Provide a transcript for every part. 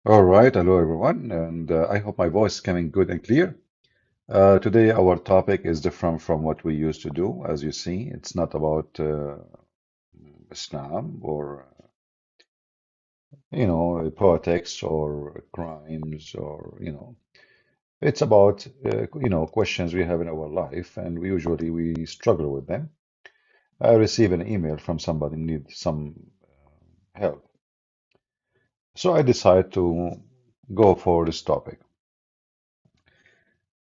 All right, hello everyone, and I hope my voice is coming good and clear. Today, our topic is different from what we used to do. As you see, it's not about Islam or politics or crimes or it's about questions we have in our life, and we usually struggle with them. I receive an email from somebody need some help, so I decide to go for this topic.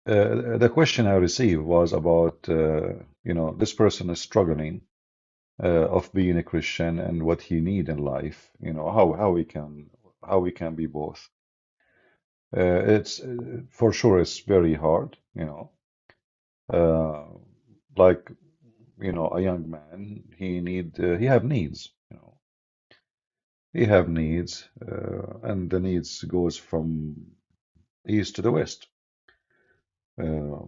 The question I received was about, this person is struggling of being a Christian and what he need in life. How we can be both. It's for sure it's very hard. Uh, like a young man, he have needs. He have needs, and the needs goes from east to the west. Uh,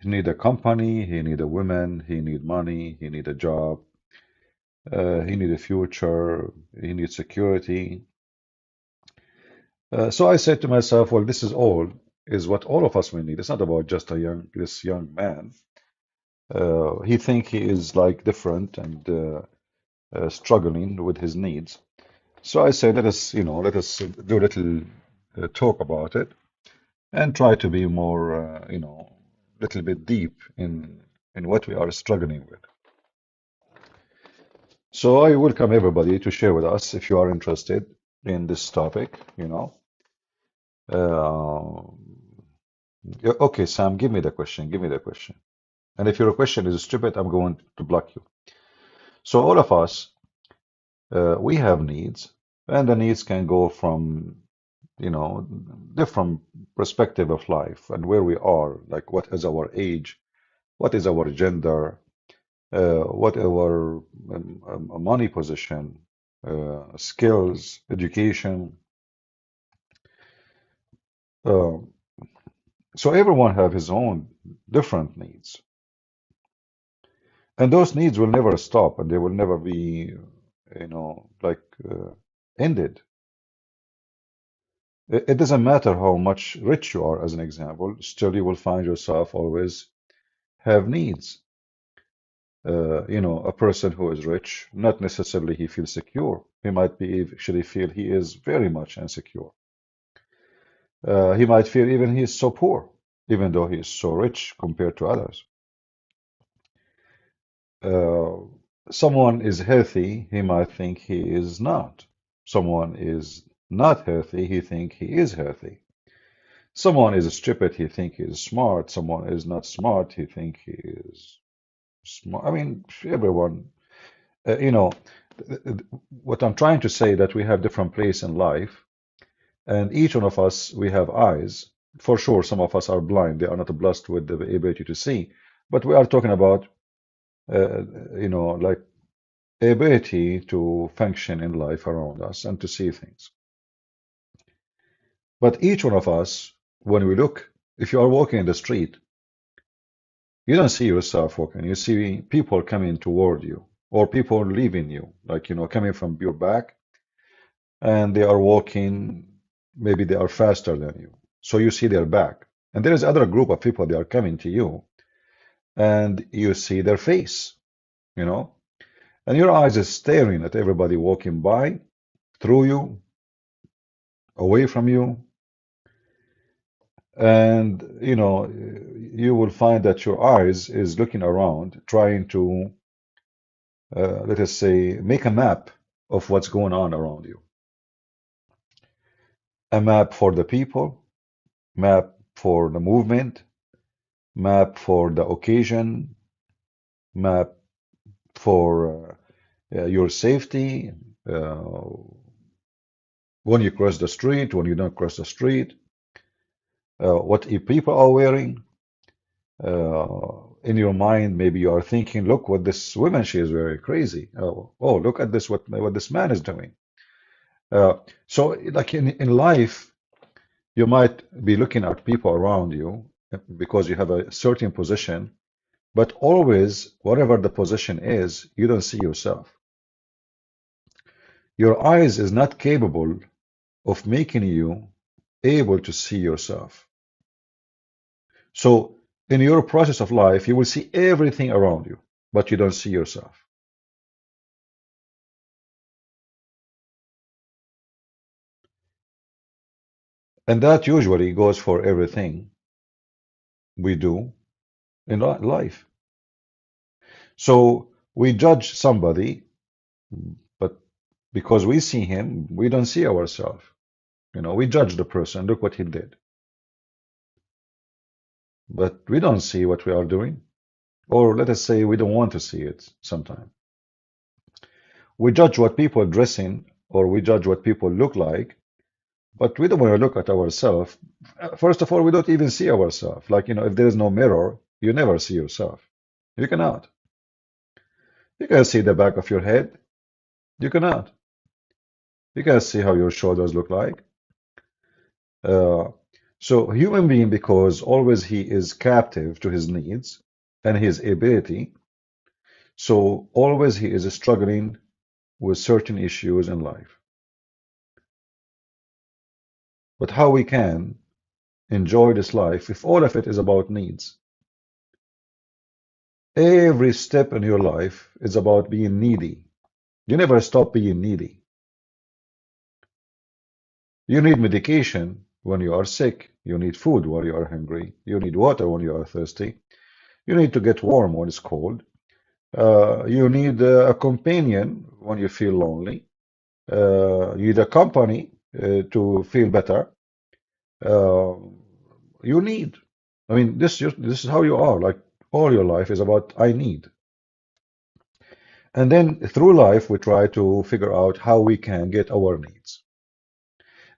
he need a company, he need a woman, he need money, he need a job. He needs a future, he needs security. So I said to myself, well, this is what all of us will need. It's not about just this young man. He think he is like different and struggling with his needs. So I said, let us do a little talk about it and try to be more, little bit deep in what we are struggling with. So I welcome everybody to share with us if you are interested in this topic. Uh, okay, Sam, give me the question. Give me the question. And if your question is stupid, I'm going to block you. So all of us, we have needs, and the needs can go from, different perspective of life and where we are, like what is our age, what is our gender, what our money position, skills, education. Uh, so everyone have his own different needs. And those needs will never stop and they will never be, like ended. It doesn't matter how much rich you are, as an example, still you will find yourself always have needs. A person who is rich, not necessarily he feels secure. He might be actually feel he is very much insecure. He might feel even he is so poor, even though he is so rich compared to others. Uh, Someone is healthy, he might think he is not. Someone is not healthy, he think he is healthy. Someone is stupid, he think he is smart. Someone is not smart, he think he is smart. I mean, everyone, uh, you know, what I'm trying to say that we have different place in life, and each one of us, we have eyes. For sure, some of us are blind; they are not blessed with the ability to see. But we are talking about, uh, like ability to function in life around us and to see things. But each one of us, when we look, if you are walking in the street, you don't see yourself walking. You see people coming toward you or people leaving you, like, coming from your back and they are walking, maybe they are faster than you. So you see their back. And there is other group of people, they are coming to you and you see their face, you know, and your eyes is staring at everybody walking by, through you, away from you. And you will find that your eyes is looking around, trying to let us say make a map of what's going on around you. A map for the people, map for the movement, map for the occasion, map for your safety, uh, when you cross the street, when you don't cross the street, what people are wearing. In your mind, maybe you are thinking, look what this woman, she is very crazy. Oh, look at this, what this man is doing. Uh, so, like in life, you might be looking at people around you because you have a certain position, but always, whatever the position is, you don't see yourself. Your eyes is not capable. of making you able to see yourself. So in your process of life, you will see everything around you, but you don't see yourself. And that usually goes for everything we do in life. So we judge somebody, but because we see him, we don't see ourselves. We judge the person, look what he did. But we don't see what we are doing. Or let us say we don't want to see it sometimes. We judge what people dress in, or we judge what people look like, but we don't want to look at ourselves. First of all, we don't even see ourselves. Like, if there is no mirror, you never see yourself. You cannot. You can see the back of your head. You cannot. You can see how your shoulders look like. Uh, so human being, because always he is captive to his needs and his ability, so always he is struggling with certain issues in life. But how we can enjoy this life if all of it is about needs? Every step in your life is about being needy. You never stop being needy. You need medication when you are sick. You need food when you are hungry. You need water when you are thirsty. You need to get warm when it's cold. You need a companion when you feel lonely. You need a company to feel better. Uh, you need. I mean, this is how you are. Like all your life is about I need. And then through life, we try to figure out how we can get our needs.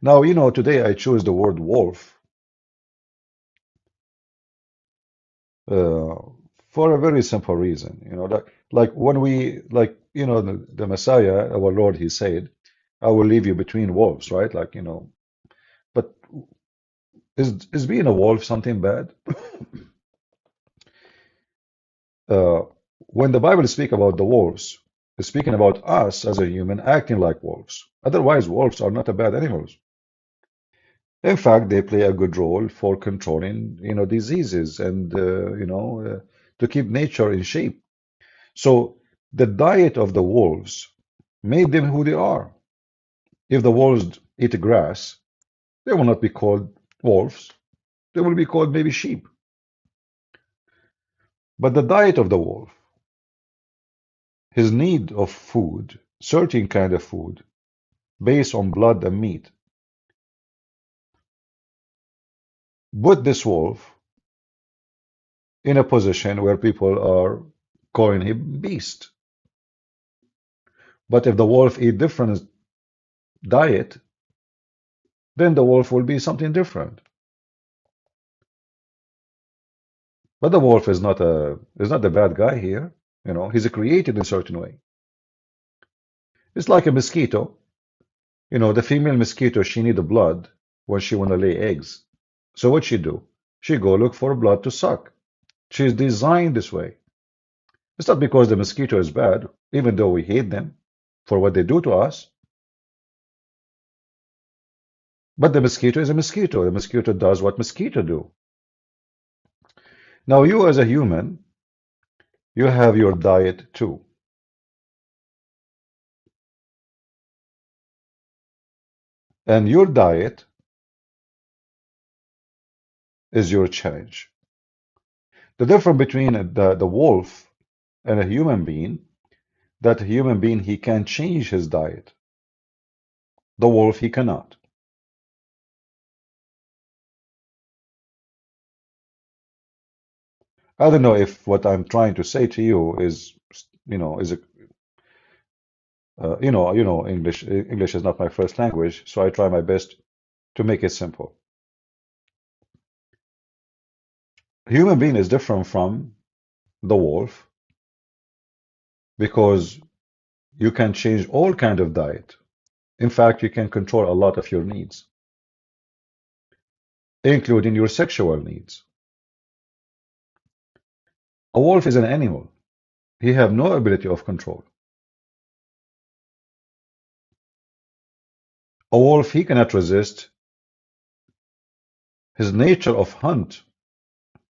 Now, today I chose the word wolf uh, for a very simple reason. Like when the Messiah, our Lord, he said, I will leave you between wolves, right? Like, but is being a wolf something bad? Uh, when the Bible speaks about the wolves, it's speaking about us as a human acting like wolves. Otherwise, wolves are not a bad animals. In fact, they play a good role for controlling, diseases and, to keep nature in shape. So the diet of the wolves made them who they are. If the wolves eat grass, they will not be called wolves. They will be called maybe sheep. But the diet of the wolf, his need of food, certain kind of food, based on blood and meat, put this wolf in a position where people are calling him beast. But if the wolf eat different diet, then the wolf will be something different. But the wolf is not a bad guy here. He's created in a certain way. It's like a mosquito. The female mosquito, she need the blood when she wanna lay eggs. So what she do? She go look for blood to suck. She's designed this way. It's not because the mosquito is bad, even though we hate them for what they do to us. But the mosquito is a mosquito. The mosquito does what mosquito do. Now you as a human, you have your diet too. And your diet is your challenge. The difference between the wolf and a human being, that a human being, he can change his diet. The wolf, he cannot. I don't know if what I'm trying to say to you is a, English is not my first language, so I try my best to make it simple. Human being is different from the wolf because you can change all kind of diet. In fact, you can control a lot of your needs, including your sexual needs. A wolf is an animal. He have no ability of control. A wolf, he cannot resist his nature of hunt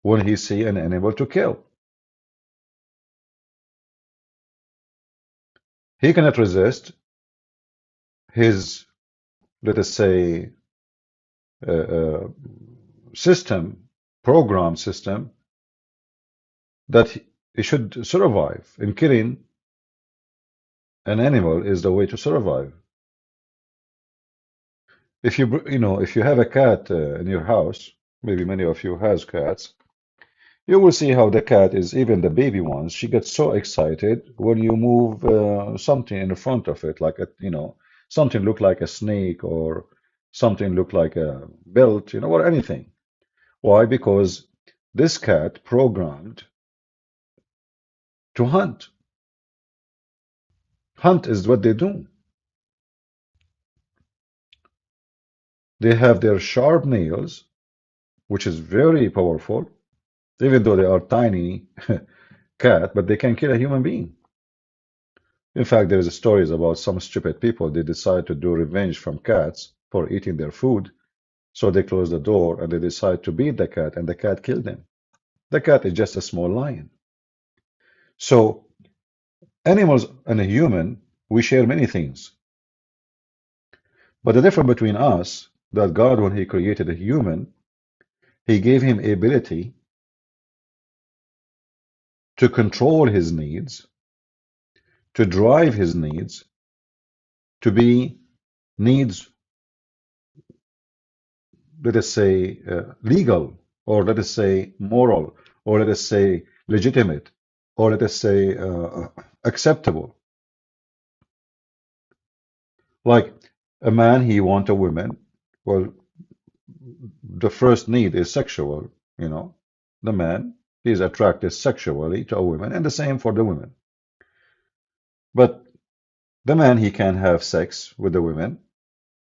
when he see an animal to kill. He cannot resist his, let us say, uh, uh, system, program system, that he should survive. And killing an animal is the way to survive. If if you have a cat in your house, maybe many of you has cats, you will see how the cat is, even the baby ones, she gets so excited when you move something in front of it, like something look like a snake or something look like a belt, or anything. Why? Because this cat programmed to hunt. Hunt is what they do. They have their sharp nails, which is very powerful, even though they are tiny cat, but they can kill a human being. In fact, there is stories about some stupid people. They decide to do revenge from cats for eating their food. So they close the door and they decide to beat the cat, and the cat killed them. The cat is just a small lion. So animals and a human, we share many things. But the difference between us, that God, when He created a human, He gave him ability to control his needs, to drive his needs, to be needs, let us say, legal, or let us say moral, or let us say legitimate, or let us say acceptable. Like a man, he want a woman. Well, the first need is sexual, you know. The man is attracted sexually to a woman, and the same for the woman. But the man, he can have sex with the women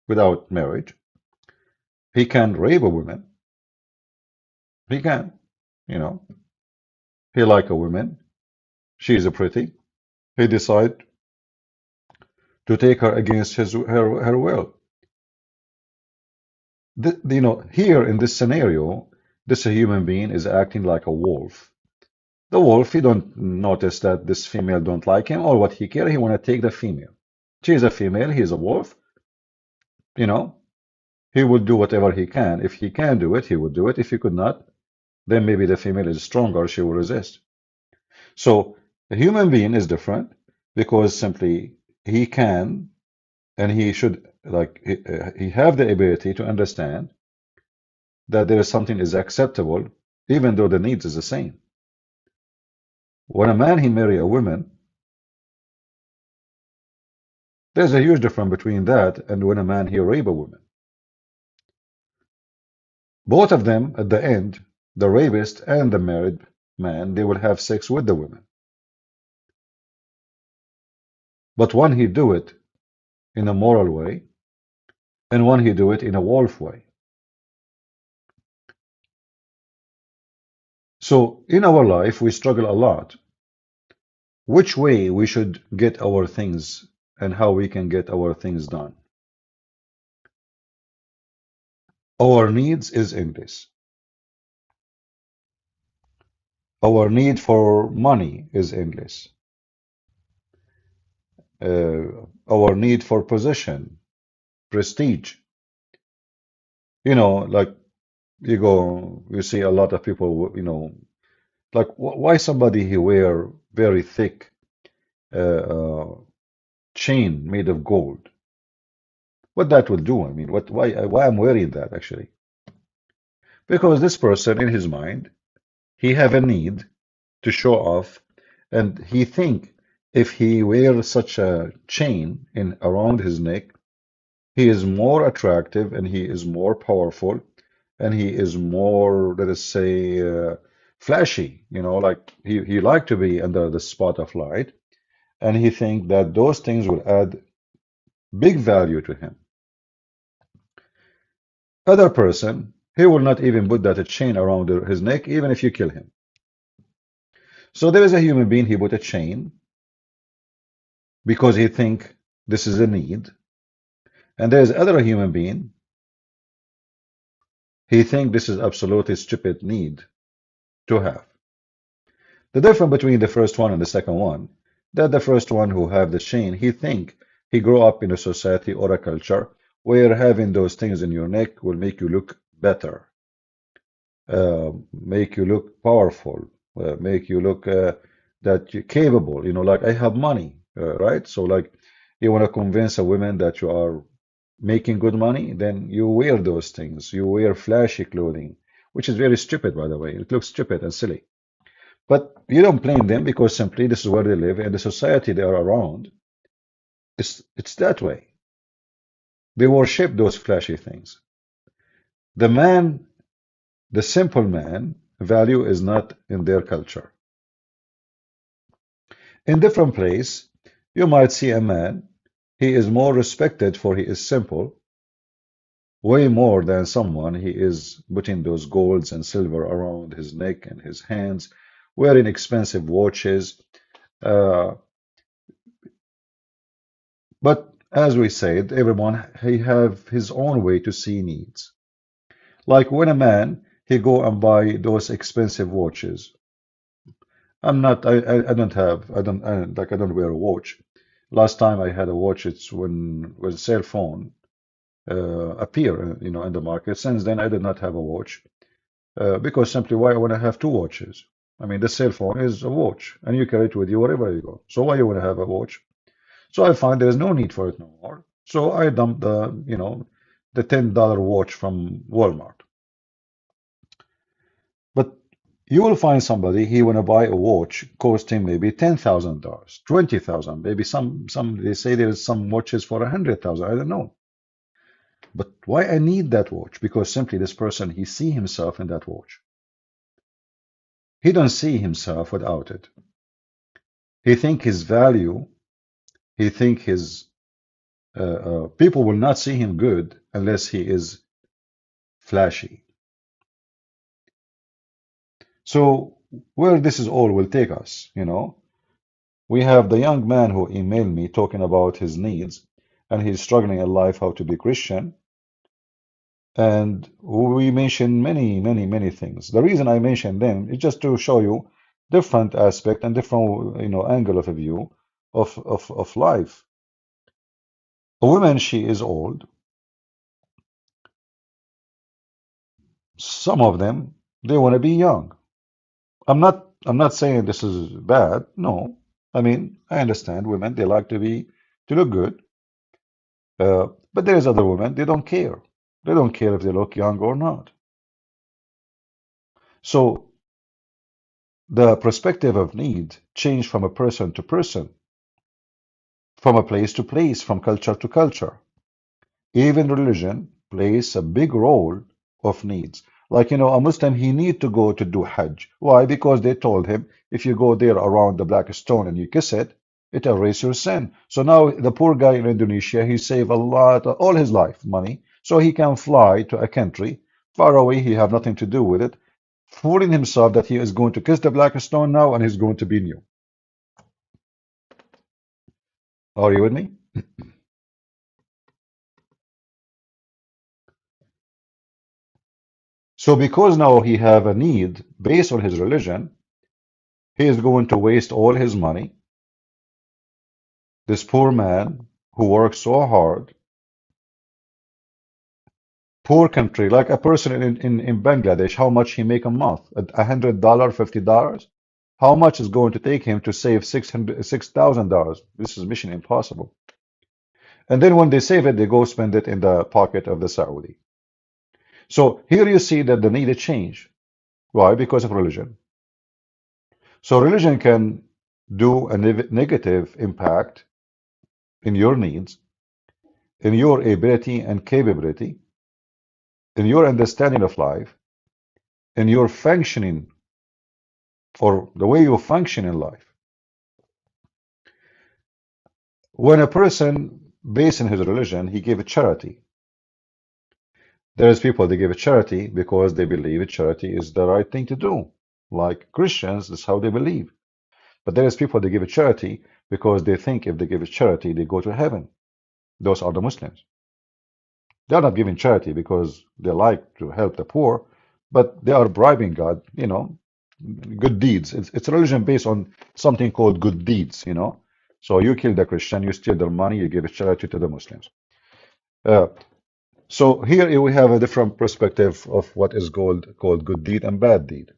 without marriage. He can rape a woman. He can, you know. He like a woman. She is pretty. He decide to take her against her will. Here in this scenario, this human being is acting like a wolf. The wolf, he don't notice that this female don't like him or what he care. He want to take the female. She is a female. He is a wolf. You know, he will do whatever he can. If he can do it, he will do it. If he could not, then maybe the female is stronger. She will resist. So a human being is different because simply he can and he should like he have the ability to understand that there is something is acceptable even though the needs is the same. When a man he marry a woman, there's a huge difference between that and when a man he rape a woman. Both of them at the end, the rapist and the married man, they will have sex with the woman. But one he do it in a moral way and one he do it in a wolf way. So in our life, we struggle a lot. Which way we should get our things and how we can get our things done. Our needs is endless. Our need for money is endless. Our need for position, prestige. Like you see a lot of people, like why somebody he wear very thick uh, chain made of gold? What that will do? I mean, why I'm wearing that actually? Because this person in his mind, he have a need to show off, and he think if he wears such a chain in around his neck, he is more attractive and he is more powerful and he is more, let us say, flashy. Like he like to be under the spot of light, and he think that those things will add big value to him. Other person, he will not even put that chain around his neck, even if you kill him. So there is a human being, he put a chain because he think this is a need. And there's other human being, he think this is absolutely stupid need to have. The difference between the first one and the second one, that the first one who have the chain, he think he grew up in a society or a culture where having those things in your neck will make you look better, make you look powerful, make you look that you're capable. Like I have money, right? So like you want to convince a woman that you are making good money, then you wear those things. You wear flashy clothing, which is very stupid, by the way. It looks stupid and silly. But you don't blame them because simply this is where they live and the society they are around. It's that way. They worship those flashy things. The man, the simple man, value is not in their culture. In different place, you might see a man, he is more respected for he is simple, way more than someone he is putting those golds and silver around his neck and his hands, wearing expensive watches. Uh, but as we said, everyone he have his own way to see needs. Like when a man he go and buy those expensive watches. I'm not. I don't have. I don't wear a watch. Last time I had a watch, it's when cell phone appear, in the market. Since then, I did not have a watch because simply why I want to have two watches? I mean, the cell phone is a watch, and you carry it with you wherever you go. So why you want to have a watch? So I find there is no need for it no more. So I dumped the $10 watch from Walmart. But you will find somebody he want to buy a watch costing maybe $10,000, 20,000, maybe some they say there's some watches for 100,000. I don't know. But why I need that watch? Because simply this person he see himself in that watch. He don't see himself without it. He think his value. He think his people will not see him good unless he is flashy. So where this is all will take us. We have the young man who emailed me talking about his needs and he's struggling in life how to be Christian. And we mentioned many, many, many things. The reason I mentioned them is just to show you different aspect and different, angle of a view of life. A woman, she is old. Some of them, they want to be young. I'm not saying this is bad. No. I mean, I understand women, they like to look good. But there's other women, they don't care. They don't care if they look young or not. So the perspective of need change from a person to person, from a place to place, from culture to culture. Even religion plays a big role of needs. Like, a Muslim, he need to go to do Hajj. Why? Because they told him, if you go there around the black stone and you kiss it, it erases your sin. So now the poor guy in Indonesia, he save a lot, all his life money, so he can fly to a country far away. He have nothing to do with it, fooling himself that he is going to kiss the black stone now and he's going to be new. Are you with me? So because now he have a need based on his religion, he is going to waste all his money. This poor man who works so hard, poor country, like a person in Bangladesh, how much he make a month? $100, $50? How much is going to take him to save $6,000? This is mission impossible. And then when they save it, they go spend it in the pocket of the Saudi. So here you see that the need to change. Why? Because of religion. So religion can do a negative impact in your needs, in your ability and capability, in your understanding of life, in your functioning or the way you function in life. When a person, based on his religion, he gave a charity. There's people they give a charity because they believe charity is the right thing to do. Like Christians, that's how they believe. But there is people they give a charity because they think if they give a charity, they go to heaven. Those are the Muslims. They are not giving charity because they like to help the poor, but they are bribing God, good deeds. It's a religion based on something called good deeds, So you kill the Christian, you steal their money, you give charity to the Muslims. Uh, so here we have a different perspective of what is called good deed and bad deed.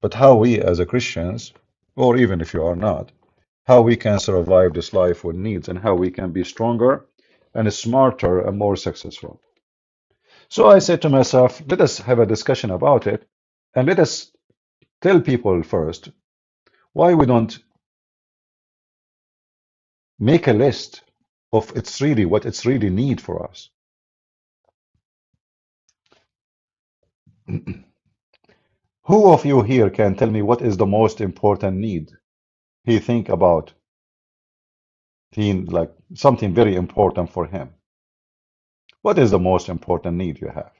But how we as a Christians, or even if you are not, how we can survive this life with needs and how we can be stronger and smarter and more successful. So I said to myself, let us have a discussion about it and let us tell people first why we don't make a list of what it's really need for us. Who of you here can tell me what is the most important need he think about? He like something very important for him. What is the most important need you have?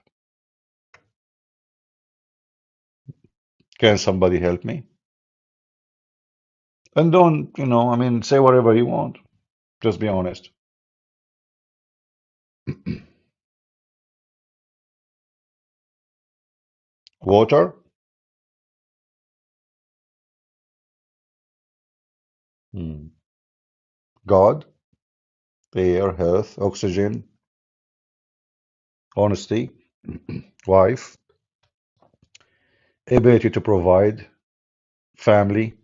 Can somebody help me? And don't, say whatever you want. Just be honest. Water, Hmm. God, air, health, oxygen, honesty, wife, ability to provide, family,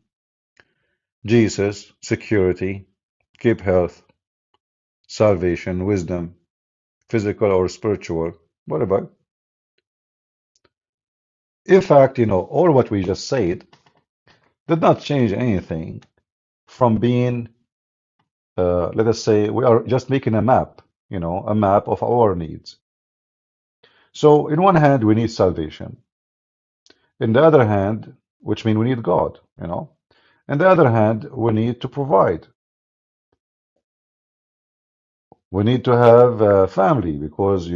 Jesus, security, keep health, salvation, wisdom, physical or spiritual. What about? In fact, all what we just said did not change anything from being, let us say, we are just making a map, a map of our needs. So, in one hand, we need salvation. In the other hand, which means we need God, In the other hand, we need to provide. We need to have a family because,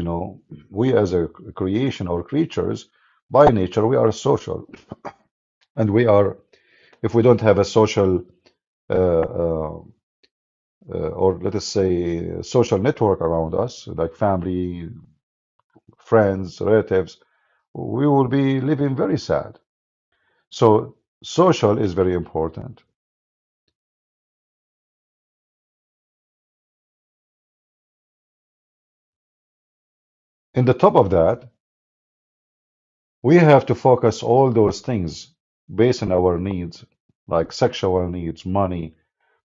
we as a creation or creatures, by nature, we are social. And if we don't have a social, or let us say, social network around us, like family, friends, relatives, we will be living very sad. So, social is very important. In the top of that, we have to focus all those things based on our needs, like sexual needs, money,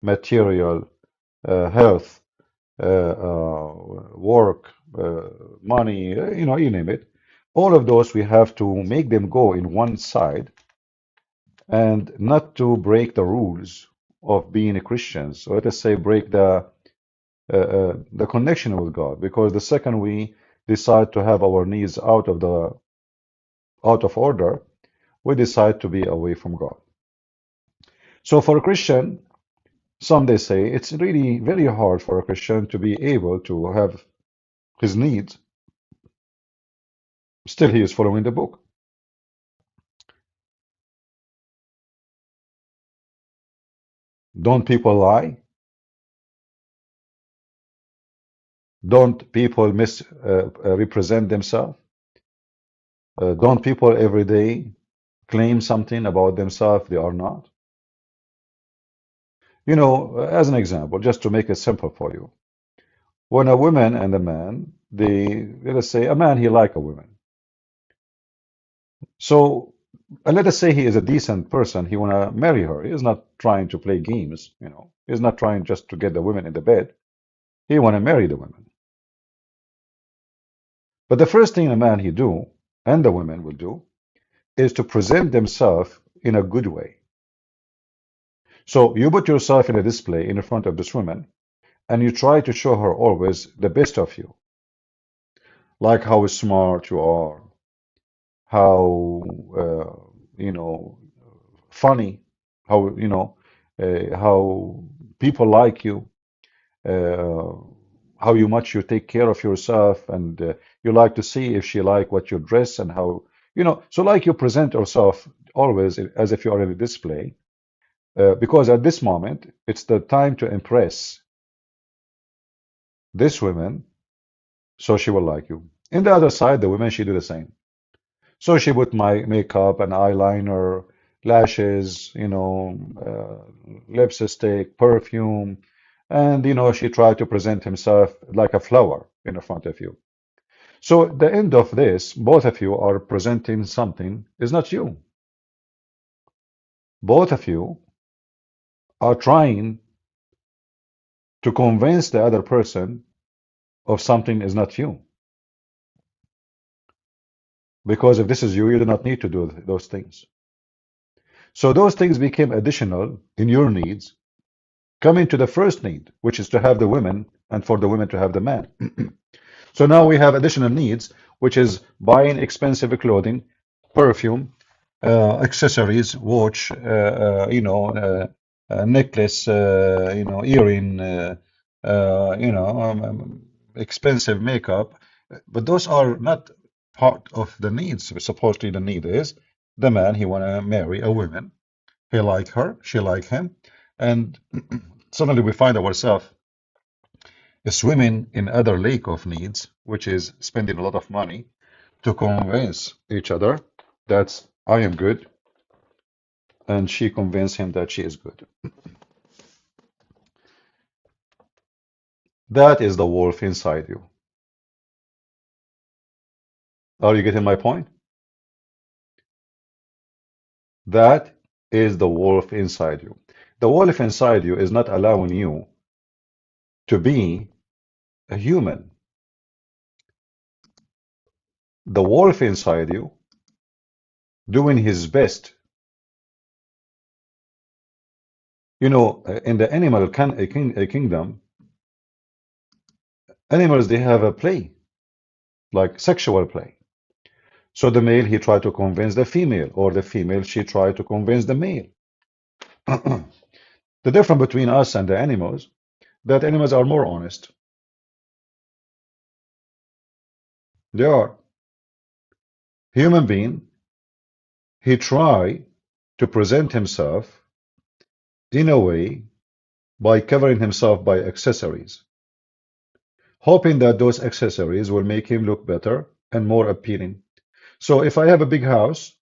material, health, work, money, you name it. All of those we have to make them go in one side and not to break the rules of being a Christian. So let us say break the connection with God, because the second we decide to have our needs out of order, we decide to be away from God. So for a Christian, some they say it's really very hard for a Christian to be able to have his needs, still he is following the book. Don't people lie? Don't people represent themselves? Don't people every day claim something about themselves they are not? As an example, just to make it simple for you, when a woman and a man, let us say a man, he like a woman. So, let us say he is a decent person. He wanna marry her. He is not trying to play games. He's not trying just to get the women in the bed. He wanna marry the women. But the first thing a man he do, and the women will do, is to present themselves in a good way. So you put yourself in a display in front of this woman, and you try to show her always the best of you, like how smart you are, how funny, how people like you, uh, how much you take care of yourself, and you like to see if she like what you dress and how so like you present yourself always as if you are in a display, because at this moment it's the time to impress. this woman, so she will like you. In the other side, the women, she do the same. So she put my makeup and eyeliner, lashes, lipstick, perfume, and she tried to present himself like a flower in front of you. So at the end of this, both of you are presenting something is not you. Both of you are trying to convince the other person of something is not you. Because if this is you, you do not need to do those things. So those things became additional in your needs, coming to the first need, which is to have the women and for the women to have the man. So now we have additional needs, which is buying expensive clothing, perfume, accessories, watch, necklace, earring, expensive makeup. But those are not part of the needs. Supposedly the need is the man, he want to marry a woman. He like her, she like him. And suddenly we find ourselves swimming in other lake of needs, which is spending a lot of money to convince each other that I am good, and she convinced him that she is good. That is the wolf inside you. Are you getting my point? That is the wolf inside you. The wolf inside you is not allowing you to be a human. The wolf inside you doing his best. In the animal kingdom, animals they have a play, like sexual play. So the male he tried to convince the female, or the female she tried to convince the male. The difference between us and the animals, that animals are more honest. They are. Human being, he try to present himself in a way by covering himself by accessories, hoping that those accessories will make him look better and more appealing. So if I have a big house,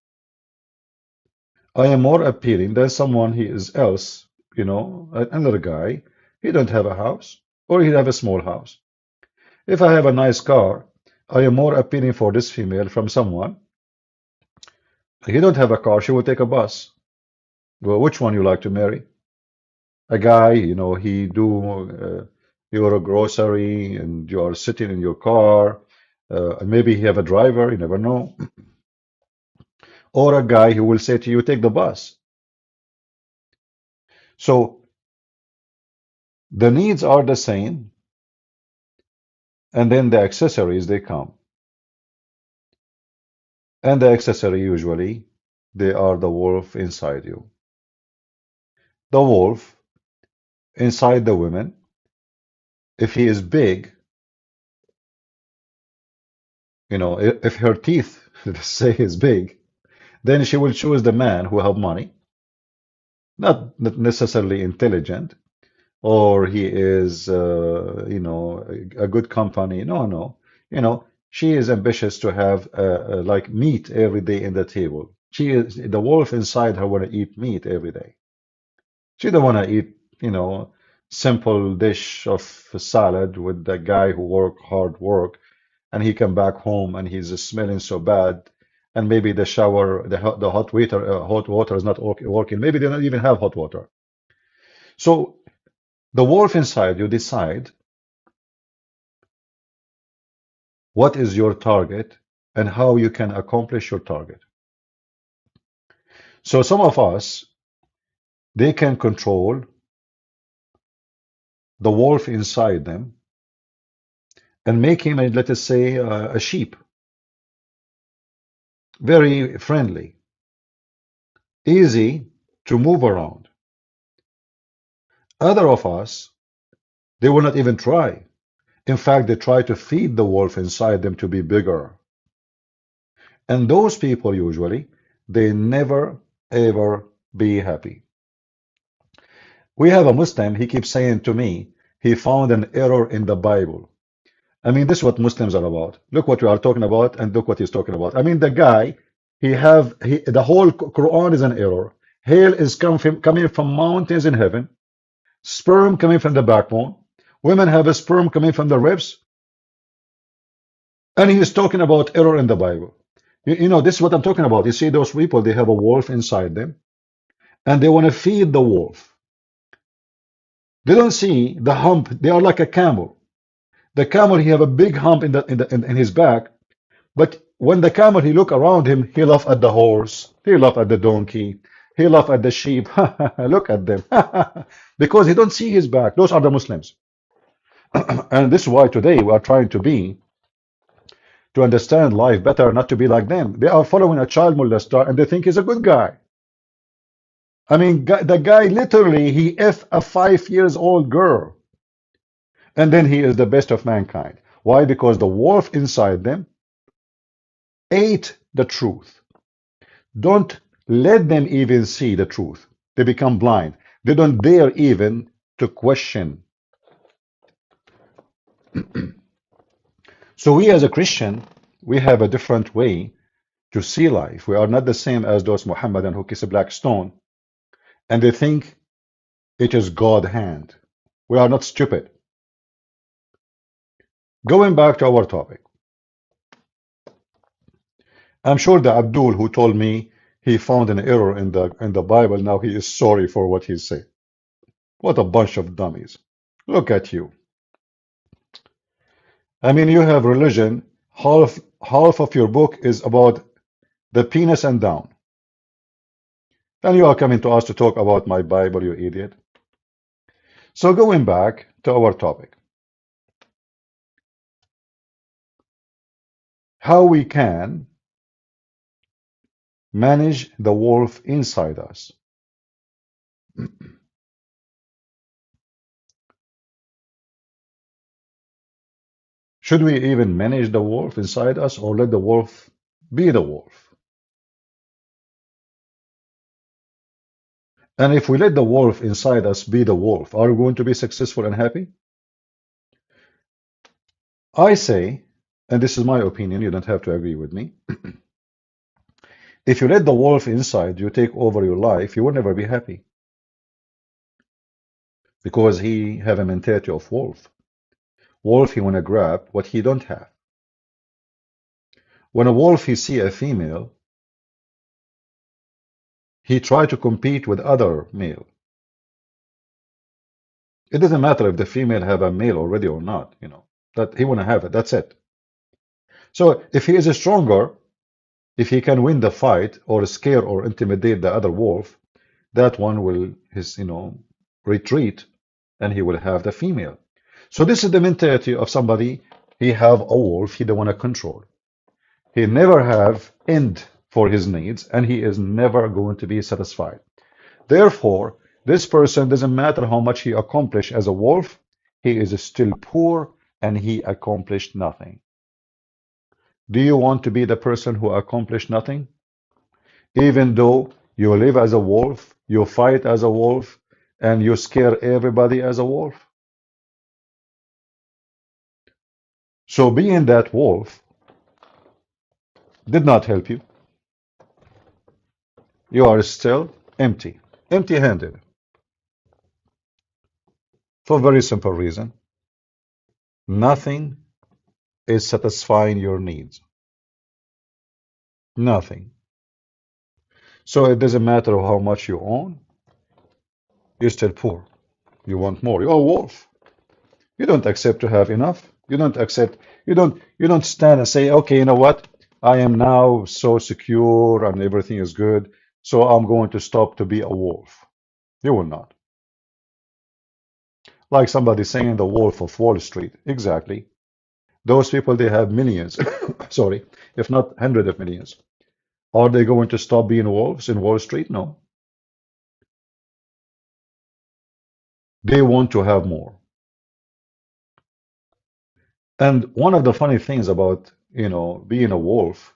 I am more appealing than someone he is else, another guy, he don't have a house, or he have a small house. If I have a nice car, I am more appealing for this female from someone. He don't have a car, she will take a bus. Well, which one you like to marry? A guy, he do your grocery and you are sitting in your car. And maybe he have a driver, you never know. Or a guy who will say to you, take the bus. So the needs are the same, and then the accessories they come. And the accessory usually they are the wolf inside you. The wolf inside the woman, if he is big, if her teeth say is big, then she will choose the man who have money, not necessarily intelligent, or he is, a good company. No, no. She is ambitious to have like meat every day in the table. She is the wolf inside her want to eat meat every day. She don't want to eat, simple dish of salad with the guy who work hard work and he come back home and he's smelling so bad and maybe the shower the hot water is not working. Maybe they don't even have hot water. So the wolf inside you decide what is your target and how you can accomplish your target. So some of us, they can control the wolf inside them and make him, let us say, a sheep, very friendly, easy to move around. Other of us, they will not even try. In fact, they try to feed the wolf inside them to be bigger. And those people usually, they never ever be happy. We have a Muslim, he keeps saying to me, he found an error in the Bible. I mean, this is what Muslims are about. Look what we are talking about, and look what he's talking about. I mean, the guy, the whole Quran is an error. Hail is coming from mountains in heaven. Sperm coming from the backbone. Women have a sperm coming from the ribs. And he is talking about error in the Bible. You know, this is what I'm talking about. You see those people, they have a wolf inside them, and they want to feed the wolf. They don't see the hump. They are like a camel. The camel, he have a big hump in his back, but when the camel, he look around him, he laugh at the horse, he laugh at the donkey, he laugh at the sheep. Look at them. Because he don't see his back. Those are the Muslims. And this is why today we are trying to understand life better, not to be like them. They are following a child molester and they think he's a good guy. I mean, the guy literally, he F a 5 years old girl. And then he is the best of mankind. Why? Because the wolf inside them ate the truth. Don't let them even see the truth. They become blind. They don't dare even to question. So we as a Christian, we have a different way to see life. We are not the same as those Muhammadan who kiss a black stone and they think it is God's hand. We are not stupid. Going back to our topic, I'm sure the Abdul who told me he found an error in the Bible, now he is sorry for what he said. What a bunch of dummies. Look at you. I mean, you have religion, half of your book is about the penis and down. And you are coming to us to talk about my Bible, you idiot. So going back to our topic, how we can manage the wolf inside us. Should we even manage the wolf inside us or let the wolf be the wolf? And if we let the wolf inside us be the wolf, are we going to be successful and happy? I say, and this is my opinion, you don't have to agree with me. If you let the wolf inside you take over your life, you will never be happy. Because he have a mentality of wolf. Wolf, he want to grab what he don't have. When a wolf, he see a female, he try to compete with other male. It doesn't matter if the female have a male already or not, you know, that he want to have it, that's it. So if he is stronger, if he can win the fight or scare or intimidate the other wolf, that one will retreat and he will have the female. So this is the mentality of somebody, he have a wolf he don't want to control. He never have end for his needs and he is never going to be satisfied. Therefore, this person doesn't matter how much he accomplished as a wolf, he is still poor and he accomplished nothing. Do you want to be the person who accomplished nothing? Even though you live as a wolf, you fight as a wolf, and you scare everybody as a wolf? So being that wolf did not help you. You are still empty, empty-handed. For a very simple reason. Nothing is satisfying your needs. Nothing. So it doesn't matter how much you own, you're still poor. You want more. You're a wolf. You don't accept to have enough. You don't accept, you don't stand and say, okay, you know what? I am now so secure and everything is good, so I'm going to stop to be a wolf. You will not. Like somebody saying the wolf of Wall Street. Exactly. Those people, they have millions, sorry, if not hundreds of millions. Are they going to stop being wolves in Wall Street? No. They want to have more. And one of the funny things about, being a wolf,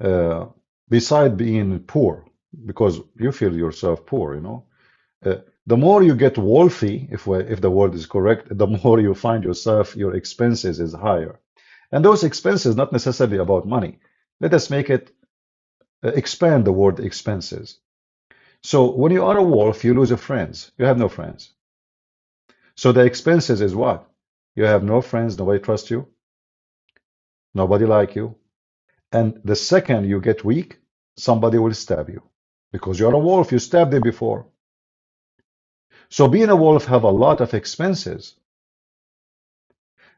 uh, beside being poor, because you feel yourself poor, The more you get wolfy, if the word is correct, the more you find yourself, your expenses is higher. And those expenses, not necessarily about money. Let us make it expand the word expenses. So when you are a wolf, you lose your friends. You have no friends. So the expenses is what? You have no friends, nobody trusts you, nobody like you. And the second you get weak, somebody will stab you. Because you're a wolf, you stabbed them before. So being a wolf have a lot of expenses.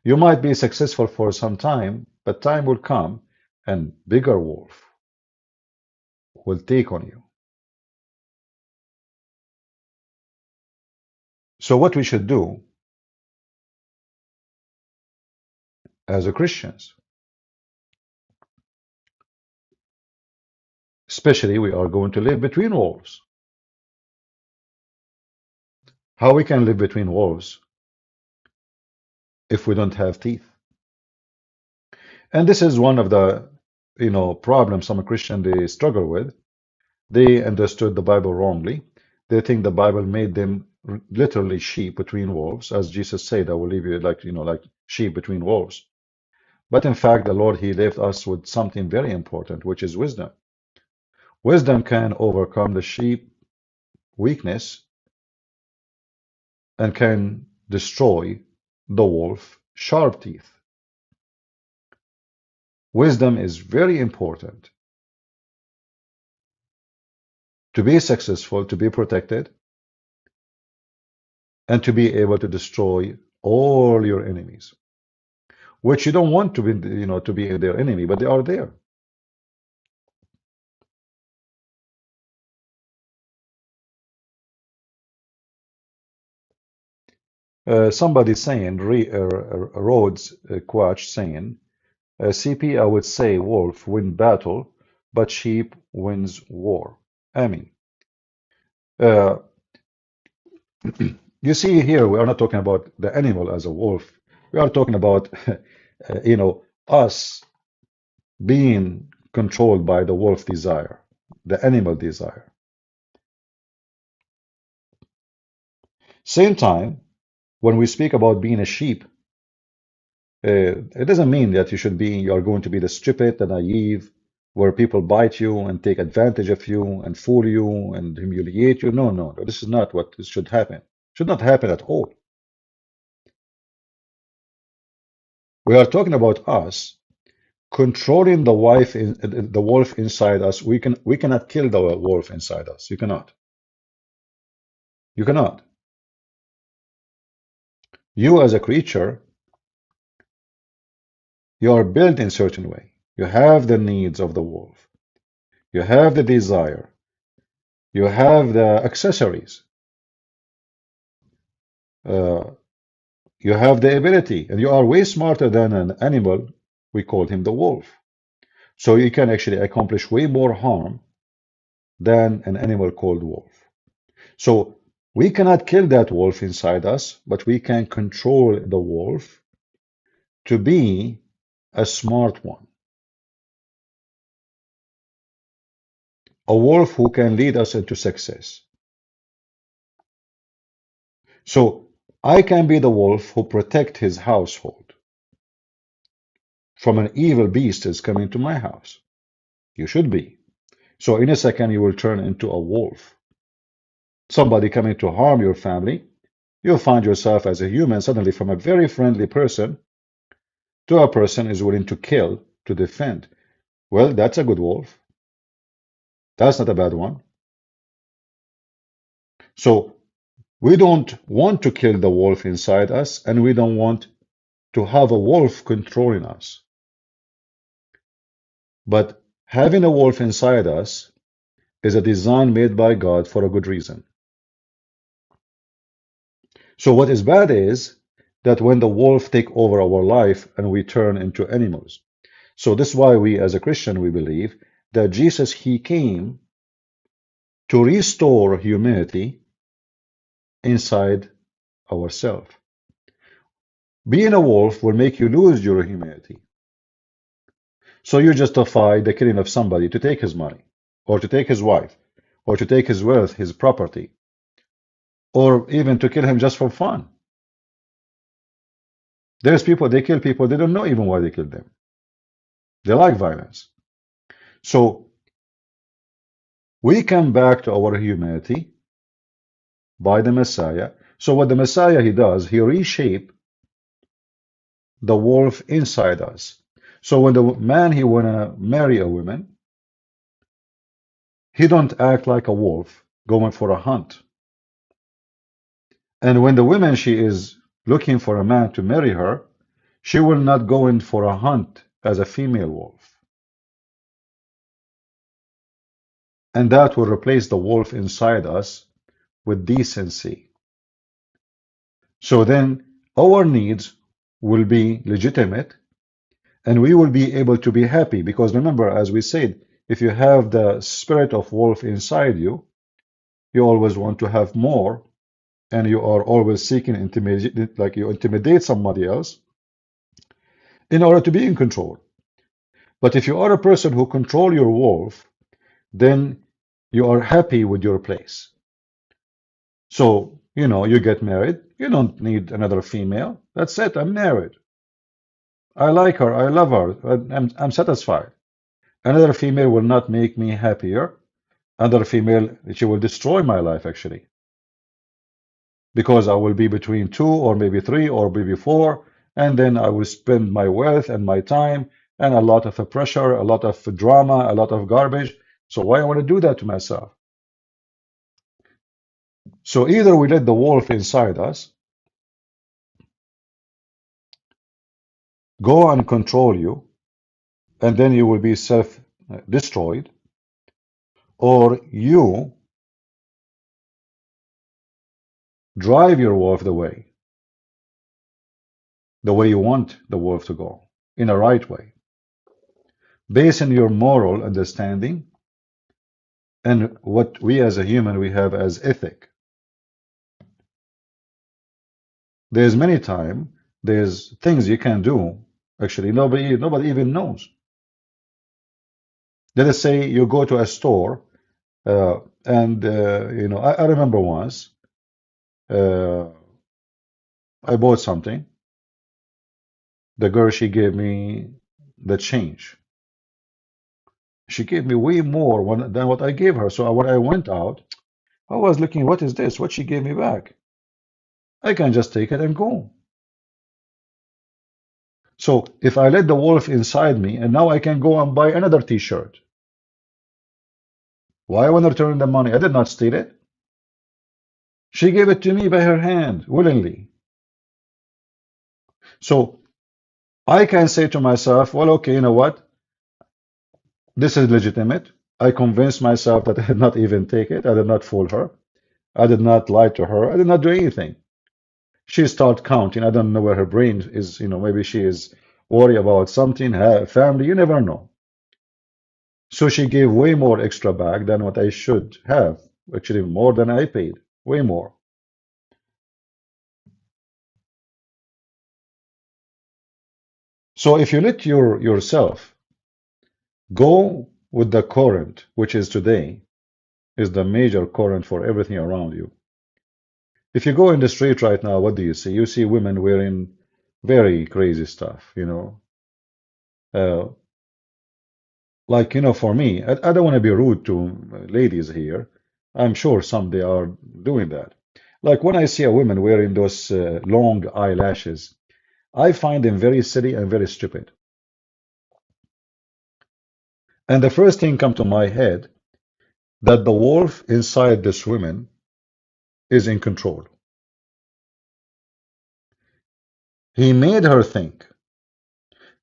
You might be successful for some time, but time will come and bigger wolf will take on you. So what we should do as a Christians, especially we are going to live between wolves. How we can live between wolves if we don't have teeth? And this is one of the problems some Christians they struggle with. They understood the Bible wrongly. They think the Bible made them literally sheep between wolves, as Jesus said, "I will leave you like sheep between wolves." But in fact, the Lord He left us with something very important, which is wisdom. Wisdom can overcome the sheep weakness and can destroy the wolf sharp teeth. Wisdom is very important to be successful, to be protected, and to be able to destroy all your enemies, which you don't want to be, to be their enemy, but they are there. Somebody saying, Rhodes Quatch saying, CP, I would say wolf win battle, but sheep wins war. I mean, uh, you see here, we are not talking about the animal as a wolf. We are talking about, us being controlled by the wolf desire, the animal desire. Same time, when we speak about being a sheep, it doesn't mean that you are going to be the stupid, the naive, where people bite you and take advantage of you and fool you and humiliate you. No, no, this is not what should happen. Should not happen at all. We are talking about us controlling the wolf inside us. We cannot kill the wolf inside us. You cannot. You cannot. You as a creature, you are built in a certain way. You have the needs of the wolf. You have the desire. You have the accessories. Uh, you have the ability, and you are way smarter than an animal. We call him the wolf. So you can actually accomplish way more harm than an animal called wolf. So we cannot kill that wolf inside us, but we can control the wolf to be a smart one. A wolf who can lead us into success. So I can be the wolf who protect his household from an evil beast is coming to my house. You should be. So in a second you will turn into a wolf. Somebody coming to harm your family, you'll find yourself as a human suddenly from a very friendly person to a person who is willing to kill to defend. Well, that's a good wolf. That's not a bad one. So we don't want to kill the wolf inside us, and we don't want to have a wolf controlling us. But having a wolf inside us is a design made by God for a good reason. So what is bad is that when the wolf take over our life and we turn into animals. So this is why we as a Christian, we believe that Jesus, he came to restore humanity inside ourselves. Being a wolf will make you lose your humanity. So you justify the killing of somebody to take his money, or to take his wife, or to take his wealth, his property. or even to kill him just for fun. There's people, they kill people, they don't know even why they killed them. They like violence. So we come back to our humanity by the Messiah. So what the Messiah he does, he reshape the wolf inside us. So when the man he wanna marry a woman, he don't act like a wolf going for a hunt. And when the woman she is looking for a man to marry her, she will not go in for a hunt as a female wolf. And that will replace the wolf inside us with decency. So then our needs will be legitimate and we will be able to be happy. Because remember, as we said, if you have the spirit of wolf inside you, you always want to have more and you are always seeking intimidate, like you intimidate somebody else in order to be in control. But if you are a person who control your wolf, then you are happy with your place. So, you get married. You don't need another female. That's it. I'm married. I like her. I love her. I'm satisfied. Another female will not make me happier. Another female, she will destroy my life actually, because I will be between two or maybe three or maybe four, and then I will spend my wealth and my time and a lot of pressure, a lot of drama, a lot of garbage. So why I want to do that to myself? So either we let the wolf inside us go and control you, and then you will be self-destroyed, or you drive your wolf the way you want the wolf to go, in a right way, based on your moral understanding and what we as a human we have as ethic. There's many time, there's things you can do. Actually, nobody even knows. Let us say you go to a store, and I remember once uh, I bought something. The girl she gave me the change. She gave me way more than what I gave her. So when I went out, I was looking, what is this? What she gave me back? I can just take it and go. So if I let the wolf inside me, and now I can go and buy another t-shirt. Why I want to return the money? I did not steal it. She gave it to me by her hand, willingly. So I can say to myself, well, okay, you know what? This is legitimate. I convinced myself that I did not even take it. I did not fool her. I did not lie to her. I did not do anything. She start counting. I don't know where her brain is. Maybe she is worried about something, her family. You never know. So she gave way more extra back than what I should have. Actually, more than I paid. Way more. So if you let yourself go with the current, which is today, is the major current for everything around you. If you go in the street right now, what do you see? You see women wearing very crazy stuff. Uh, for me, I don't want to be rude to ladies here. I'm sure some they are doing that. Like when I see a woman wearing those long eyelashes, I find them very silly and very stupid. And the first thing come to my head that the wolf inside this woman is in control. He made her think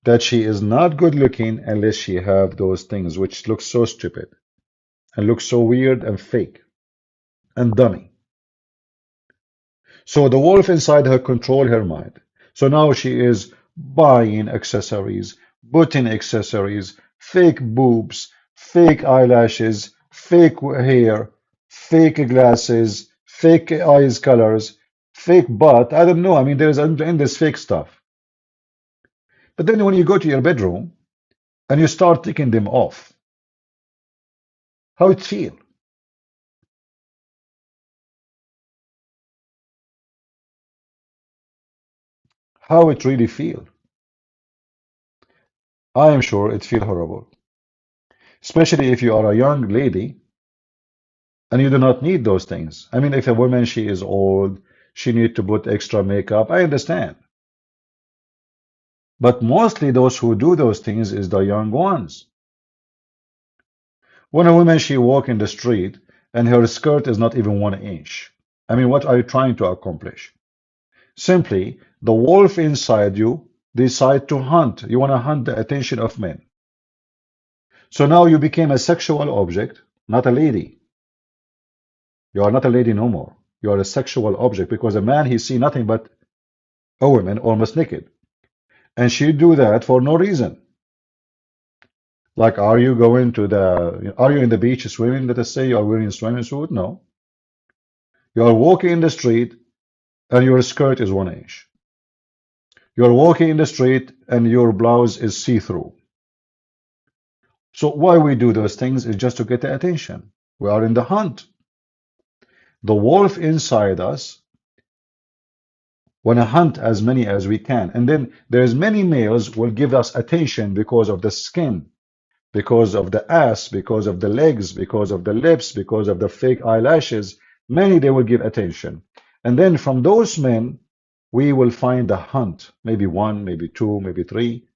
that she is not good looking unless she have those things which look so stupid and look so weird and fake and dummy. So the wolf inside her control her mind. So now she is buying accessories, putting accessories, fake boobs, fake eyelashes, fake hair, fake glasses, fake eyes colors, fake butt. I don't know. I mean, there's endless fake stuff. But then when you go to your bedroom and you start taking them off, how it feel? how it really feel. I am sure it feel horrible, especially if you are a young lady and you do not need those things. I mean, if a woman, she is old, she need to put extra makeup, I understand. But mostly those who do those things is the young ones. When a woman, she walk in the street and her skirt is not even 1 inch. I mean, what are you trying to accomplish? Simply, the wolf inside you decide to hunt. You want to hunt the attention of men. So now you became a sexual object, not a lady. You are not a lady no more. You are a sexual object because a man, he see nothing but a woman almost naked. And she do that for no reason. Like, are you in the beach swimming? Let us say you are wearing a swimming suit. No. You are walking in the street and your skirt is 1 inch. You are walking in the street and your blouse is see-through. So why we do those things is just to get the attention. We are in the hunt. The wolf inside us want to hunt as many as we can. And then there's many males will give us attention because of the skin, because of the ass, because of the legs, because of the lips, because of the fake eyelashes. Many they will give attention. And then from those men, we will find the hunt. Maybe one, maybe two, maybe three.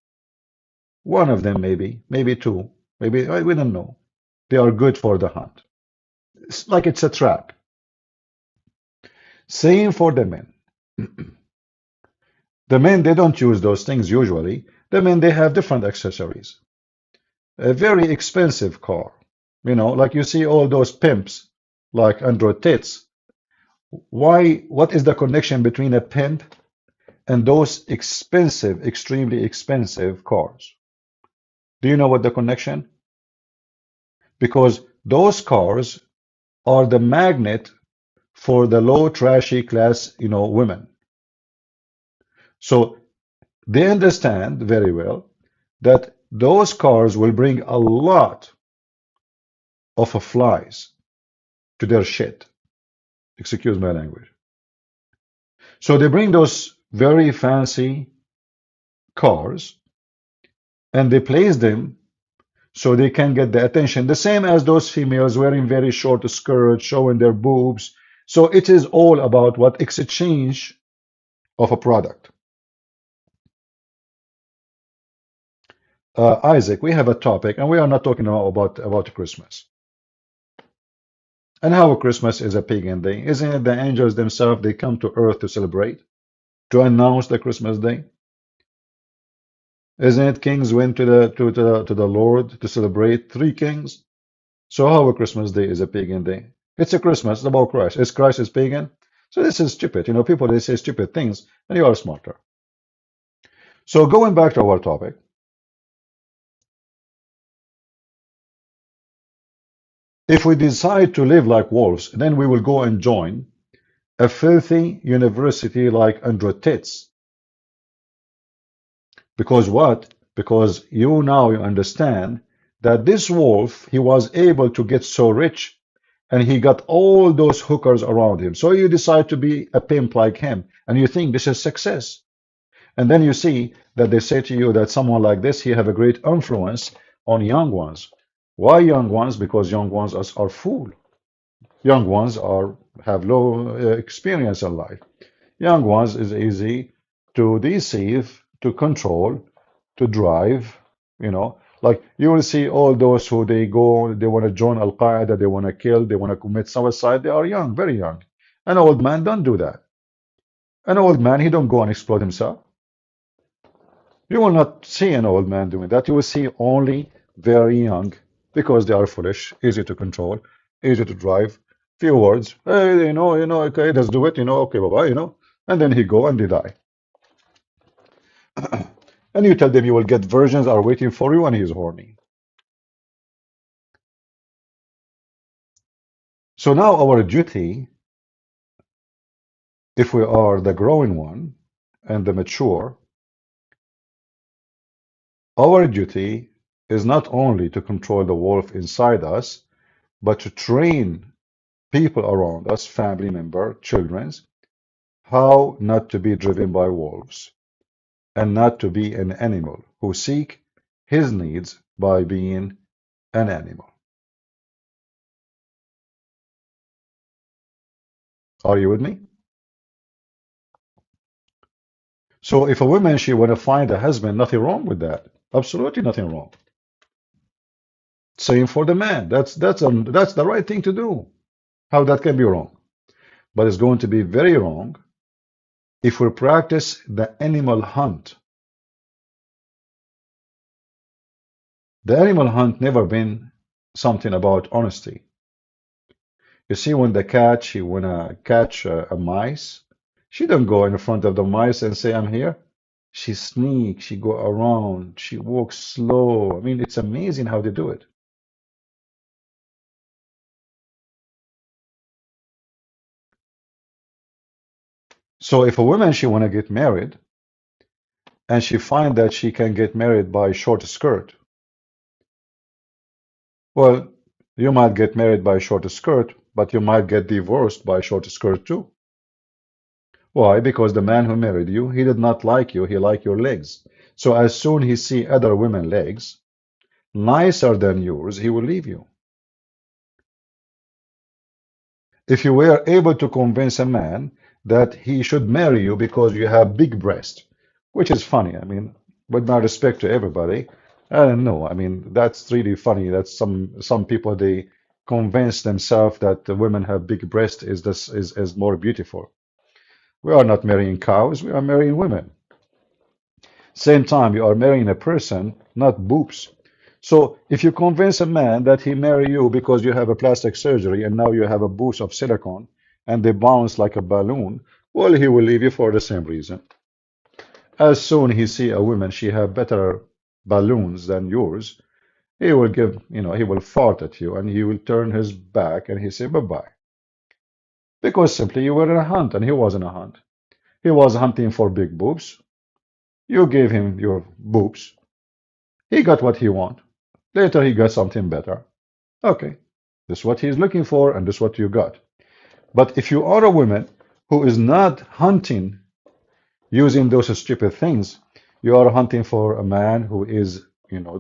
One of them, maybe two, maybe we don't know. They are good for the hunt. It's like it's a trap. Same for the men. The men, they don't use those things usually. The men, they have different accessories. A very expensive car. You know, like you see all those pimps, like Andrew Tate. What is the connection between a pimp and those expensive, extremely expensive cars? Do you know what the connection? Because those cars are the magnet for the low, trashy class, women. So they understand very well that those cars will bring a lot of flies to their shit. Excuse my language. So they bring those very fancy cars and they place them so they can get the attention. The same as those females wearing very short skirts, showing their boobs. So it is all about what exchange of a product. Isaac, we have a topic, and we are not talking about Christmas. And how Christmas is a pagan day. Isn't it the angels themselves, they come to earth to celebrate, to announce the Christmas day? Isn't it kings went to the Lord to celebrate, three kings? So how Christmas day is a pagan day? It's a Christmas, it's about Christ. Is Christ is pagan? So this is stupid. People they say stupid things, and you are smarter. So going back to our topic, if we decide to live like wolves, then we will go and join a filthy university like Andrew Tate. Because what? Because you understand that this wolf, he was able to get so rich and he got all those hookers around him. So you decide to be a pimp like him and you think this is success. And then you see that they say to you that someone like this, he have a great influence on young ones. Why young ones? Because young ones are fool. Young ones have low experience in life. Young ones is easy to deceive, to control, to drive, like you will see all those who they want to join Al Qaeda, they want to kill, they want to commit suicide. They are young, very young. An old man don't do that. An old man, he don't go and explode himself. You will not see an old man doing that. You will see only very young because they are foolish, easy to control, easy to drive. Few words, hey, okay, let's do it, okay, bye-bye, and then he go and they die. And you tell them you will get virgins are waiting for you and he's horny. So now our duty, if we are the growing one and the mature, our duty is not only to control the wolf inside us, but to train people around us, family member, children, how not to be driven by wolves. and not to be an animal who seek his needs by being an animal. Are you with me? So if a woman she want to find a husband, nothing wrong with that. Absolutely nothing wrong. Same for the man. That's the right thing to do. How that can be wrong? But it's going to be very wrong if we practice the animal hunt. The animal hunt never been something about honesty. You see, when the cat she wanna catch a mice, she don't go in front of the mice and say, "I'm here." She sneaks, she go around, she walks slow. I mean, it's amazing how they do it. So if a woman she wanna get married and she find that she can get married by short skirt, well, you might get married by short skirt, but you might get divorced by short skirt too. Why? Because the man who married you, he did not like you, he liked your legs. So as soon he see other women legs nicer than yours, he will leave you. If you were able to convince a man that he should marry you because you have big breast, which is funny, I mean, with my respect to everybody, I don't know. I mean, that's really funny that some people they convince themselves that the women have big breast is more beautiful. We are not marrying cows, we are marrying women. Same time, you are marrying a person, not boobs. So if you convince a man that he marry you because you have a plastic surgery and now you have a boost of silicone and they bounce like a balloon, well, he will leave you for the same reason. As soon he see a woman, she have better balloons than yours, he will he will fart at you and he will turn his back and he say bye-bye. Because simply you were in a hunt and he was in a hunt. He was hunting for big boobs. You gave him your boobs. He got what he want. Later he got something better. Okay, this is what he's looking for, and this is what you got. But if you are a woman who is not hunting using those stupid things, you are hunting for a man who is,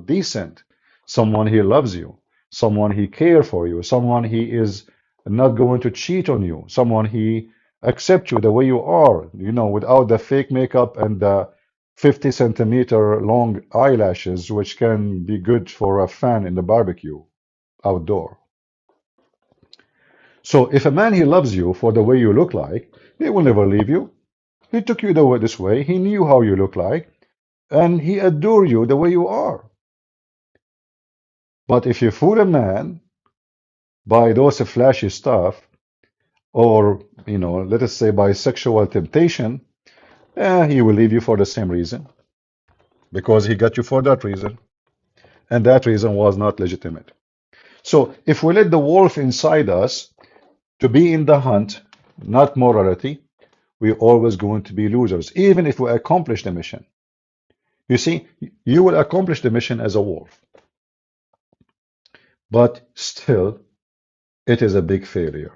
decent, someone he loves you, someone he care for you, someone he is not going to cheat on you, someone he accept you the way you are, without the fake makeup and the 50 centimeter long eyelashes, which can be good for a fan in the barbecue outdoor. So if a man he loves you for the way you look like, he will never leave you. He took you this way. He knew how you look like, and he adore you the way you are. But if you fool a man by those flashy stuff, or let us say by sexual temptation, he will leave you for the same reason because he got you for that reason, and that reason was not legitimate. So if we let the wolf inside us to be in the hunt, not morality, we're always going to be losers, even if we accomplish the mission. You see, you will accomplish the mission as a wolf, but still, it is a big failure.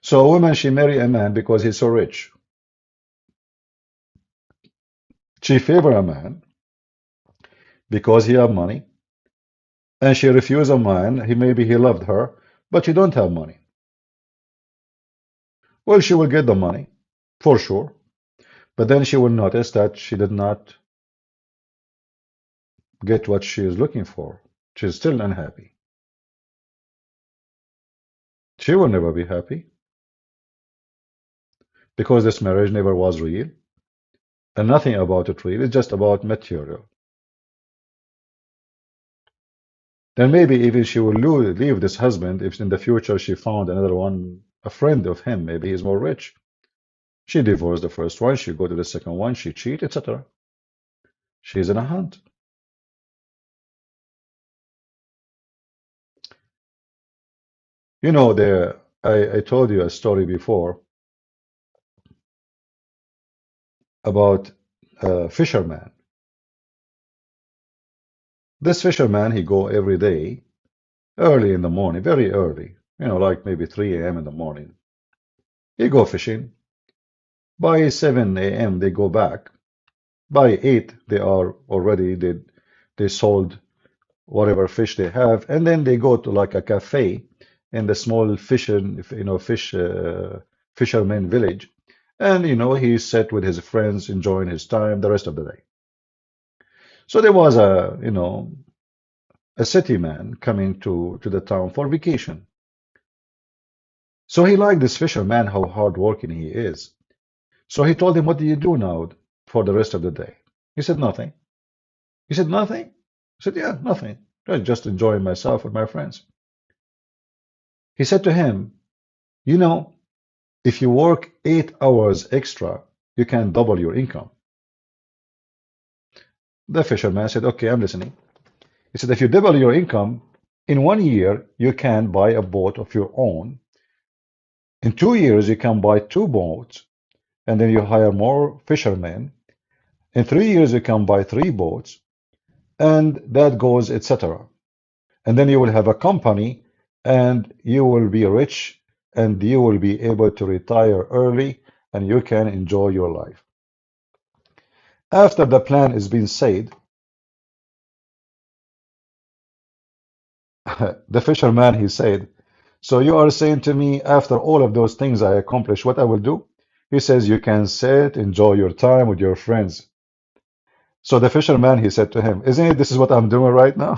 So a woman, she marry a man because he's so rich. She favor a man because he have money, and she refuse a man, maybe he loved her, but she don't have money. Well, she will get the money, for sure, but then she will notice that she did not get what she is looking for. She's still unhappy. She will never be happy because this marriage never was real, and nothing about it real. It's just about material. Then maybe even she will leave this husband if in the future she found another one, a friend of him. Maybe he's more rich. She divorced the first one, she go to the second one, she cheat, etc. She's in a hunt. I told you a story before about a fisherman. This fisherman, he go every day, early in the morning, very early, like maybe 3 a.m. in the morning. He go fishing. By 7 a.m. they go back. By 8, they are already they sold whatever fish they have, and then they go to like a cafe in the small fishing, fisherman village, and he sat with his friends, enjoying his time the rest of the day. So there was a city man coming to the town for vacation. So he liked this fisherman, how hardworking he is. So he told him, "What do you do now for the rest of the day?" He said, "Nothing." He said, "Nothing?" He said, "Yeah, nothing. I just enjoying myself with my friends." He said to him, "You know, if you work 8 hours extra, you can double your income." The fisherman said, "Okay, I'm listening." He said, "If you double your income, in 1 year, you can buy a boat of your own. In 2 years, you can buy two boats, and then you hire more fishermen. In 3 years, you can buy three boats, and that goes, etc. And then you will have a company, and you will be rich, and you will be able to retire early, and you can enjoy your life." After the plan is being said, the fisherman, he said, "So you are saying to me, after all of those things I accomplish, what I will do?" He says, "You can sit, enjoy your time with your friends." So the fisherman, he said to him, "Isn't it this is what I'm doing right now?"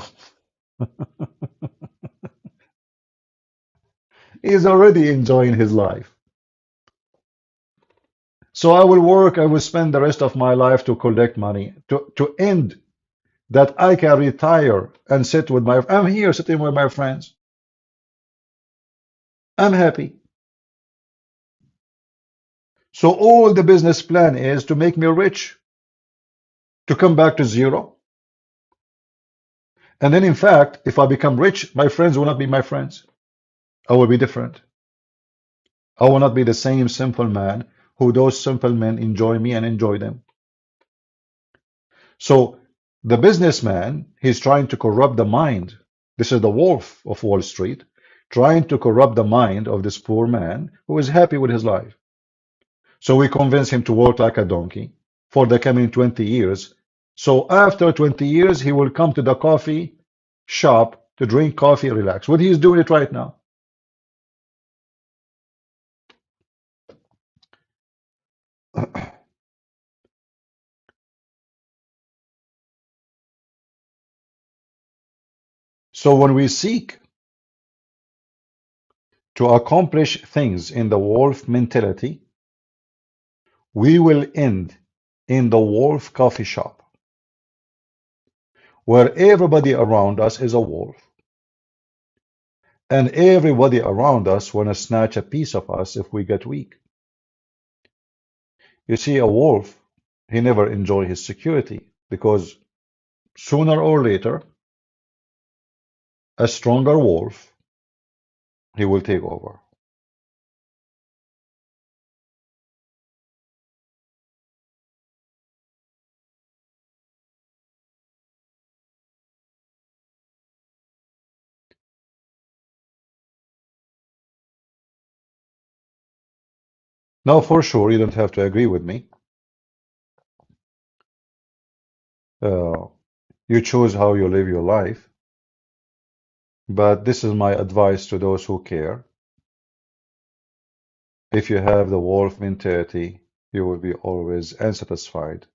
He's already enjoying his life. So I will work, I will spend the rest of my life to collect money, to end that I can retire and sit with I'm here sitting with my friends. I'm happy. So all the business plan is to make me rich, to come back to zero. And then in fact, if I become rich, my friends will not be my friends. I will be different. I will not be the same simple man who those simple men enjoy me and enjoy them. So the businessman, he's trying to corrupt the mind. This is the wolf of Wall Street, trying to corrupt the mind of this poor man who is happy with his life. So we convince him to work like a donkey for the coming 20 years. So after 20 years, he will come to the coffee shop to drink coffee, relax. What he's doing it right now. So when we seek to accomplish things in the wolf mentality, we will end in the wolf coffee shop, where everybody around us is a wolf, and everybody around us want to snatch a piece of us if we get weak. You see, a wolf, he never enjoy his security because sooner or later, a stronger wolf, he will take over. Now, for sure, you don't have to agree with me. Uh, you choose how you live your life, but this is my advice to those who care. If you have the wolf mentality, you will be always unsatisfied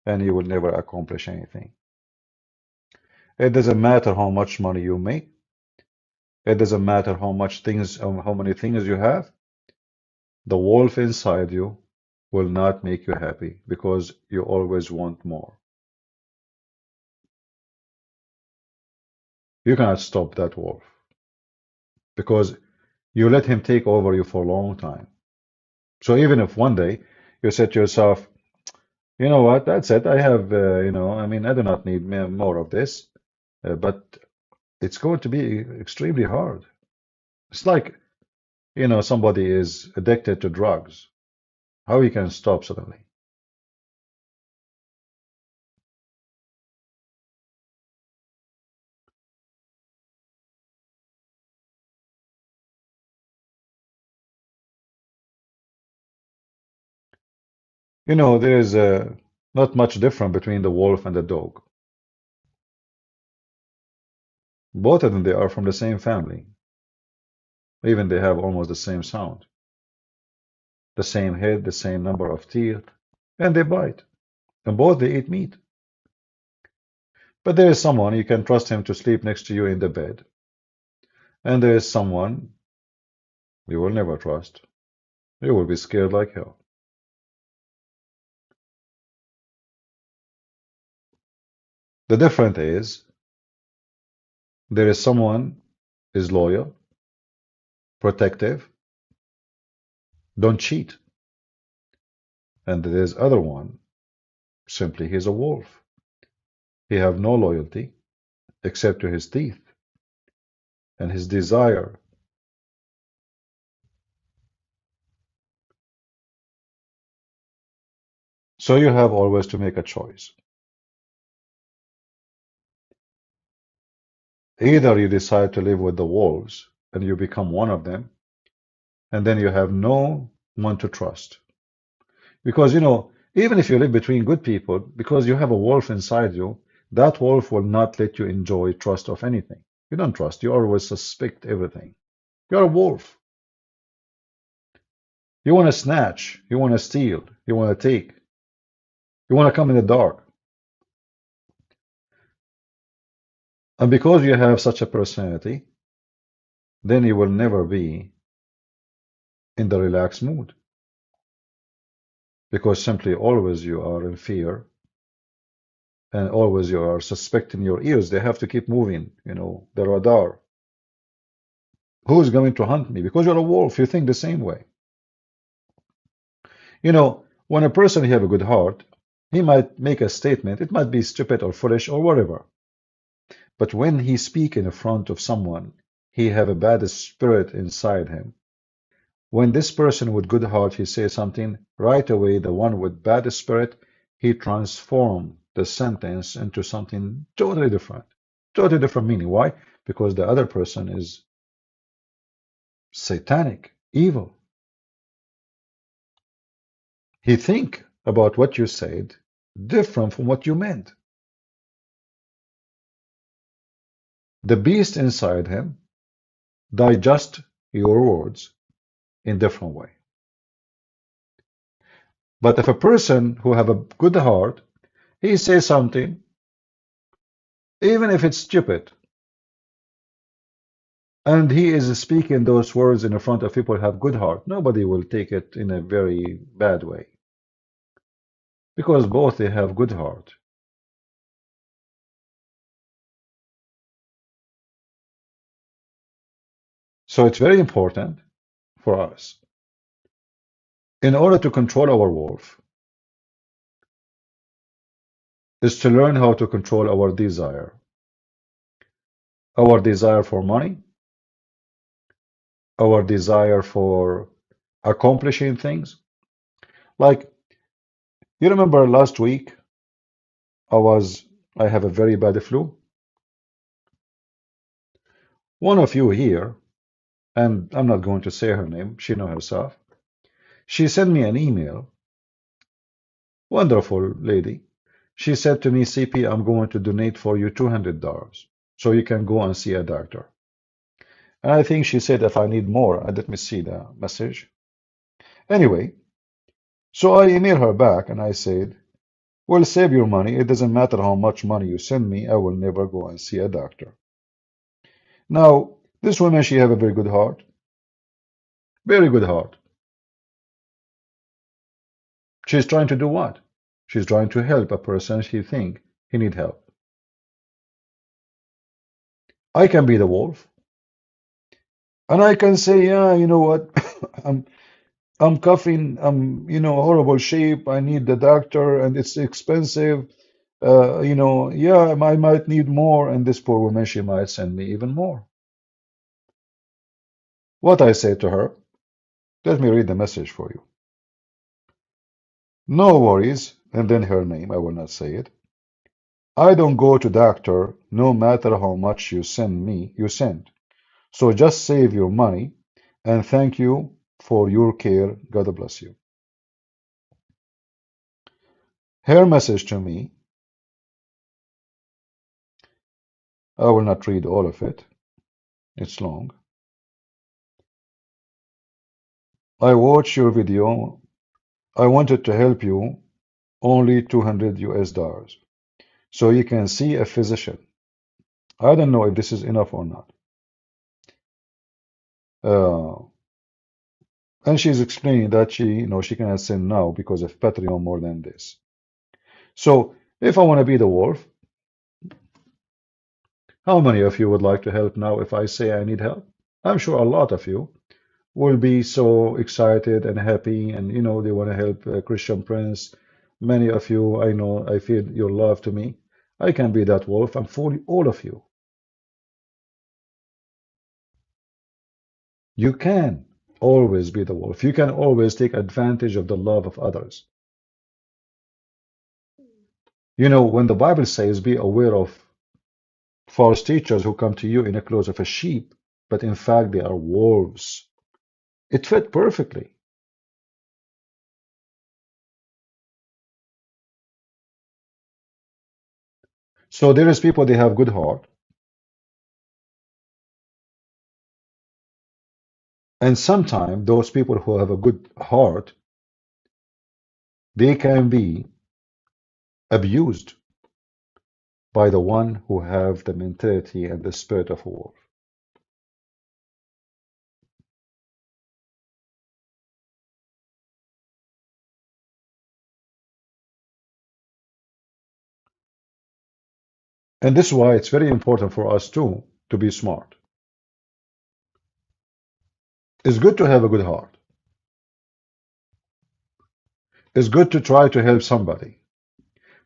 and you will never accomplish anything. It doesn't matter how much money you make. It doesn't matter how many things you have. The wolf inside you will not make you happy because you always want more. You cannot stop that wolf because you let him take over you for a long time. So even if one day you say to yourself, "You know what, that's it. I have, I mean, I do not need more of this," but it's going to be extremely hard. It's like, somebody is addicted to drugs. How he can stop suddenly? There is Not much different between the wolf and the dog. Both of them, they are from the same family. Even they have almost the same sound, the same head, the same number of teeth, and they bite. And both they eat meat. But there is someone you can trust him to sleep next to you in the bed, and there is someone you will never trust. You will be scared like hell. The difference is there is someone is loyal, protective, don't cheat, and there is other one simply he's a wolf. He have no loyalty except to his teeth and his desire. So you have always to make a choice. Either you decide to live with the wolves and you become one of them, and then you have no one to trust. Because, even if you live between good people, because you have a wolf inside you, that wolf will not let you enjoy trust of anything. You don't trust, you always suspect everything. You're a wolf. You want to snatch, you want to steal, you want to take, you want to come in the dark. And because you have such a personality, then you will never be in the relaxed mood. Because simply always you are in fear and always you are suspecting your ears. They have to keep moving, the radar. Who is going to hunt me? Because you're a wolf, you think the same way. When a person have a good heart, he might make a statement. It might be stupid or foolish or whatever. But when he speak in front of someone, he have a bad spirit inside him. When this person with good heart, he says something, right away, the one with bad spirit, he transform the sentence into something totally different meaning. Why? Because the other person is satanic, evil. He think about what you said different from what you meant. The beast inside him digest your words in different way. But if a person who have a good heart, he says something, even if it's stupid, and he is speaking those words in front of people who have good heart, nobody will take it in a very bad way. Because both they have good heart. So it's very important for us, in order to control our wolf, is to learn how to control our desire. Our desire for money, our desire for accomplishing things. Like, you remember last week, I have a very bad flu. One of you here, and I'm not going to say her name, she know herself, she sent me an email. Wonderful lady. She said to me, CP, I'm going to donate for you $200 so you can go and see a doctor. And I think she said if I need more, let me see the message. Anyway, so I emailed her back and I said, well, save your money. It doesn't matter how much money you send me. I will never go and see a doctor. Now, this woman, she have a very good heart. Very good heart. She's trying to do what? She's trying to help a person she think he need help. I can be the wolf. And I can say, yeah, you know what? I'm coughing, I'm, horrible shape. I need the doctor and it's expensive. Yeah, I might need more. And this poor woman, she might send me even more. What I say to her, let me read the message for you. No worries. And then her name, I will not say it. I don't go to doctor no matter how much you send. So just save your money and thank you for your care. God bless you. Her message to me, I will not read all of it, it's long. I watched your video. I wanted to help you, only $200 US. So you can see a physician. I don't know if this is enough or not. Uh, and she's explaining that she cannot send now because of Patreon more than this. So if I want to be the wolf, how many of you would like to help now if I say I need help? I'm sure a lot of you will be so excited and happy, and they want to help Christian Prince. Many of you, I know, I feel your love to me. I can be that wolf. I'm for all of you. You can always be the wolf. You can always take advantage of the love of others. When the Bible says, be aware of false teachers who come to you in the clothes of a sheep, but in fact they are wolves. It fit perfectly. So there is people, they have good heart, and sometimes those people who have a good heart, they can be abused by the one who have the mentality and the spirit of a wolf. And this is why it's very important for us too to be smart. It's good to have a good heart. It's good to try to help somebody.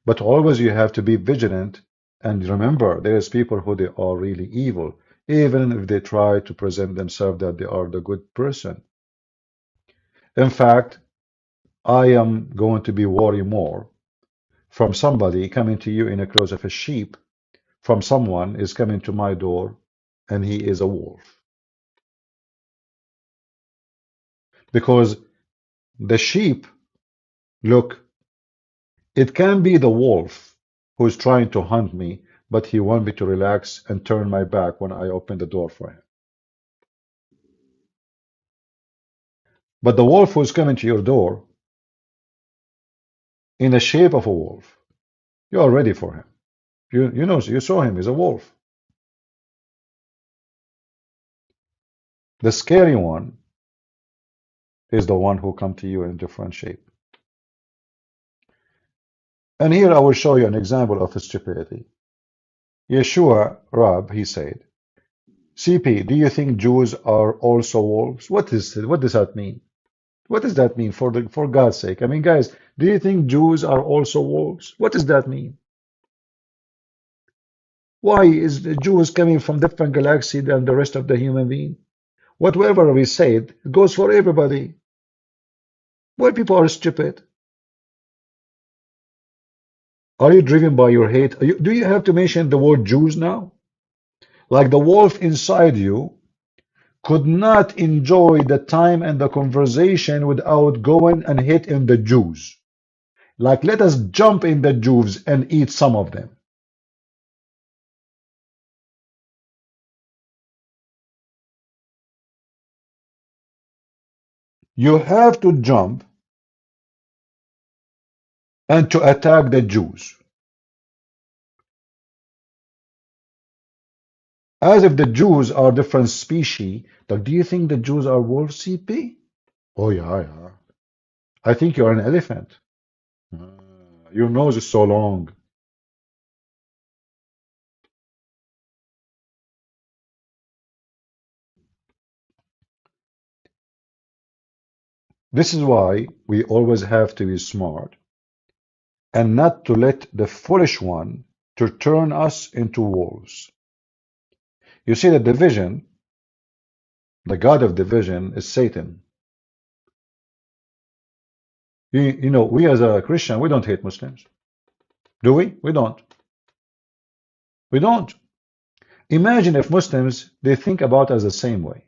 But always you have to be vigilant, and remember there is people who they are really evil, even if they try to present themselves that they are the good person. In fact, I am going to be worried more from somebody coming to you in the clothes of a sheep, from someone is coming to my door and he is a wolf. Because the sheep, look, it can be the wolf who is trying to hunt me, but he wants me to relax and turn my back when I open the door for him. But the wolf who is coming to your door in the shape of a wolf, you are ready for him. You saw him, he's a wolf. The scary one is the one who come to you in different shape. And here I will show you an example of stupidity. Yeshua, Rab, he said, CP, do you think Jews are also wolves? What does that mean? What does that mean for God's sake? I mean, guys, do you think Jews are also wolves? What does that mean? Why is the Jews coming from different galaxy than the rest of the human being? Whatever we said, it goes for everybody. Why people are stupid? Are you driven by your hate? Do you have to mention the word Jews now? Like the wolf inside you could not enjoy the time and the conversation without going and hitting the Jews. Like, let us jump in the Jews and eat some of them. You have to jump and to attack the Jews. As if the Jews are different species. Like, do you think the Jews are wolves, CP? Oh, yeah, yeah. I think you're an elephant. Your nose is so long. This is why we always have to be smart and not to let the foolish one to turn us into wolves. You see, the division, the god of division is Satan. We as a Christian, we don't hate Muslims. Do we? We don't. We don't. Imagine if Muslims, they think about us the same way.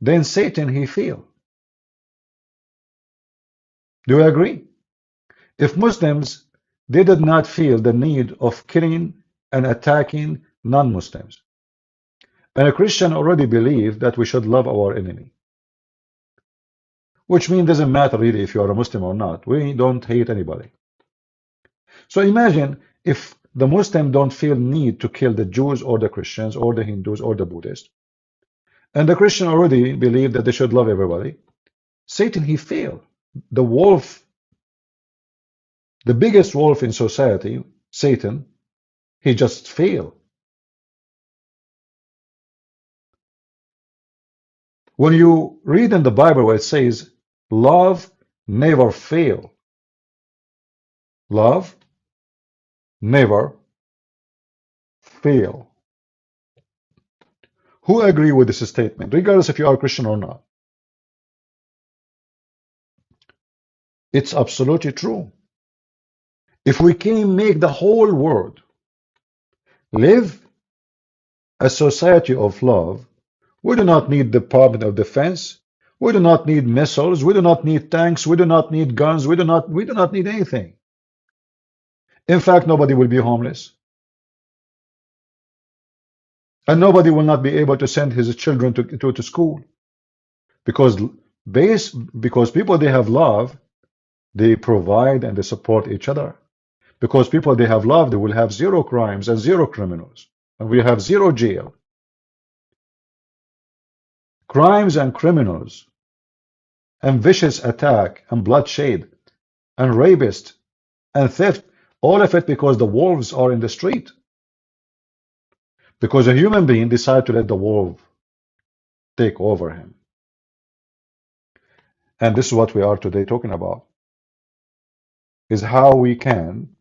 Then Satan, he feel. Do you agree? If Muslims, They did not feel the need of killing and attacking non-Muslims. And a Christian already believed that we should love our enemy, which means it doesn't matter really if you are a Muslim or not. We don't hate anybody. So imagine if the Muslim don't feel need to kill the Jews or the Christians or the Hindus or the Buddhists, and the Christian already believe that they should love everybody. Satan, he failed. The wolf, the biggest wolf in society, Satan, he just failed. When you read in the Bible where it says, love never fail. Love never fail. Who agree with this statement, regardless if you are Christian or not? It's absolutely true. If we can make the whole world live a society of love, we do not need the Department of Defense. We do not need missiles. We do not need tanks. We do not need guns. We do not need anything. In fact, nobody will be homeless. And nobody will not be able to send his children to school. Because because people they have love, they provide and they support each other. Because people they have love, they will have zero crimes and zero criminals. And we have zero jail. Crimes and criminals and vicious attack and bloodshed and rapist and theft, all of it because the wolves are in the street. Because a human being decided to let the wolf take over him. And this is what we are today talking about, is how we can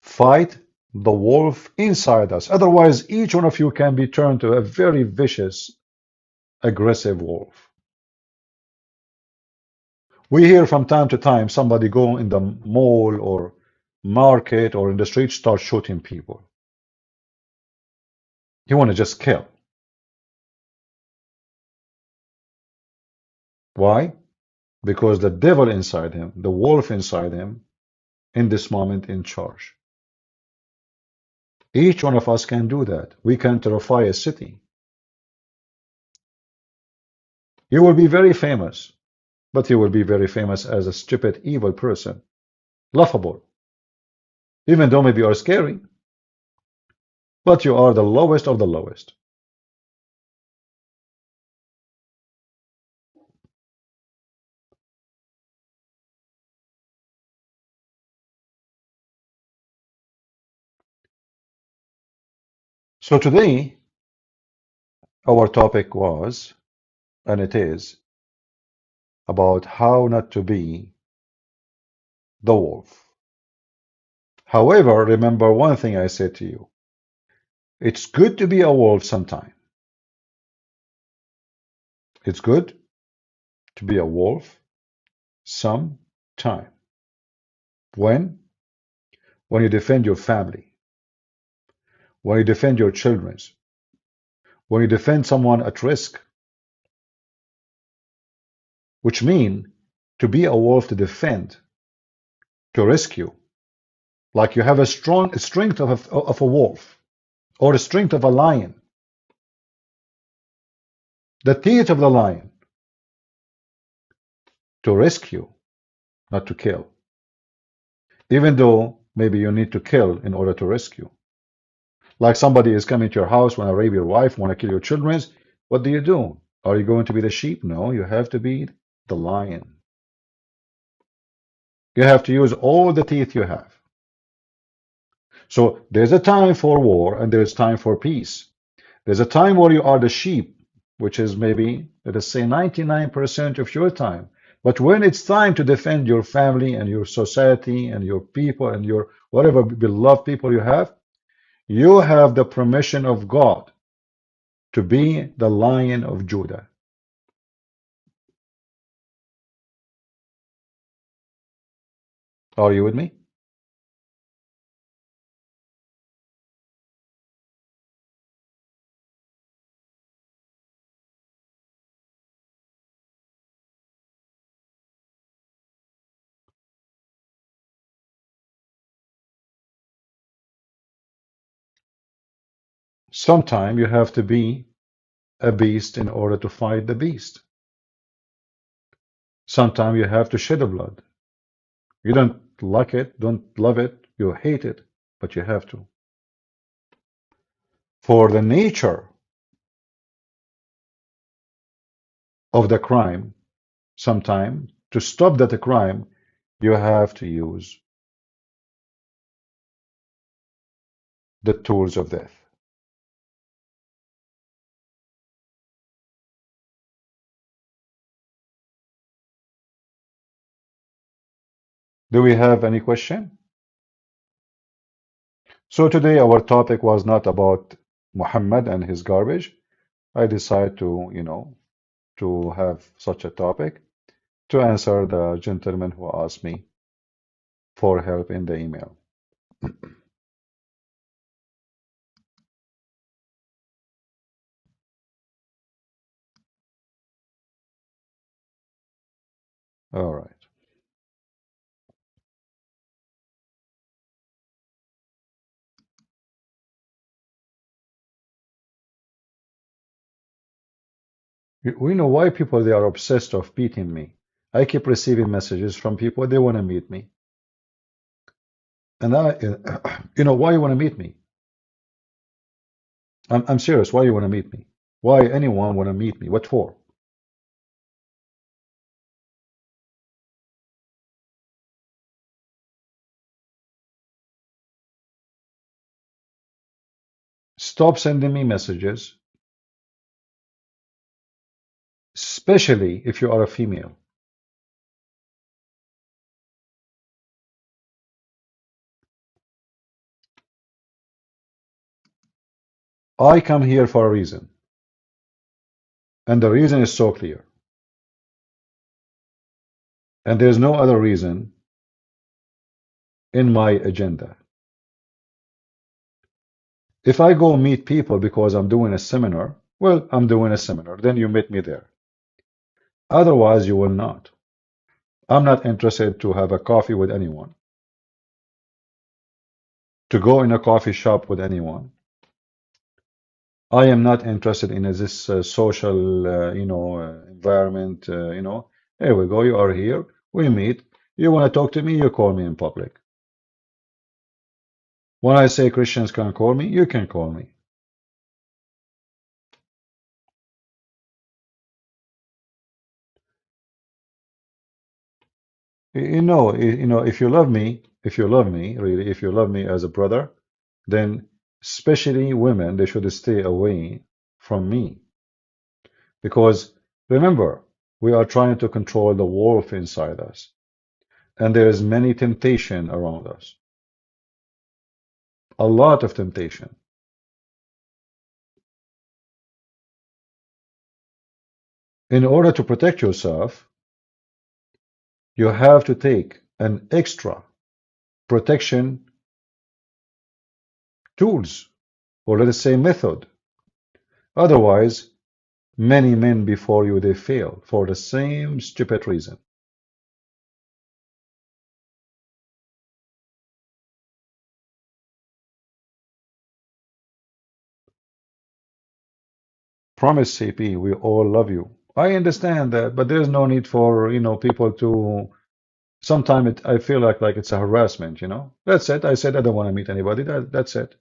fight the wolf inside us. Otherwise, each one of you can be turned to a very vicious, aggressive wolf. We hear from time to time somebody go in the mall or market or in the street start shooting people. He want to just kill. Why? Because the devil inside him, the wolf inside him, in this moment in charge. Each one of us can do that. We can terrify a city. You will be very famous, but you will be very famous as a stupid, evil person. Laughable. Even though maybe you are scary, but you are the lowest of the lowest. So today, our topic was, and it is, about how not to be the wolf. However, remember one thing I said to you. It's good to be a wolf sometime. It's good to be a wolf sometime. When? When you defend your family. When you defend your children. When you defend someone at risk. Which mean to be a wolf to defend, to rescue. Like you have a strong strength of a wolf or the strength of a lion. The teeth of the lion. To rescue, not to kill. Even though maybe you need to kill in order to rescue. Like somebody is coming to your house, want to rape your wife, want to kill your children. What do? Are you going to be the sheep? No, you have to be the lion. You have to use all the teeth you have. So there's a time for war and there's time for peace. There's a time where you are the sheep, which is maybe, let us say, 99% of your time. But when it's time to defend your family and your society and your people and your whatever beloved people you have the permission of God to be the Lion of Judah. Are you with me? Sometimes you have to be a beast in order to fight the beast. Sometimes you have to shed a blood. You don't like it, don't love it, you hate it, but you have to. For the nature of the crime, sometimes to stop that crime, you have to use the tools of death. Do we have any question? So today our topic was not about Muhammad and his garbage. I decided to, to have such a topic to answer the gentleman who asked me for help in the email. All right. We know why people they are obsessed of beating me. I keep receiving messages from people they want to meet me, and I, why you want to meet me? I'm serious. Why you want to meet me? Why anyone want to meet me? What for? Stop sending me messages, especially if you are a female. I come here for a reason, and the reason is so clear, and there's no other reason in my agenda. If I go meet people because I'm doing a seminar, well, I'm doing a seminar, then you meet me there. Otherwise, you will not. I'm not interested to have a coffee with anyone, to go in a coffee shop with anyone. I am not interested in this social, environment. Here we go. You are here. We meet. You want to talk to me? You call me in public. When I say Christians can call me, you can call me. If you love me, really, if you love me as a brother, then especially women, they should stay away from me. Because remember, we are trying to control the wolf inside us, and there is many temptation around us, a lot of temptation. In order to protect yourself, you have to take an extra protection tools, or let us say method. Otherwise, many men before you, they fail for the same stupid reason. Promise, CP, we all love you. I understand that, but there's no need for, people to. Sometimes I feel like it's a harassment. That's it. I said I don't want to meet anybody. That's it.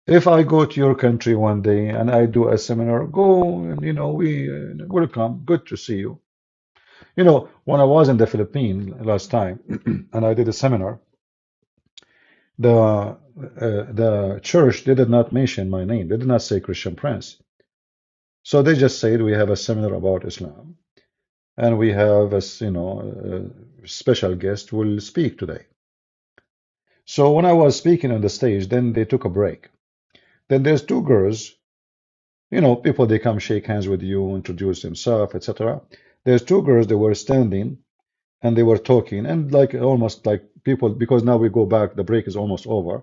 If I go to your country one day and I do a seminar, go and we welcome. Good to see you. When I was in the Philippines last time and I did a seminar, the church they did not mention my name. They did not say Christian Prince. So they just said we have a seminar about Islam and we have a special guest who will speak today. So when I was speaking on the stage, then they took a break. Then there's two girls, people they come shake hands with you, introduce themselves, etc. There's two girls that were standing and they were talking and like almost like people because now we go back, the break is almost over.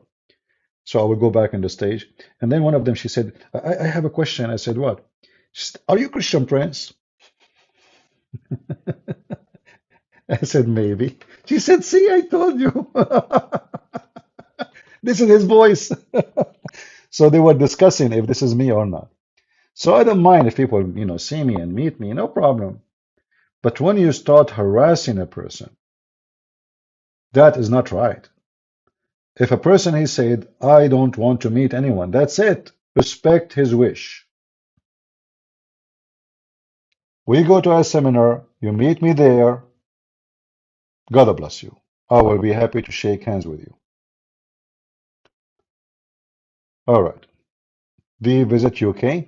So I will go back on the stage. And then one of them she said, I have a question. I said, what? She said, are you Christian Prince? I said, maybe. She said, see, I told you. This is his voice. So they were discussing if this is me or not. So I don't mind if people, see me and meet me, no problem. But when you start harassing a person, that is not right. If a person he said, I don't want to meet anyone, that's it. Respect his wish. We go to a seminar, you meet me there, God bless you. I will be happy to shake hands with you. All right. Do you visit UK?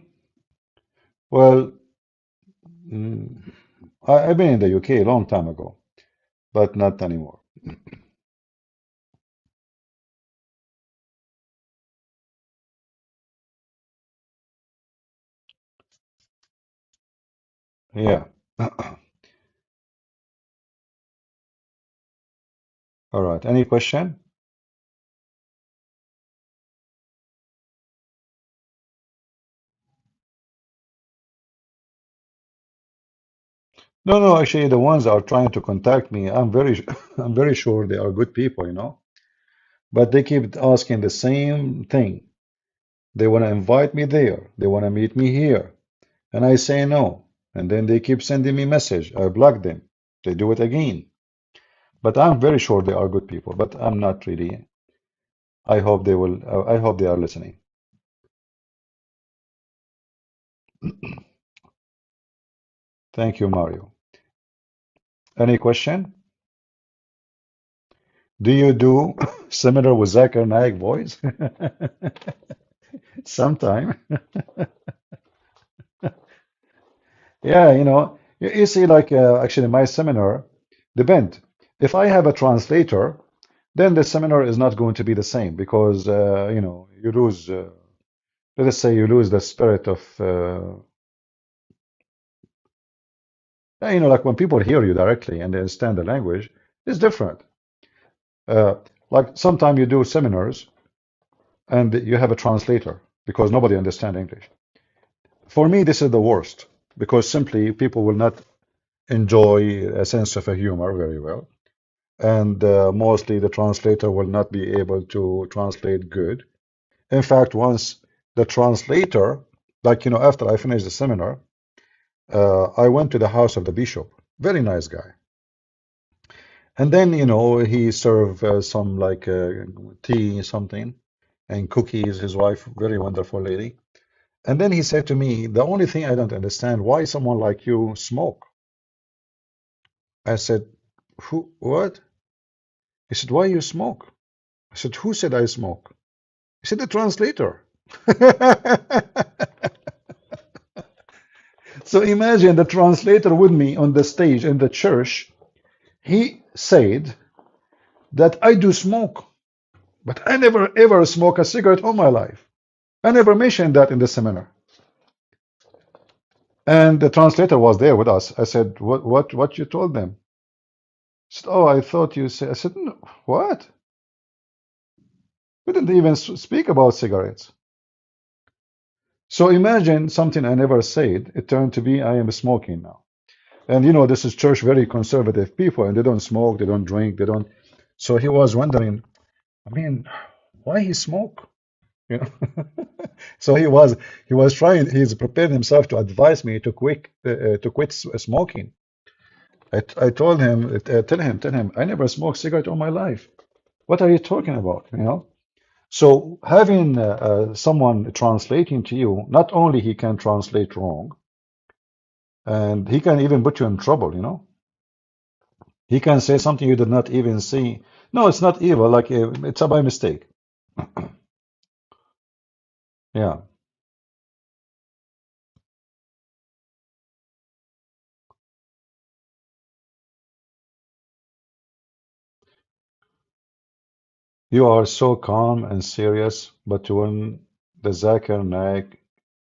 Well, mm, I've been in the UK a long time ago, but not anymore. Yeah. All right. Any question? No, no, actually, the ones that are trying to contact me, I'm very, I'm very sure they are good people. But they keep asking the same thing. They want to invite me there. They want to meet me here. And I say no. And then they keep sending me message. I block them. They do it again. But I'm very sure they are good people, but I'm not really. I hope they will, I hope they are listening. Thank you, Mario. Any question? Do you do similar with Zakir Naik voice? Sometime. Yeah, you see, like actually, my seminar depend. If I have a translator, then the seminar is not going to be the same because you lose. Let us say you lose the spirit of like when people hear you directly and they understand the language, it's different. Uh, like sometimes you do seminars and you have a translator because nobody understands English. For me, this is the worst because simply people will not enjoy a sense of a humor very well. And mostly the translator will not be able to translate good. In fact, once the translator, like, after I finished the seminar, I went to the house of the bishop, very nice guy. And then, he served some like tea, something, and cookies, his wife, very wonderful lady. And then he said to me, the only thing I don't understand, why someone like you smoke? I said, who, what? He said, why you smoke? I said, who said I smoke? He said, the translator. So imagine the translator with me on the stage in the church. He said that I do smoke, but I never ever smoke a cigarette all my life. I never mentioned that in the seminar. And the translator was there with us. I said, what you told them? He said, oh, I thought you said. I said, no, what? We didn't even speak about cigarettes. So imagine something I never said. It turned to be I am smoking now. And this is church, very conservative people, and they don't smoke, they don't drink, they don't. So he was wondering, I mean, why he smoke? You know. So he was trying. He's prepared himself to advise me to quit smoking. I told him, tell him, I never smoked cigarette all my life. What are you talking about? So having someone translating to you, not only he can translate wrong, and he can even put you in trouble. He can say something you did not even see. No, it's not evil. Like it's a by mistake. Yeah, you are so calm and serious, but when the Zakir Naik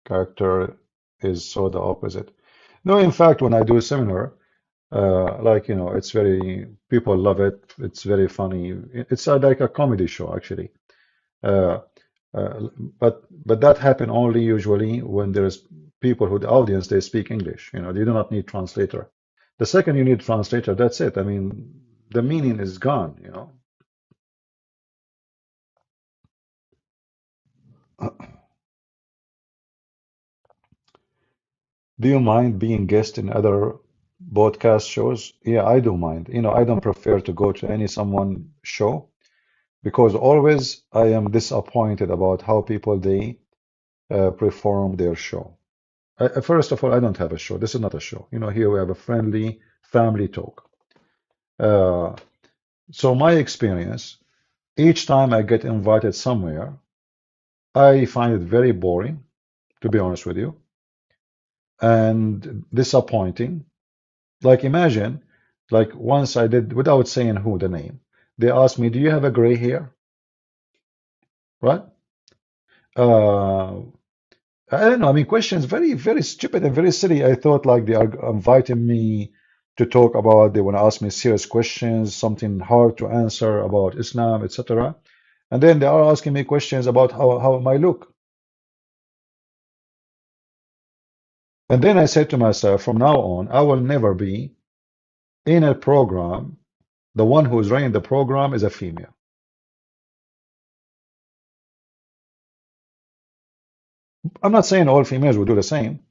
character is so the opposite. No, in fact, when I do a seminar, like it's very people love it. It's very funny. It's like a comedy show actually. Uh, but that happen only usually when there's people who the audience they speak English. They do not need translator. The second you need translator, that's it. I mean, the meaning is gone. Do you mind being guest in other podcast shows? Yeah, I do mind. I don't prefer to go to any someone show because always I am disappointed about how people they perform their show. First of all, I don't have a show. This is not a show. Here we have a friendly family talk. Uh, so my experience, each time I get invited somewhere, I find it very boring, to be honest with you, and disappointing. Like imagine, like once I did, without saying who the name, they asked me, "Do you have a gray hair?" Right? Uh, I don't know. I mean, questions very, very stupid and very silly. I thought like they are inviting me to talk about, they want to ask me serious questions, something hard to answer about Islam, etc. And then they are asking me questions about how I look. And then I said to myself, from now on, I will never be in a program. The one who is running the program is a female. I'm not saying all females will do the same,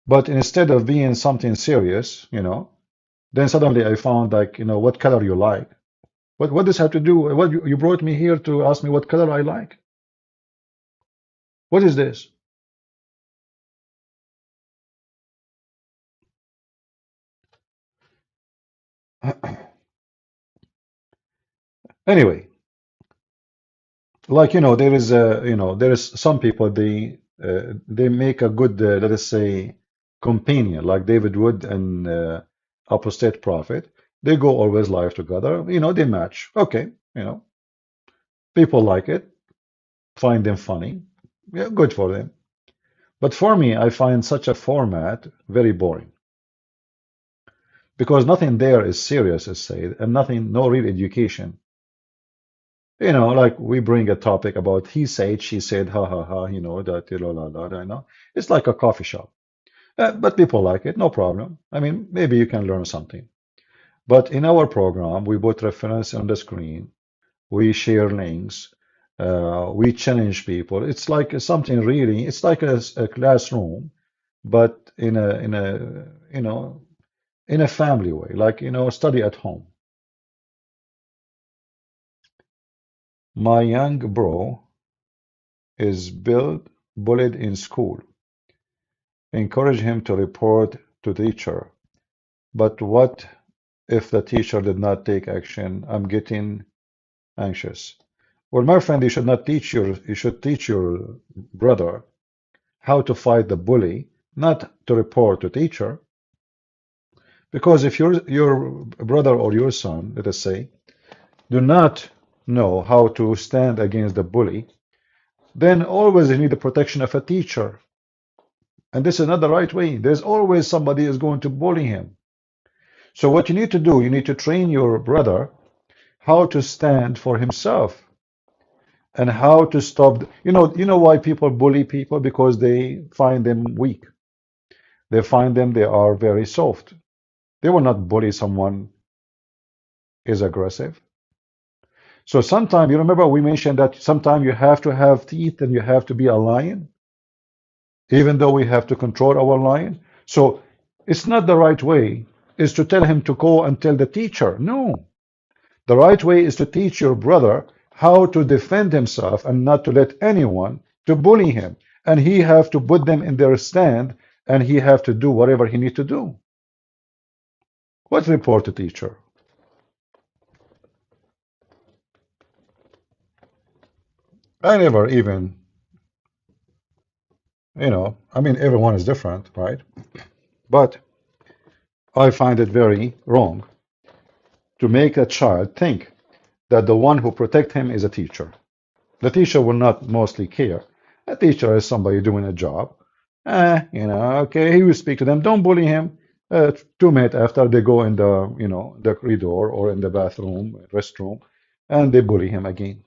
but instead of being something serious, then suddenly I found like, what color you like. What does have to do? What you brought me here to ask me what color I like? What is this? Anyway, like there is some people they make a good let us say companion like David Wood and Apostate Prophet. They go always live together. They match. Okay, people like it, find them funny. Yeah, good for them. But for me, I find such a format very boring because nothing there is serious, as said, and nothing, no real education. Like we bring a topic about he said, she said, ha ha ha, that la la la, It's like a coffee shop. But people like it, no problem. I mean, maybe you can learn something. But in our program, we put reference on the screen, we share links, we challenge people. It's like something really, it's like a classroom, but in a family way, like study at home. My young bro is bullied in school. Encourage him to report to teacher. But what if the teacher did not take action? I'm getting anxious. Well, my friend, you should teach your brother how to fight the bully, not to report to teacher. Because if your brother or your son, let us say, do not know how to stand against the bully, then always you need the protection of a teacher. And this is not the right way. There's always somebody is going to bully him. So what you need to do, you need to train your brother how to stand for himself and how to stop. You know why people bully people? Because they find them weak. They find them they are very soft. They will not bully someone is aggressive. So sometimes you remember we mentioned that sometimes you have to have teeth and you have to be a lion, even though we have to control our lion. So it's not the right way is to tell him to go and tell the teacher. No. The right way is to teach your brother how to defend himself and not to let anyone to bully him. And he have to put them in their stand and he have to do whatever he need to do. What report to teacher? I never even, I mean, everyone is different, right? But I find it very wrong to make a child think that the one who protect him is a teacher. The teacher will not mostly care. A teacher is somebody doing a job. Okay, he will speak to them. Don't bully him. 2 minutes after they go in the corridor or in the bathroom, restroom, and they bully him again.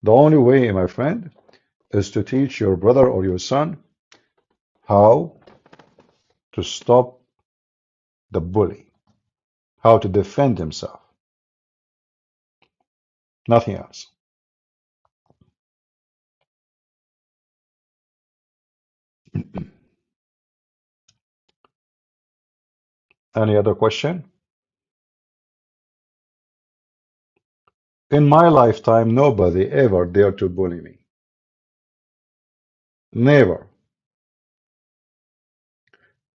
The only way, my friend, is to teach your brother or your son how to stop the bully, how to defend himself, nothing else. Any other question? In my lifetime, nobody ever dared to bully me. Never.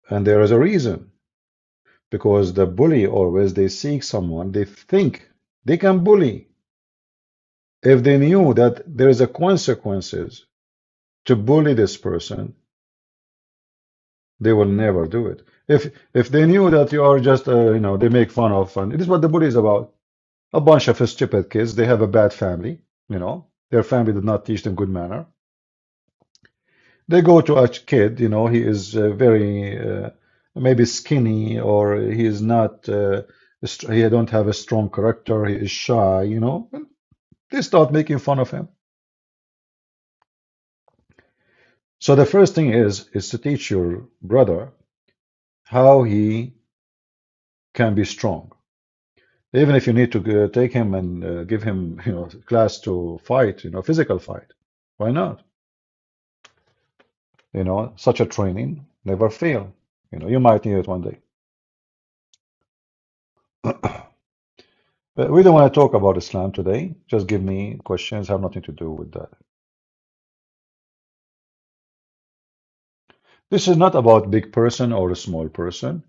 And there is a reason. Because the bully always, they seek someone, they think they can bully. If they knew that there is a consequences to bully this person, they will never do it. If they knew that you are just, they make fun of, and it is what the bully is about. A bunch of stupid kids, they have a bad family, their family did not teach them good manner. They go to a kid, he is very maybe skinny, or he is not, he don't have a strong character, he is shy, and they start making fun of him. So the first thing is to teach your brother how he can be strong. Even if you need to take him and give him, class to fight, physical fight, why not? Such a training never fail. You might need it one day. But we don't want to talk about Islam today. Just give me questions, have nothing to do with that. This is not about big person or a small person.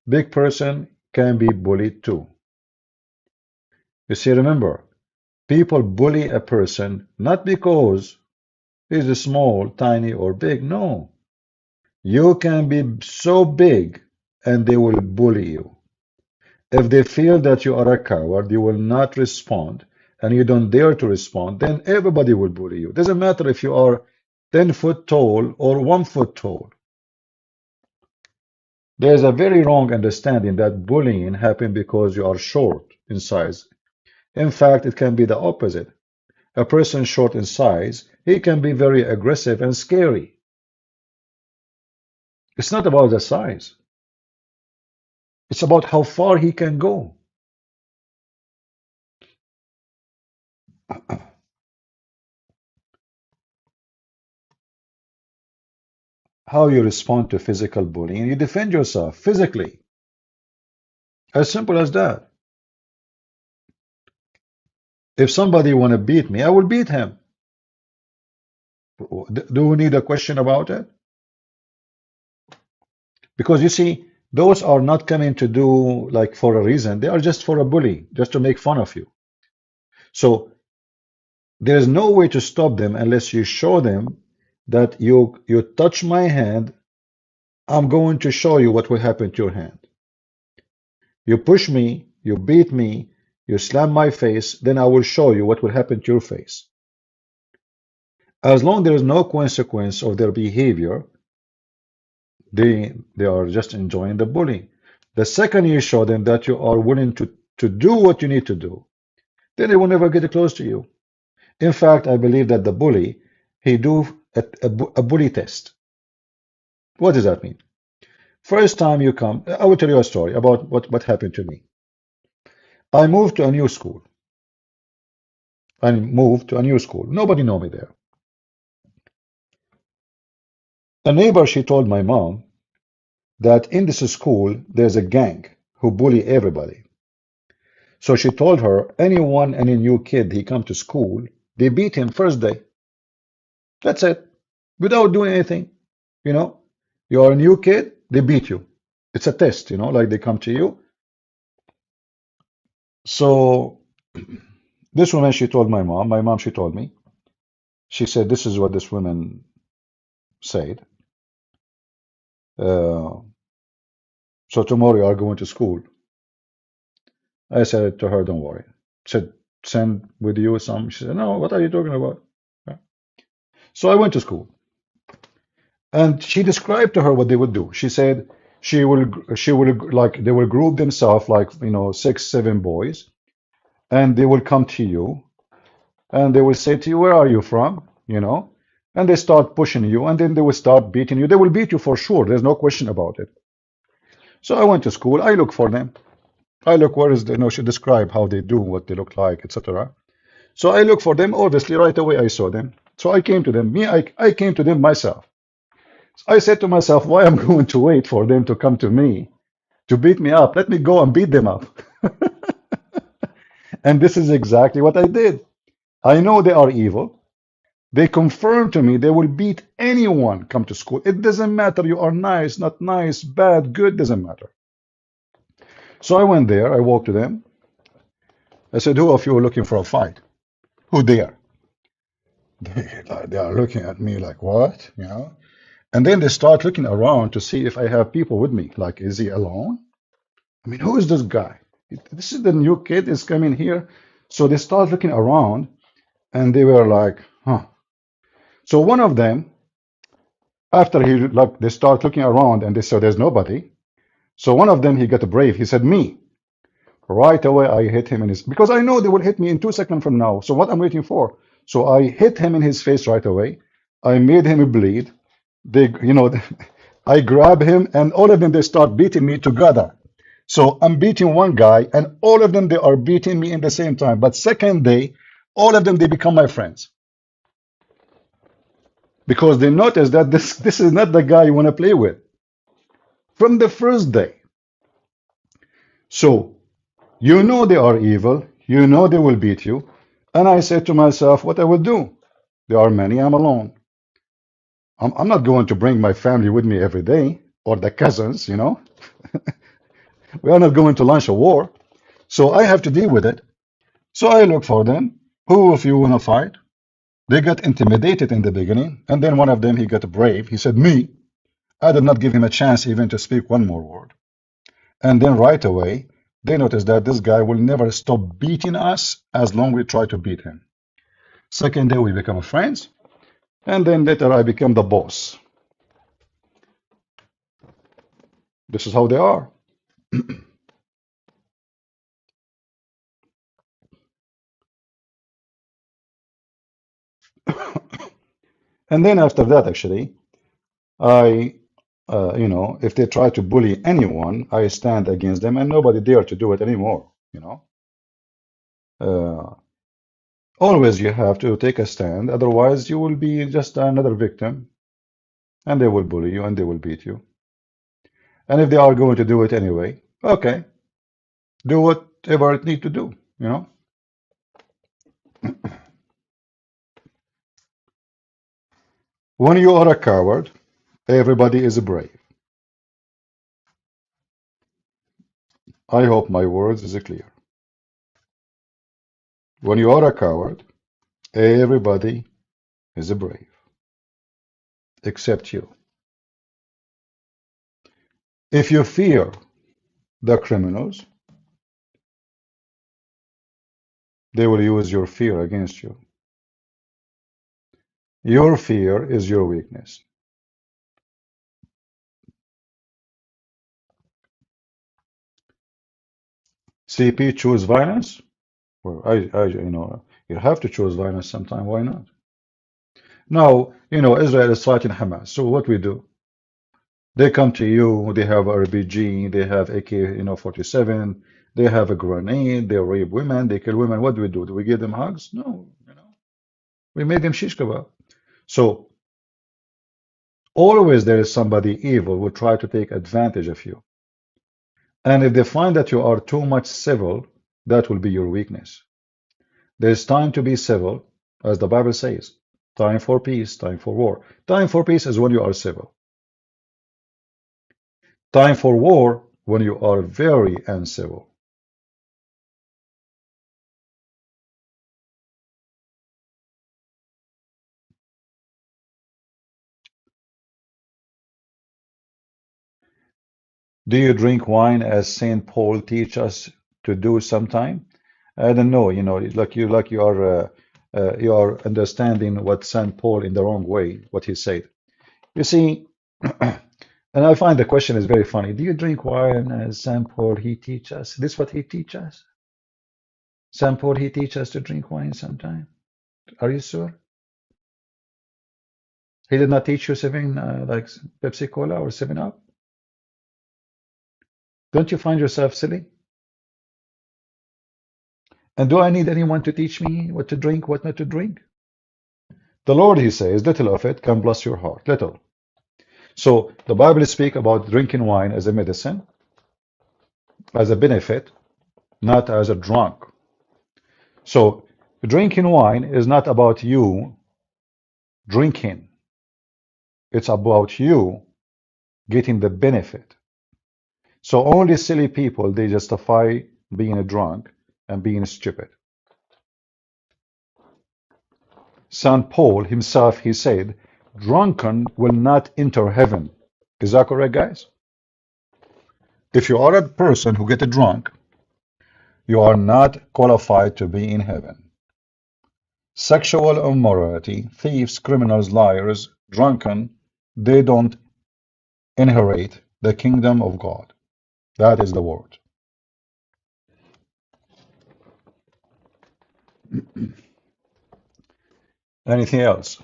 Big person can be bullied too. You see, remember, people bully a person not because he's small, tiny, or big. No. You can be so big and they will bully you. If they feel that you are a coward, you will not respond, and you don't dare to respond, then everybody will bully you. Doesn't matter if you are 10 foot tall or 1 foot tall. There's a very wrong understanding that bullying happens because you are short in size. In fact, it can be the opposite. A person short in size, he can be very aggressive and scary. It's not about the size. It's about how far he can go. How you respond to physical bullying, you defend yourself physically. As simple as that. If somebody want to beat me, I will beat him. Do we need a question about it? Because you see, those are not coming to do like for a reason. They are just for a bully, just to make fun of you. So there's no way to stop them unless you show them that you touch my hand, I'm going to show you what will happen to your hand. You push me, you beat me, you slam my face, then I will show you what will happen to your face. As long there is no consequence of their behavior, they are just enjoying the bullying. The second you show them that you are willing to do what you need to do, then they will never get close to you. In fact, I believe that the bully, he do a bully test. What does that mean? First time you come, I will tell you a story about what happened to me. I moved to a new school. Nobody know me there. A neighbor, she told my mom that in this school there's a gang who bully everybody. So she told her any new kid he come to school, they beat him first day. That's it. Without doing anything. You are a new kid, they beat you. It's a test, like they come to you. So this woman, she told my mom, she told me, she said, this is what this woman said. So tomorrow you are going to school. I said to her, don't worry. She said, send with you some. She said, no, what are you talking about? So I went to school. And she described to her what they would do. She said she will like they will group themselves like 6, 7 boys, and they will come to you, and they will say to you, where are you from? And they start pushing you, and then they will start beating you. They will beat you for sure. There's no question about it. So I went to school. I look for them. I look where is the, she described how they do, what they look like, etc. So I look for them. Obviously, right away I saw them. So I came to them. I came to them myself. I said to myself, why I'm going to wait for them to come to me to beat me up. Let me go and beat them up. And this is exactly what I did. I know they are evil. They confirm to me they will beat anyone come to school. It doesn't matter. You are nice, not nice, bad, good, doesn't matter. So I went there. I walked to them. I said, who of you are looking for a fight? Who dare? They are looking at me like, what? You know? And then they start looking around to see if I have people with me. Like, is he alone? I mean, who is this guy? This is the new kid is coming here. So they start looking around and they were like, huh. So one of them, after they start looking around and they said there's nobody. So one of them, he got brave. He said, me. Right away, I hit him in his, because I know they will hit me in 2 seconds from now. So what I'm waiting for? So I hit him in his face right away. I made him bleed. I grab him and all of them, they start beating me together. So I'm beating one guy and all of them, they are beating me in the same time. But second day, all of them, they become my friends because they notice that this is not the guy you want to play with from the first day. So you know they are evil. You know they will beat you. And I said to myself, what I will do? There are many, I'm alone. I'm not going to bring my family with me every day or the cousins, you know. We are not going to launch a war. So I have to deal with it. So I look for them. Who of you want to fight? They got intimidated in the beginning. And then one of them, he got brave. He said, me. I did not give him a chance even to speak one more word. And then right away, they noticed that this guy will never stop beating us as long as we try to beat him. Second day, we become friends. And then later, I became the boss. This is how they are. And then after that, actually, if they try to bully anyone, I stand against them and nobody dare to do it anymore, you know. Always you have to take a stand, otherwise you will be just another victim and they will bully you and they will beat you. And if they are going to do it anyway, okay, do whatever it need to do, you know. When you are a coward, everybody is brave. I hope my words is clear. When you are a coward, everybody is brave, except you. If you fear the criminals, they will use your fear against you. Your fear is your weakness. CP choose violence? Well, you have to choose violence sometime. Why not? Now, Israel is fighting Hamas. So what we do? They come to you. They have RPG. They have AK, 47. They have a grenade. They rape women. They kill women. What do we do? Do we give them hugs? No. We made them shish kebab. So always there is somebody evil who try to take advantage of you. And if they find that you are too much civil, that will be your weakness. There's time to be civil, as the Bible says. Time for peace, time for war. Time for peace is when you are civil. Time for war when you are very uncivil. Do you drink wine as Saint Paul teach us to do sometime? I don't know, you are understanding what Saint Paul in the wrong way, what he said. You see, and I find the question is very funny. Do you drink wine as Saint Paul he teach us? This is what he teach us? Saint Paul he teach us to drink wine sometime. Are you sure? He did not teach you seven like Pepsi Cola or 7 Up? Don't you find yourself silly? And do I need anyone to teach me what to drink, what not to drink? The Lord, he says, little of it can bless your heart, little. So the Bible speaks about drinking wine as a medicine. as a benefit, not as a drunk. So drinking wine is not about you drinking. It's about you getting the benefit. So only silly people, they justify being a drunk and being stupid. St. Paul himself, he said, drunken will not enter heaven. Is that correct, guys? If you are a person who get drunk, you are not qualified to be in heaven. Sexual immorality, thieves, criminals, liars, drunken, they don't inherit the kingdom of God. That is the word. Anything else?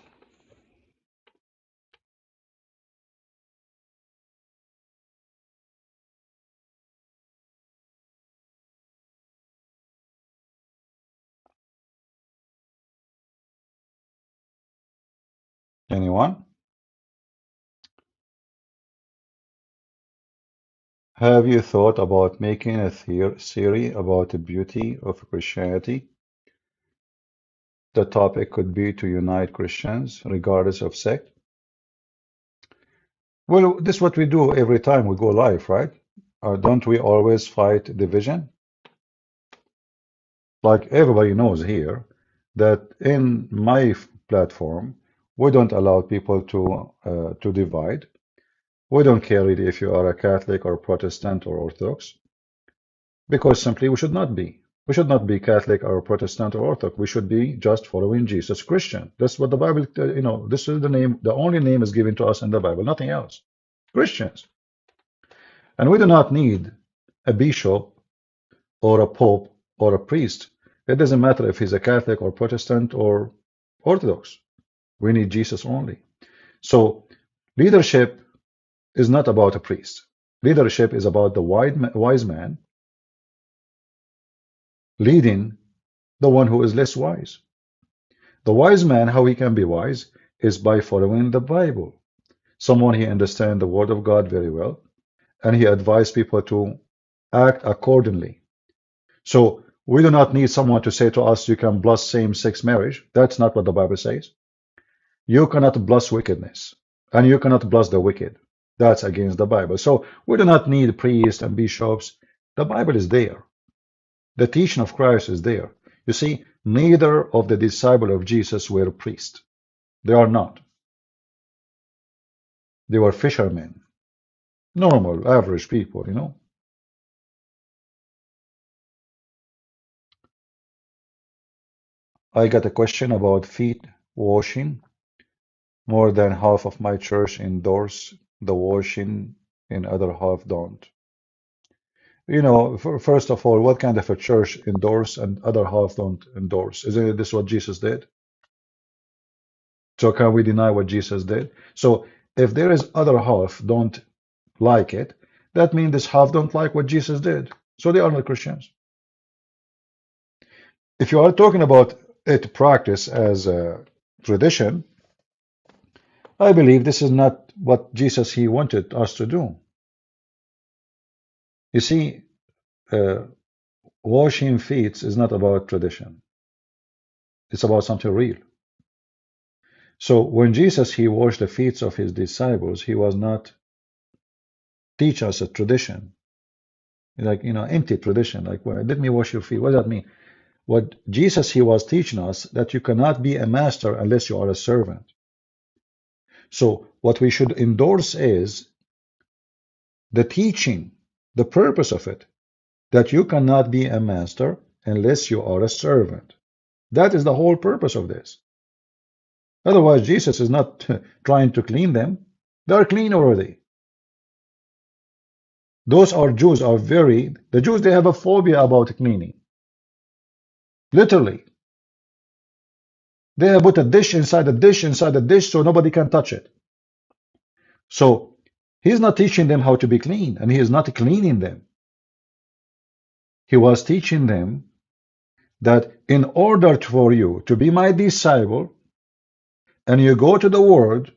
Anyone? Have you thought about making a theory about the beauty of Christianity? The topic could be to unite Christians regardless of sect. Well, this is what we do every time we go live, right? Don't we always fight division? Like everybody knows here that in my platform, we don't allow people to divide. We don't care really if you are a Catholic or Protestant or Orthodox, because simply we should not be. We should not be Catholic or Protestant or Orthodox. We should be just following Jesus, Christian. That's what the Bible, this is the name, the only name is given to us in the Bible, nothing else. Christians. And we do not need a bishop or a pope or a priest. It doesn't matter if he's a Catholic or Protestant or Orthodox. We need Jesus only. So leadership is not about a priest. Leadership is about the wise man leading the one who is less wise. The wise man, how he can be wise, is by following the Bible. Someone he understands the word of God very well, and he advises people to act accordingly. So we do not need someone to say to us, you can bless same-sex marriage. That's not what the Bible says. You cannot bless wickedness, and you cannot bless the wicked. That's against the Bible. So we do not need priests and bishops. The Bible is there. The teaching of Christ is there. You see, neither of the disciples of Jesus were priests. They are not. They were fishermen. Normal, average people, you know. I got a question about feet washing. More than half of my church endorse the washing, and other half don't. You know, first of all, what kind of a church endorse and other half don't endorse? Isn't this what Jesus did? So can we deny what Jesus did? So if there is other half don't like it, that means this half don't like what Jesus did. So they are not Christians. If you are talking about it practice as a tradition, I believe this is not what Jesus he wanted us to do. You see, uh, washing feet is not about tradition. It's about something real. So when Jesus he washed the feet of his disciples, he was not teach us a tradition, like empty tradition. Like, well, let me wash your feet. What does that mean? What Jesus he was teaching us that you cannot be a master unless you are a servant. So what we should endorse is the teaching, the purpose of it, that you cannot be a master unless you are a servant. That is the whole purpose of this. Otherwise, Jesus is not trying to clean them. They are clean already. Those are Jews are the Jews, they have a phobia about cleaning. Literally. They have put a dish inside a dish inside a dish so nobody can touch it. So he's not teaching them how to be clean, and he is not cleaning them. He was teaching them that in order for you to be my disciple, and you go to the world,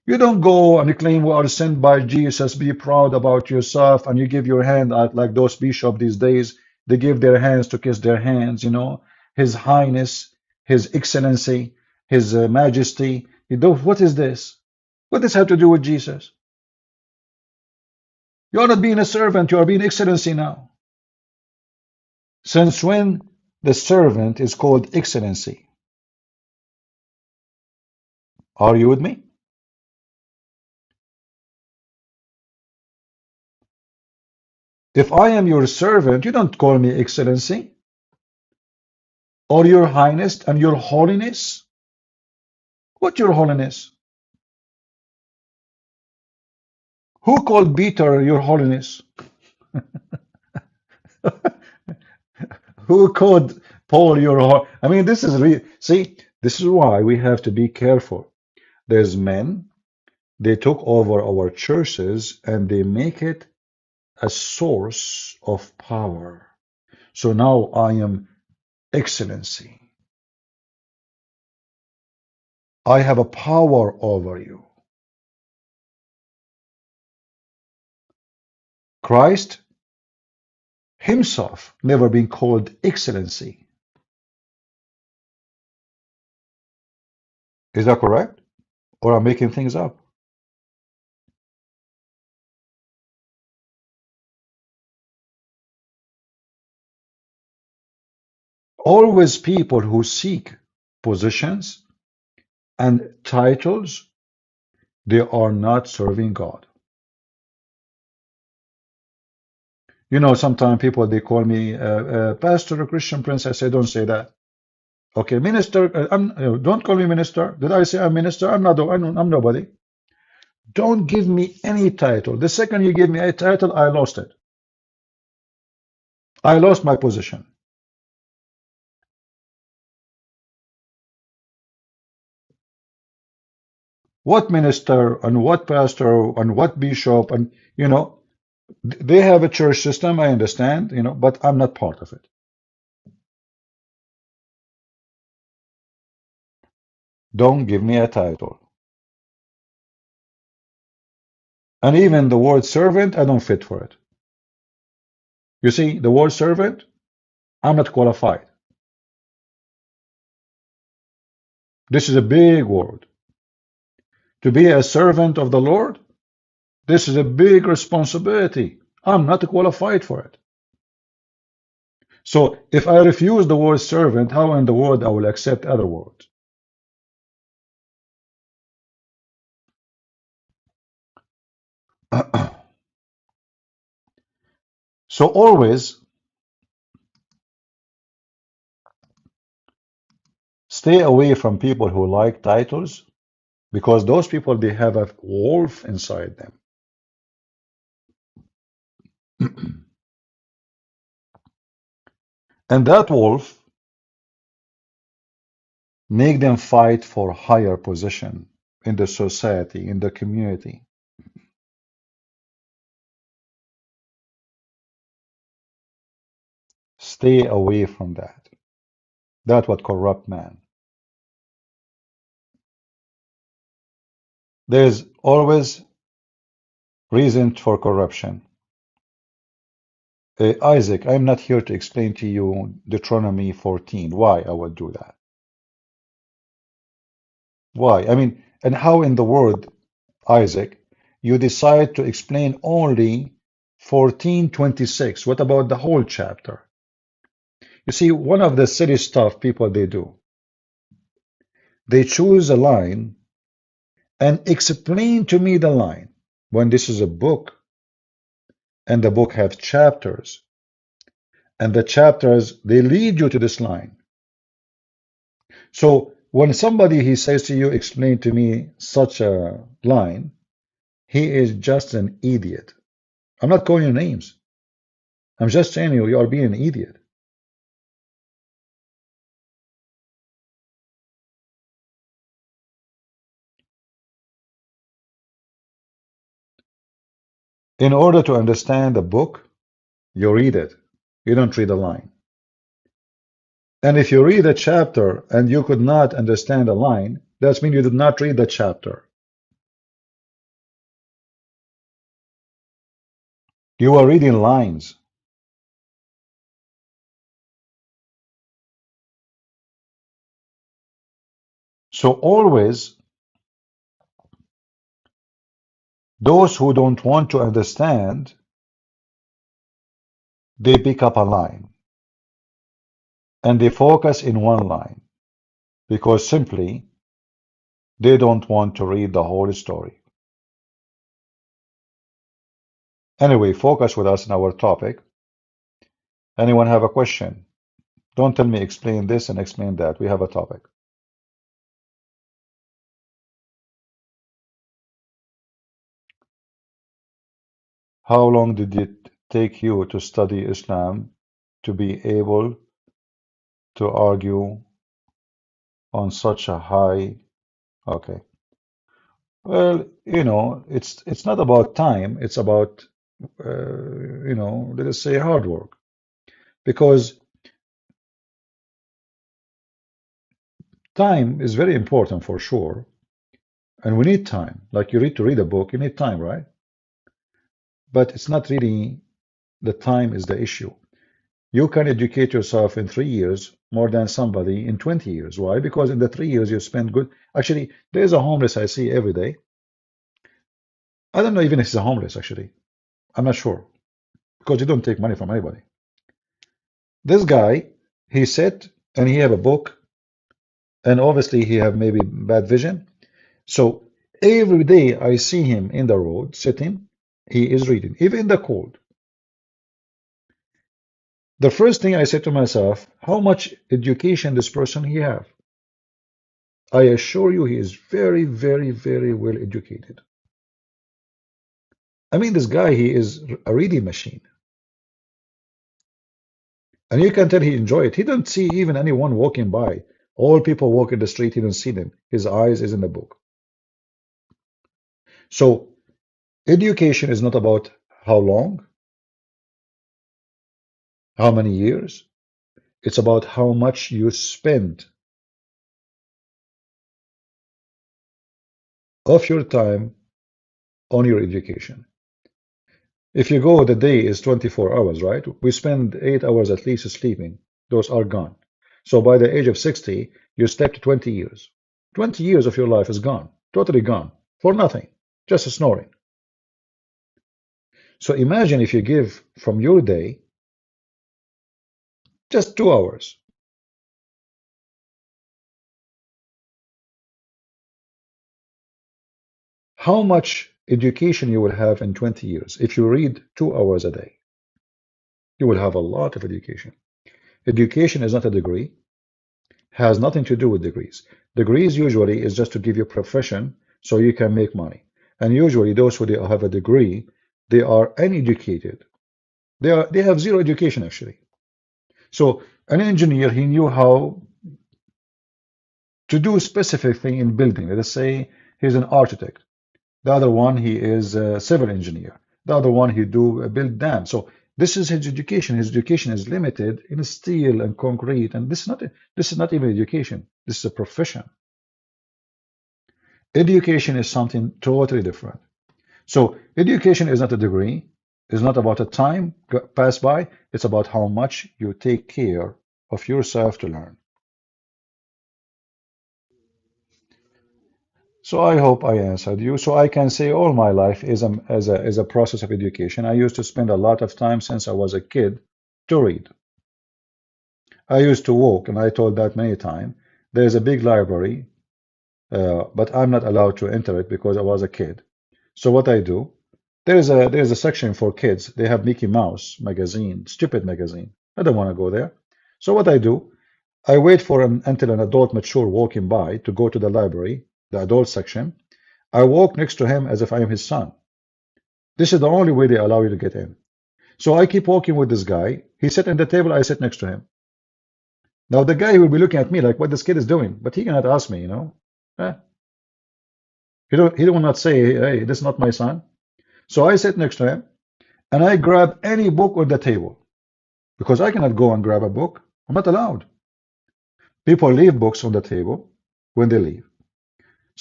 You don't go and you claim we are sent by Jesus, be proud about yourself, and you give your hand out like those bishops these days. They give their hands to kiss their hands, you know. His Highness, His Excellency, His Majesty. You don't, what is this? What does this have to do with Jesus? You are not being a servant, you are being Excellency now. Since when the servant is called Excellency? Are you with me? If I am your servant, you don't call me Excellency or Your Highness and Your Holiness. What Your Holiness? Who called Peter Your Holiness? Who called Paul Your Holiness? I mean, this is real. See, this is why we have to be careful. There's men, they took over our churches and they make it a source of power. So now I am Excellency. I have a power over you. Christ himself never been called Excellency. Is that correct? Or I'm making things up? Always people who seek positions and titles, they are not serving God. You know, sometimes people, they call me Pastor or Christian Prince. I say, don't say that. Okay, minister, don't call me minister. Did I say I'm minister? I'm not. I'm nobody. Don't give me any title. The second you give me a title, I lost it. I lost my position. What minister and what pastor and what bishop, and you know, they have a church system, I understand, you know, but I'm not part of it. Don't give me a title. And even the word servant, I don't fit for it. You see, the word servant, I'm not qualified. This is a big word. To be a servant of the Lord, this is a big responsibility. I'm not qualified for it. So if I refuse the word servant, how in the world I will accept other words? So always stay away from people who like titles, because those people, they have a wolf inside them. And that wolf make them fight for higher position in the society, in the community. Stay away from that. That's what corrupt man. There's always reason for corruption. Isaac, I'm not here to explain to you Deuteronomy 14. Why I would do that? Why? I mean, and how in the world, Isaac, you decide to explain only 14:26? What about the whole chapter? You see, one of the silly stuff people they do, they choose a line and explain to me the line when this is a book and the book have chapters and the chapters, they lead you to this line. So when somebody he says to you, explain to me such a line, he is just an idiot. I'm not calling you names. I'm just saying you are being an idiot. In order to understand a book, you read it. You don't read a line. And if you read a chapter and you could not understand a line, that means you did not read the chapter. You are reading lines. So always, those who don't want to understand, they pick up a line and they focus in one line because simply they don't want to read the whole story. Anyway, focus with us on our topic. Anyone have a question? Don't tell me explain this and explain that. We have a topic. How long did it take you to study Islam to be able to argue on such a high? Okay. Well, it's not about time. It's about, let us say hard work. Because time is very important for sure. And we need time. Like you need to read a book, you need time, right? But it's not really the time is the issue. You can educate yourself in 3 years more than somebody in 20 years. Why? Because in the 3 years you spend good. Actually, there's a homeless I see every day. I don't know even if he's a homeless, actually. I'm not sure. Because you don't take money from anybody. This guy, he sat and he have a book, and obviously he have maybe bad vision. So every day I see him in the road sitting, he is reading, even in the cold. The first thing I said to myself, how much education this person he have? I assure you he is very, very, very well educated. I mean, this guy, he is a reading machine. And you can tell he enjoy it. He don't see even anyone walking by. All people walk in the street, he don't see them. His eyes is in the book. So education is not about how long, how many years. It's about how much you spend of your time on your education. If you go, the day is 24 hours, right? We spend 8 hours at least sleeping. Those are gone. So by the age of 60, you slept 20 years. 20 years of your life is gone, totally gone, for nothing, just snoring. So imagine if you give from your day just 2 hours. How much education you will have in 20 years if you read 2 hours a day? You will have a lot of education. Education is not a degree, has nothing to do with degrees. Degrees usually is just to give you profession so you can make money. And usually those who have a degree, they are uneducated. They have zero education actually. So an engineer, he knew how to do a specific thing in building. Let us say he's an architect. The other one, he is a civil engineer. The other one, he do build dams. So this is his education. His education is limited in steel and concrete, and this is not even education. This is a profession. Education is something totally different. So education is not a degree. It's not about a time pass by. It's about how much you take care of yourself to learn. So I hope I answered you. So I can say all my life is a process of education. I used to spend a lot of time since I was a kid to read. I used to walk, and I told that many times. There's a big library, but I'm not allowed to enter it because I was a kid. So what I do, there's a section for kids. They have Mickey Mouse magazine, stupid magazine. I don't want to go there. So what I do, I wait for until an adult mature walking by to go to the library, the adult section. I walk next to him as if I am his son. This is the only way they allow you to get in. So I keep walking with this guy. He sit at the table, I sit next to him. Now the guy will be looking at me like what this kid is doing, but he cannot ask me, Eh, he will not say, hey, this is not my son. So I sit next to him and I grab any book on the table because I cannot go and grab a book. I'm not allowed. People leave books on the table when they leave.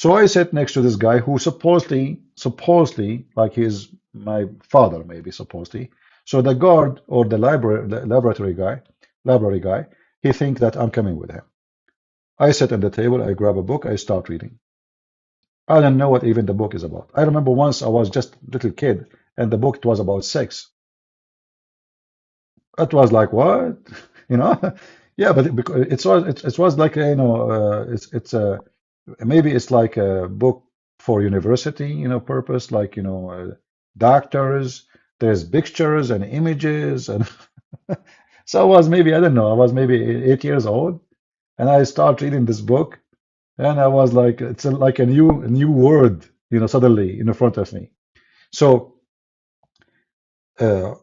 So I sat next to this guy who supposedly, like he's my father, maybe supposedly. So the guard or the library guy, he think that I'm coming with him. I sit at the table, I grab a book, I start reading. I don't know what even the book is about. I remember once I was just a little kid, and the book it was about sex. It was like what, you know? Yeah, but because it was like it's a maybe it's like a book for university, purpose, like doctors. There's pictures and images, and so I was maybe I don't know. I was maybe 8 years old, and I start reading this book, and I was like, it's like a new word, suddenly in front of me. So uh,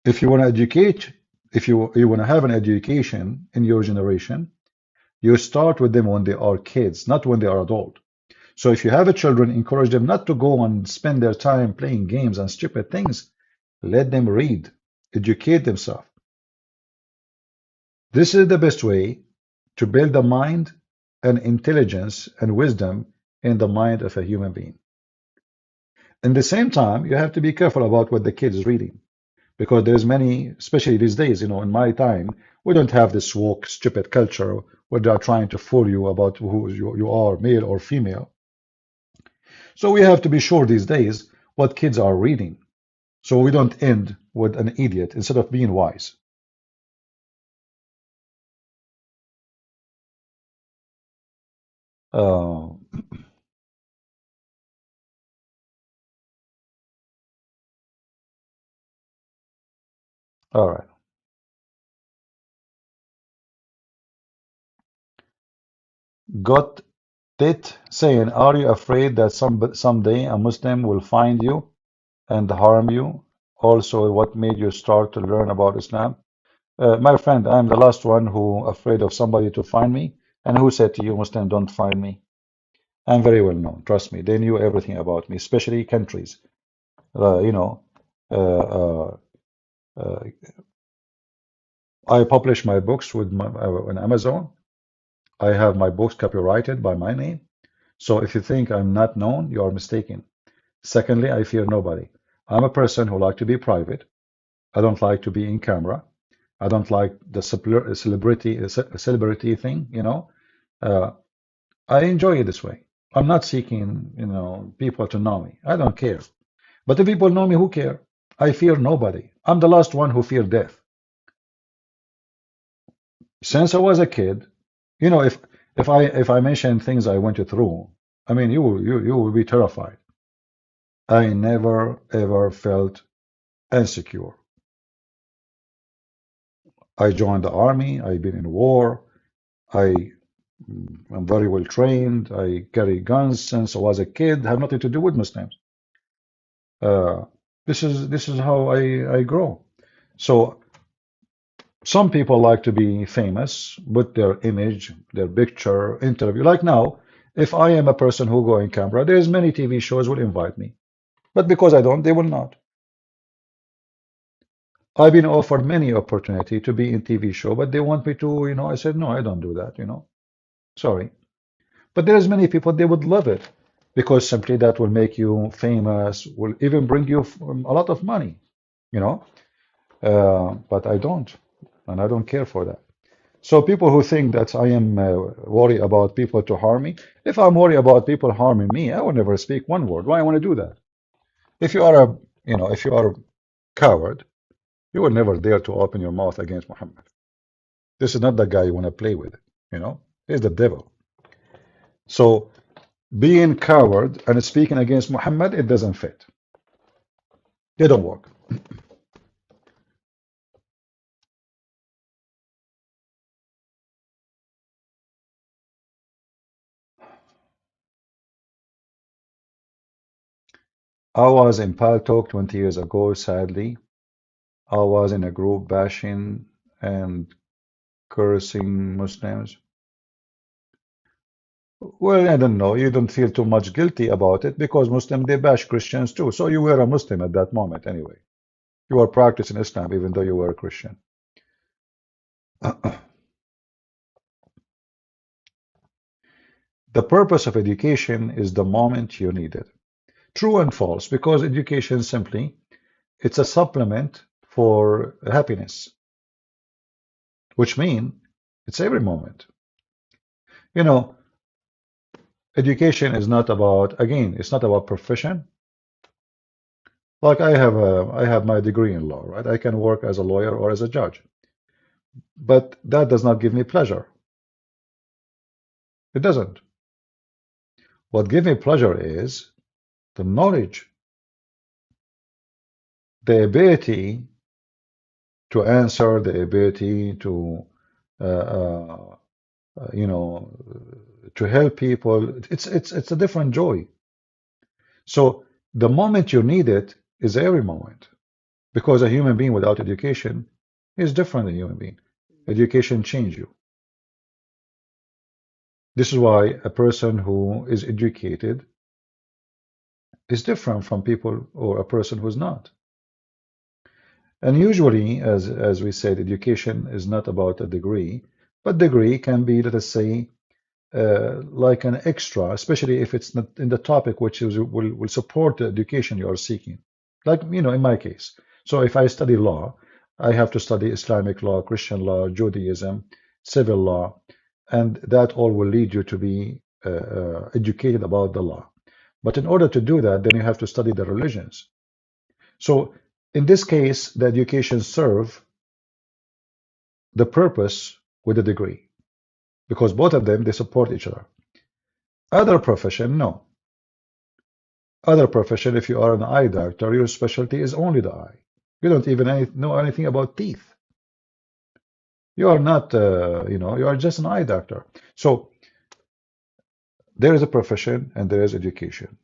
if you want to educate, if you want to have an education in your generation, you start with them when they are kids, not when they are adult. So if you have a children, encourage them not to go and spend their time playing games and stupid things. Let them read, educate themselves. This is the best way to build a mind and intelligence and wisdom in the mind of a human being. In the same time, you have to be careful about what the kid is reading because there's many, especially these days, in my time, we don't have this woke, stupid culture where they are trying to fool you about who you are, male or female. So we have to be sure these days what kids are reading so we don't end with an idiot instead of being wise. Uh, all right. Got it saying, are you afraid that someday a Muslim will find you and harm you? Also, what made you start to learn about Islam? My friend, I'm the last one who afraid of somebody to find me. And who said to you, Muslim, don't find me? I'm very well known. Trust me. They knew everything about me, especially countries. Uh, you know, uh, uh, uh, I publish my books with on Amazon. I have my books copyrighted by my name. So if you think I'm not known, you are mistaken. Secondly, I fear nobody. I'm a person who like to be private. I don't like to be in camera. I don't like the celebrity thing, Uh, I enjoy it this way. I'm not seeking, people to know me. I don't care. But if people know me, who care? I fear nobody. I'm the last one who fear death. Since I was a kid, if I mention things I went through, I mean, you will be terrified. I never ever felt insecure. I joined the army. I've been in war. I am very well trained. I carry guns since I was a kid. Have nothing to do with Muslims. Uh, this is how I grow. So some people like to be famous, put their image, their picture, interview. Like now, if I am a person who go in camera, there's many TV shows will invite me. But because I don't, they will not. I've been offered many opportunity to be in TV show, but they want me to, I said, no, I don't do that. Sorry. But there's many people, they would love it because simply that will make you famous, will even bring you a lot of money, you know. But I don't, and I don't care for that. So people who think that I am worried about people to harm me, if I'm worried about people harming me, I will never speak one word. Why I want to do that? If you are a coward, you will never dare to open your mouth against Muhammad. This is not the guy you want to play with, He's the devil. So being coward and speaking against Muhammad, it doesn't fit. They don't work. I was in Pal Talk 20 years ago, sadly. I was in a group bashing and cursing Muslims. Well, I don't know. You don't feel too much guilty about it because Muslim they bash Christians too. So you were a Muslim at that moment anyway. You were practicing Islam even though you were a Christian. The purpose of education is the moment you need it. True and false, because education simply, it's a supplement for happiness, which means it's every moment. You know, education is not about, again, it's not about profession. Like I have my degree in law, right? I can work as a lawyer or as a judge, but that does not give me pleasure. It doesn't. What gives me pleasure is the knowledge, the ability to answer, the ability to, uh, uh, you know, to help people. It's a different joy. So the moment you need it is every moment, because a human being without education is different than a human being. Education changes you. This is why a person who is educated is different from people or a person who's not. And usually, as we said, education is not about a degree, but degree can be, let us say, like an extra, especially if it's not in the topic which will support the education you are seeking. Like, in my case. So if I study law, I have to study Islamic law, Christian law, Judaism, civil law, and that all will lead you to be educated about the law. But in order to do that, then you have to study the religions. So in this case, the education serve the purpose with the degree, because both of them, they support each other. Other profession, no. Other profession, if you are an eye doctor, your specialty is only the eye. You don't even know anything about teeth. You are not, you are just an eye doctor. So there is a profession and there is education,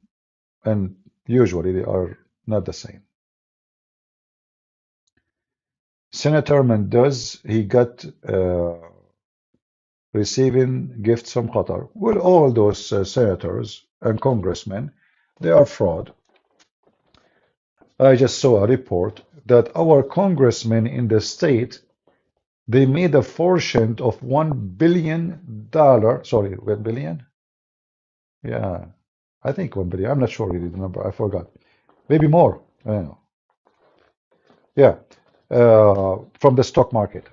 and usually they are not the same. Senator Mendez, he got receiving gifts from Qatar. Well, all those senators and congressmen, they are fraud. I just saw a report that our congressmen in the state, they made a fortune of $1 billion. Sorry, 1 billion? Yeah, I think 1 billion. I'm not sure really the number. I forgot. Maybe more. I don't know. Yeah, from the stock market.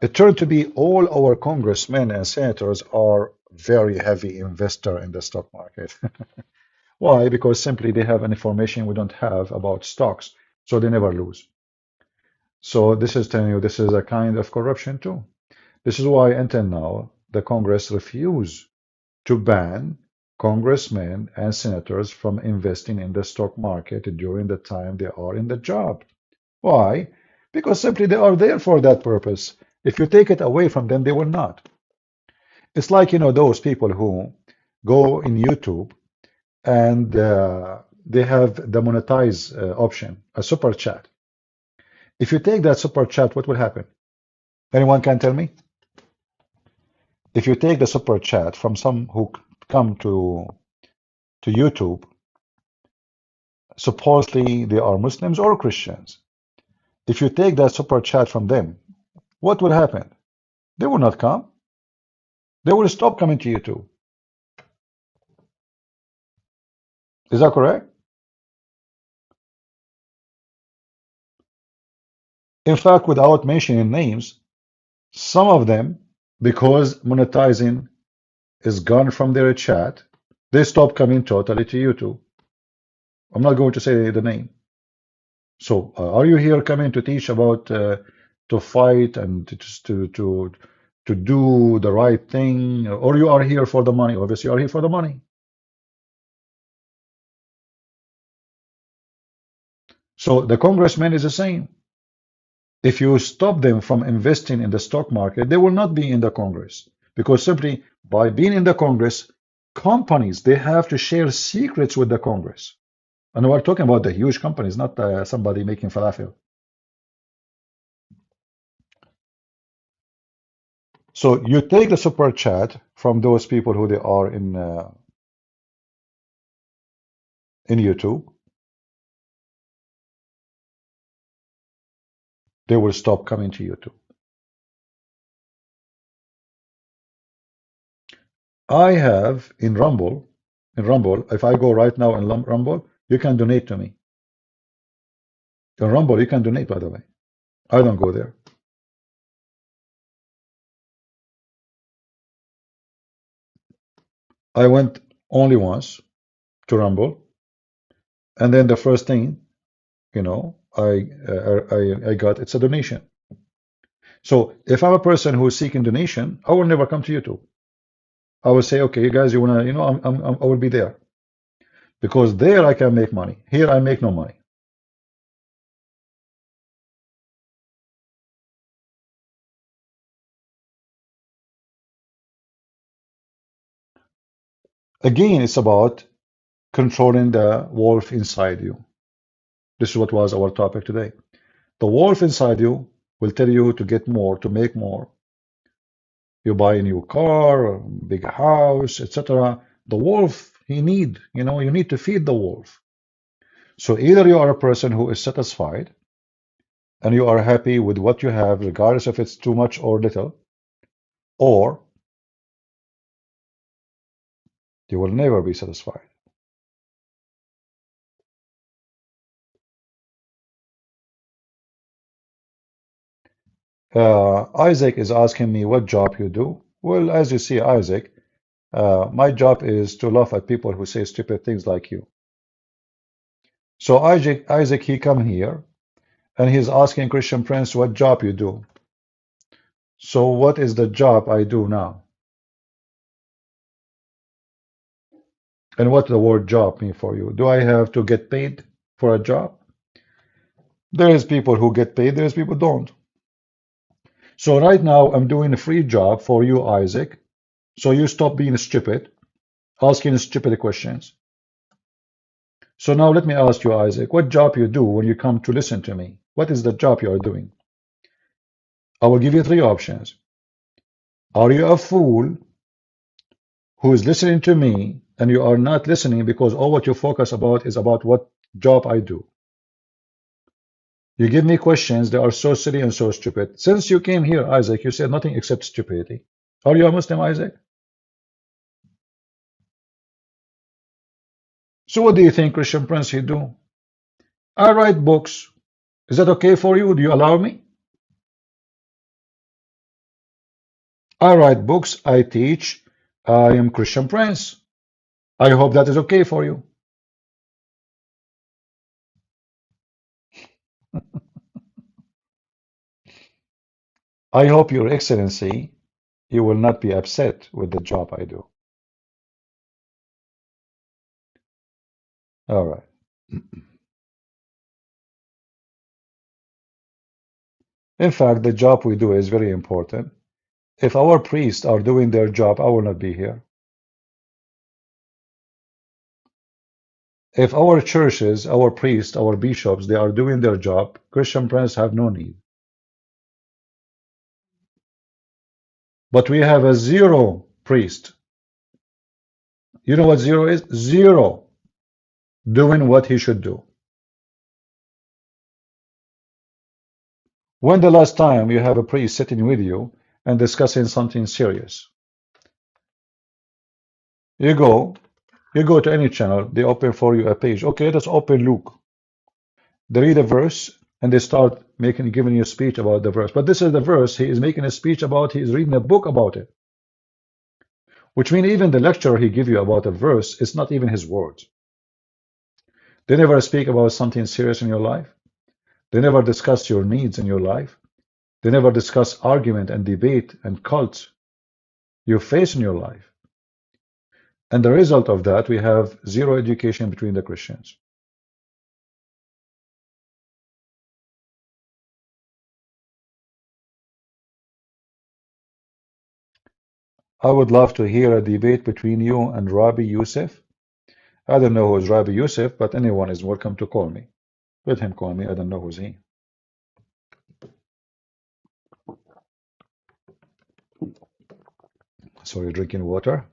It turned to be all our congressmen and senators are very heavy investor in the stock market. Why? Because simply they have an information we don't have about stocks, so they never lose. So this is telling you this is a kind of corruption too. This is why until now the Congress refused to ban congressmen and senators from investing in the stock market during the time they are in the job. Why? Because simply they are there for that purpose. If you take it away from them, they will not. It's like, those people who go in YouTube and they have the monetize option, a super chat. If you take that super chat, what will happen? Anyone can tell me? If you take the super chat from some who come to YouTube, supposedly they are Muslims or Christians. If you take that super chat from them, what will happen? They will not come. They will stop coming to YouTube. Is that correct? In fact, without mentioning names, some of them, because monetizing is gone from their chat, they stop coming totally to YouTube. I'm not going to say the name. So, are you here coming to teach about to fight and to do the right thing, or you are here for the money? Obviously, you are here for the money. So the congressman is the same. If you stop them from investing in the stock market, they will not be in the Congress, because simply by being in the Congress, companies, they have to share secrets with the Congress. And we're talking about the huge companies, not somebody making falafel. So you take the super chat from those people who they are in YouTube, they will stop coming to YouTube. I have in Rumble, if I go right now in Rumble, you can donate to me. In Rumble, you can donate, by the way. I don't go there. I went only once to Rumble, and then the first thing, you know, I got, it's a donation. So if I'm a person who is seeking donation, I will never come to YouTube. I will say, okay, you guys, you wanna, you know, I will be there because there I can make money. Here I make no money. Again, it's about controlling the wolf inside you. This is what was our topic today. The wolf inside you will tell you to get more, to make more. You buy a new car, a big house, etc. The wolf, he need, you know, you need to feed the wolf. So either you are a person who is satisfied and you are happy with what you have, regardless if it's too much or little, or you will never be satisfied. Isaac is asking me what job you do. Well, as you see, Isaac, my job is to laugh at people who say stupid things like you. So Isaac, he come here and he's asking Christian Prince what job you do. So what is the job I do now? And what the word job mean for you? Do I have to get paid for a job? There is people who get paid, there is people who don't. So right now I'm doing a free job for you, Isaac. So you stop being stupid, asking stupid questions. So now let me ask you, Isaac, what job you do when you come to listen to me? What is the job you are doing? I will give you three options. Are you a fool who is listening to me and you are not listening because all what you focus about is about what job I do? You give me questions that are so silly and so stupid. Since you came here, Isaac, you said nothing except stupidity. Are you a Muslim, Isaac? So what do you think Christian Prince he do? I write books. Is that okay for you? Do you allow me? I write books. I teach. I am Christian Prince. I hope that is okay for you. I hope, Your Excellency, you will not be upset with the job I do. All right. In fact, the job we do is very important. If our priests are doing their job, I will not be here. If our churches, our priests, our bishops, they are doing their job, Christian Prince have no need. But we have a zero priest. You know what zero is? Zero doing what he should do. When the last time you have a priest sitting with you and discussing something serious? You go to any channel, they open for you a page. Okay, let's open Luke. They read a verse and they start giving you a speech about the verse. But this is the verse he is making a speech about. He is reading a book about it. Which means even the lecture he give you about a verse is not even his words. They never speak about something serious in your life. They never discuss your needs in your life. They never discuss argument and debate and cults you face in your life. And the result of that, we have zero education between the Christians. I would love to hear a debate between you and Rabbi Youssef. I don't know who is Rabbi Youssef, but anyone is welcome to call me. Let him call me. I don't know who's he. So you're drinking water?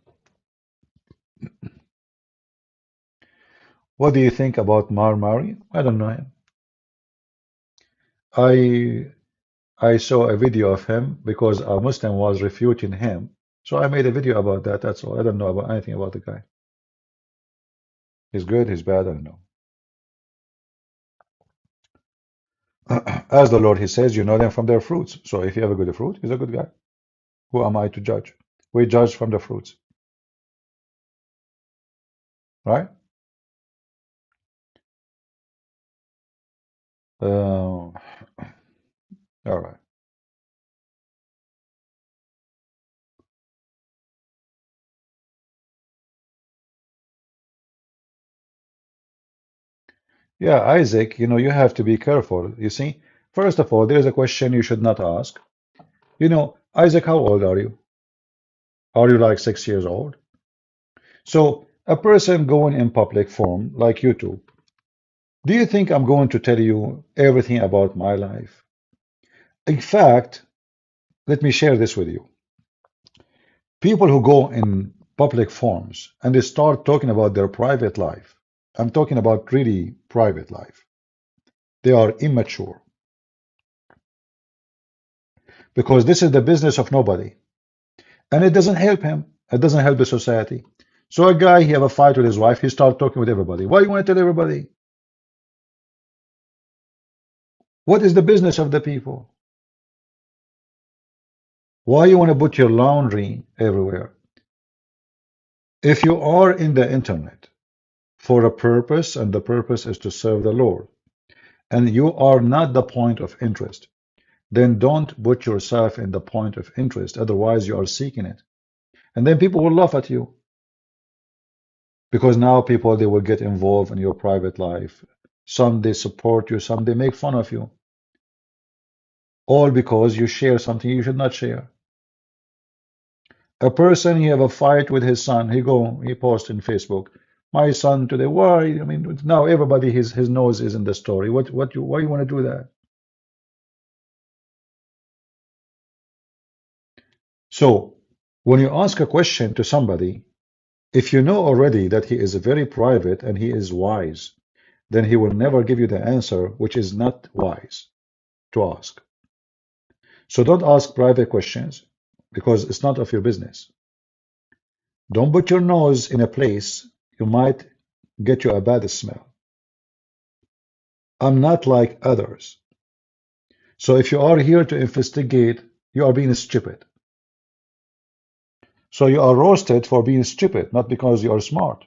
What do you think about Marmari? I don't know him. I saw a video of him because a Muslim was refuting him So I made a video about that. That's all. I don't know about anything about the guy. He's good, he's bad, I don't know. As the Lord, he says, you know them from their fruits. So if you have a good fruit, he's a good guy. Who am I to judge? We judge from the fruits, right? All right. Yeah, Isaac, you have to be careful. You see, first of all, there's a question you should not ask. Isaac, how old are you? Are you like 6 years old? So, a person going in public forum like you two, do you think I'm going to tell you everything about my life? In fact, let me share this with you. People who go in public forums and they start talking about their private life, I'm talking about really private life, they are immature because this is the business of nobody. And it doesn't help him. It doesn't help the society. So a guy, he have a fight with his wife, he start talking with everybody. Why you want to tell everybody? What is the business of the people? Why you want to put your laundry everywhere? If you are in the internet for a purpose, and the purpose is to serve the Lord, and you are not the point of interest, then don't put yourself in the point of interest. Otherwise, you are seeking it. And then people will laugh at you because now people, they will get involved in your private life. Some they support you, some they make fun of you. All because you share something you should not share. A person, he have a fight with his son. He posts in Facebook, my son today. Why? I mean, now everybody his nose is in the story. Why you want to do that? So when you ask a question to somebody, if you know already that he is very private and he is wise, then he will never give you the answer which is not wise to ask. So don't ask private questions because it's not of your business. Don't put your nose in a place you might get you a bad smell. I'm not like others. So if you are here to investigate, you are being stupid. So you are roasted for being stupid, not because you are smart.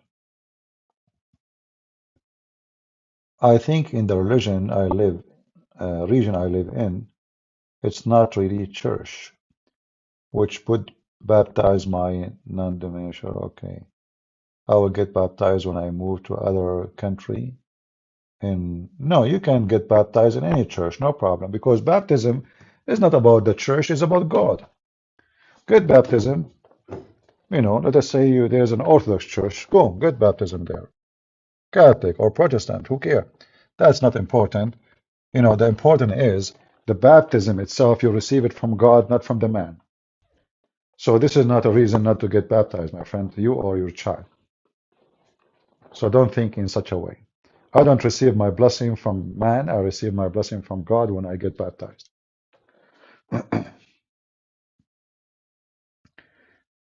I think in the region I live in, it's not really church, which would baptize my non-denominational. Okay, I will get baptized when I move to other country. And no, you can get baptized in any church, no problem, because baptism is not about the church, it's about God. Get baptism, let us say there's an Orthodox church, go, get baptism there. Catholic or Protestant, who care? That's not important. The important is the baptism itself, you receive it from God, not from the man. So this is not a reason not to get baptized, my friend, you or your child. So don't think in such a way. I don't receive my blessing from man, I receive my blessing from God when I get baptized.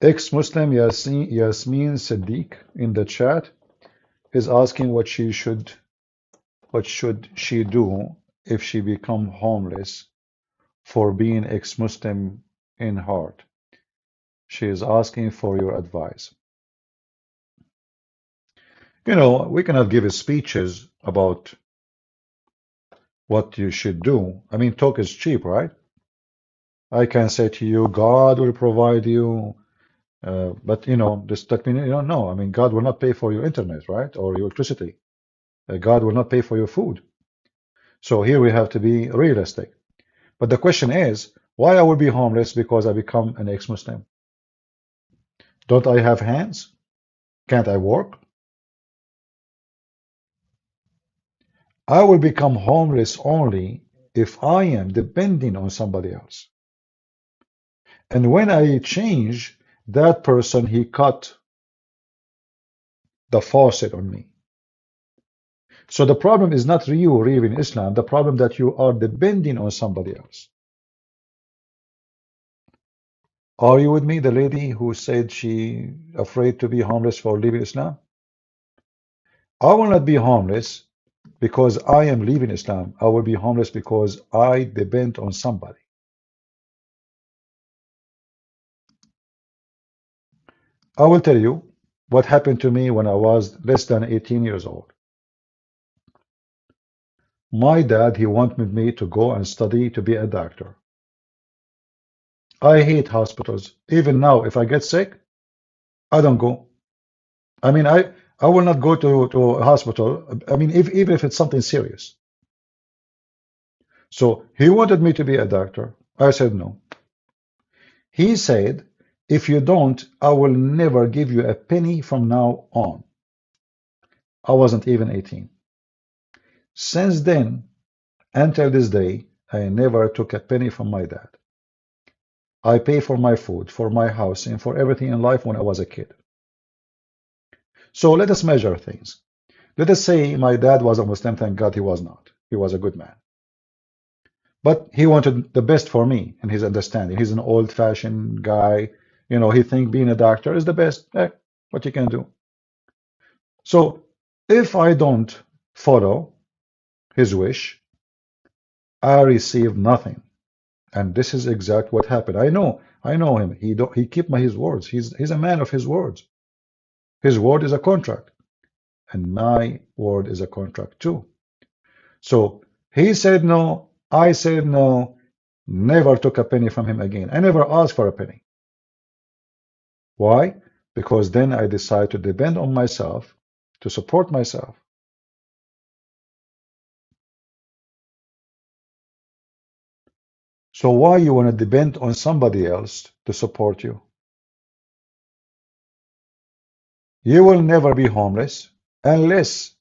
Ex-Muslim Yasmin Siddiq in the chat is asking what should she do if she become homeless for being ex-Muslim in heart. She is asking for your advice. We cannot give speeches about what you should do. I mean, talk is cheap, right? I can say to you, God will provide you, but that means you don't know. I mean, God will not pay for your internet, right? Or your electricity. God will not pay for your food. So here we have to be realistic. But the question is, why I will be homeless because I become an ex-Muslim? Don't I have hands? Can't I work? I will become homeless only if I am depending on somebody else. And when I change, that person, he cut the faucet on me. So the problem is not you leaving Islam. The problem that you are depending on somebody else. Are you with me? The lady who said she afraid to be homeless for leaving Islam? I will not be homeless because I am leaving Islam. I will be homeless because I depend on somebody. I will tell you what happened to me when I was less than 18 years old. My dad, he wanted me to go and study to be a doctor. I hate hospitals. Even now, if I get sick, I don't go. I mean, I will not go to a hospital. I mean, even if it's something serious. So he wanted me to be a doctor. I said no. He said, if you don't, I will never give you a penny from now on. I wasn't even 18. Since then, until this day, I never took a penny from my dad. I pay for my food, for my house, and for everything in life when I was a kid. So let us measure things. Let us say my dad was a Muslim. Thank God he was not. He was a good man. But he wanted the best for me in his understanding. He's an old-fashioned guy. You know, he think being a doctor is the best. What you can do. So if I don't follow his wish, I receive nothing. And this is exact what happened. I know him. He keep his words. He's a man of his words. His word is a contract, and my word is a contract too. So he said no, I said no, never took a penny from him again. I never asked for a penny. Why? Because then I decided to depend on myself to support myself. So why you want to depend on somebody else to support you? You will never be homeless unless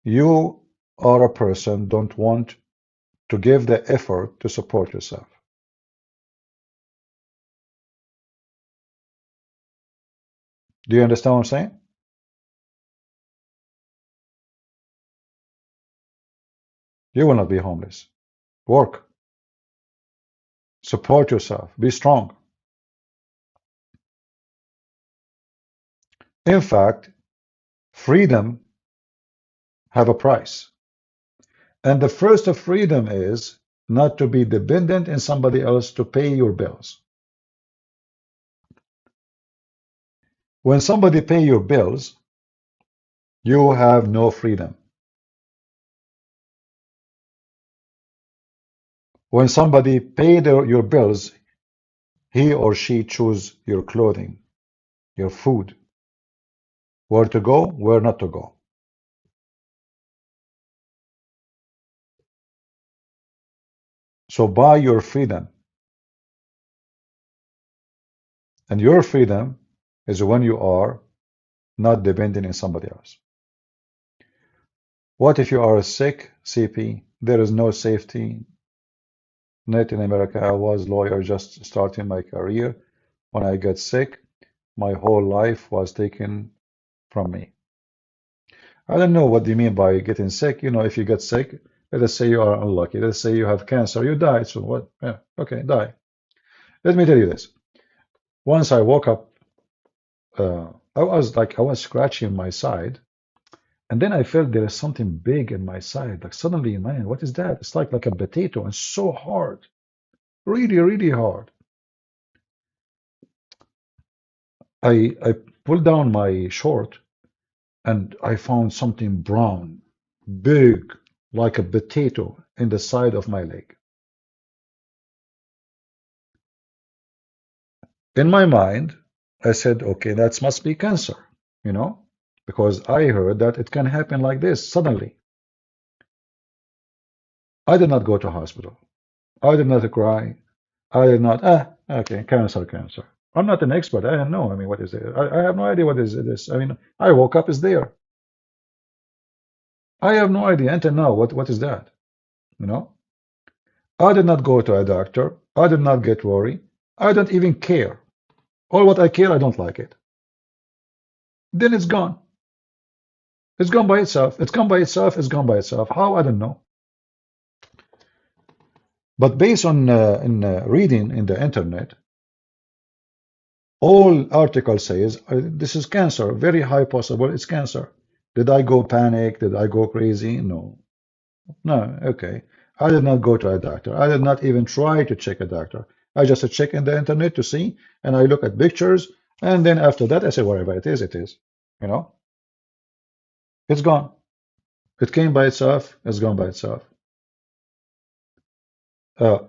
you are a person don't want to give the effort to support yourself. Do you understand what I'm saying? You will not be homeless. Work, support yourself, be strong. In fact, freedom have a price. And the first of freedom is not to be dependent on somebody else to pay your bills. When somebody pay your bills, you have no freedom. When somebody pay your bills, he or she choose your clothing, your food, where to go, where not to go. So buy your freedom. And your freedom is when you are not depending on somebody else. What if you are sick, CP? There is no safety net in America. I was lawyer just starting my career. When I get sick, my whole life was taken from me. I don't know what you mean by getting sick. You know, if you get sick, let us say you are unlucky. Let's say you have cancer. You die. So what? Yeah, okay, die. Let me tell you this. Once I woke up, I was scratching my side, and then I felt there is something big in my side. Like suddenly, man, what is that? It's like a potato and so hard, really, really hard. I pulled down my short and I found something brown, big, like a potato in the side of my leg. In my mind, I said, okay, that must be cancer, you know, because I heard that it can happen like this suddenly. I did not go to hospital. I did not cry. I did not, okay, cancer, cancer. I'm not an expert. I don't know. I mean, what is it? I have no idea what is this. I mean, I woke up, it's there. I have no idea until now. What is that? You know? I did not go to a doctor. I did not get worried. I don't even care. All what I care, I don't like it. Then it's gone. It's gone by itself. It's gone by itself. It's gone by itself. How? I don't know. But based on reading in the internet, all article says this is cancer, very high possible it's cancer. Did I go panic? Did I go crazy? No. No, okay. I did not go to a doctor. I did not even try to check a doctor. I just check in the internet to see, and I look at pictures, and then after that I say whatever it is, it is. You know, it's gone. It came by itself, it's gone by itself.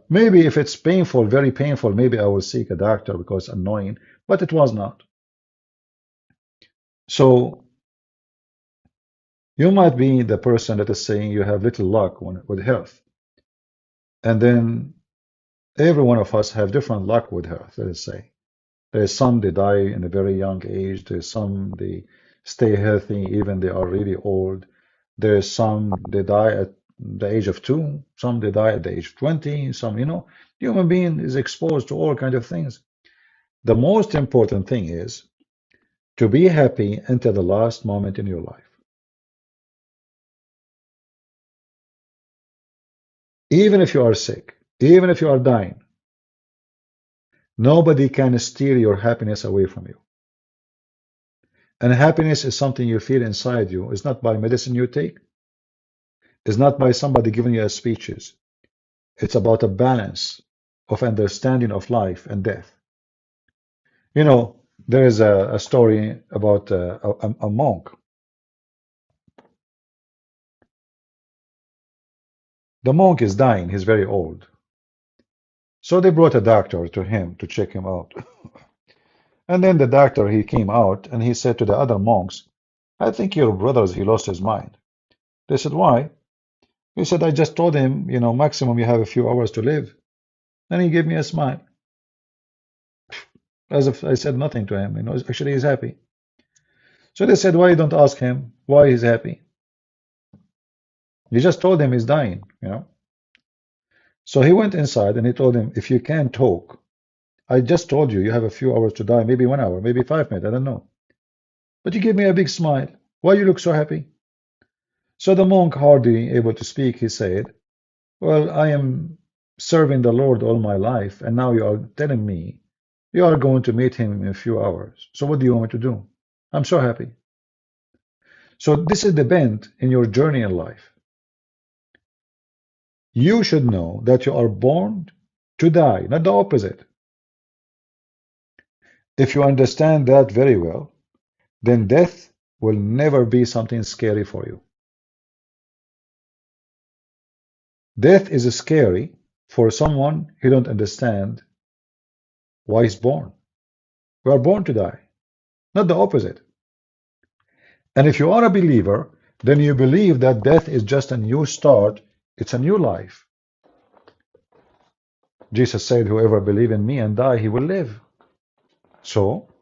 Maybe if it's painful, very painful, maybe I will seek a doctor because annoying, but it was not. So you might be the person that is saying you have little luck with health, and then every one of us have different luck with health, let us say. There's some they die in a very young age. There's some they stay healthy even they are really old. There's some they die at the age of 2. Some they die at the age of 20. Some, human being is exposed to all kinds of things. The most important thing is to be happy until the last moment in your life. Even if you are sick, even if you are dying, nobody can steal your happiness away from you. And happiness is something you feel inside you. It's not by medicine you take. It's not by somebody giving you speeches. It's about a balance of understanding of life and death. There is a story about a monk. The monk is dying. He's very old. So they brought a doctor to him to check him out. And then the doctor, he came out and he said to the other monks, I think your brother, he lost his mind. They said, why? He said, I just told him, maximum you have a few hours to live. And he gave me a smile, as if I said nothing to him. Actually, he's happy. So they said, why you don't ask him why he's happy? You just told him he's dying. So he went inside and he told him, if you can't talk, I just told you you have a few hours to die, maybe 1 hour, maybe 5 minutes, I don't know. But you gave me a big smile. Why you look so happy? So the monk, hardly able to speak, he said, well, I am serving the Lord all my life, and now you are telling me you are going to meet him in a few hours. So what do you want me to do? I'm so happy. So this is the bend in your journey in life. You should know that you are born to die, not the opposite. If you understand that very well, then death will never be something scary for you. Death is scary for someone who don't understand why he's born. We are born to die, not the opposite. And if you are a believer, then you believe that death is just a new start. It's a new life. Jesus said, whoever believes in me and die, he will live. So,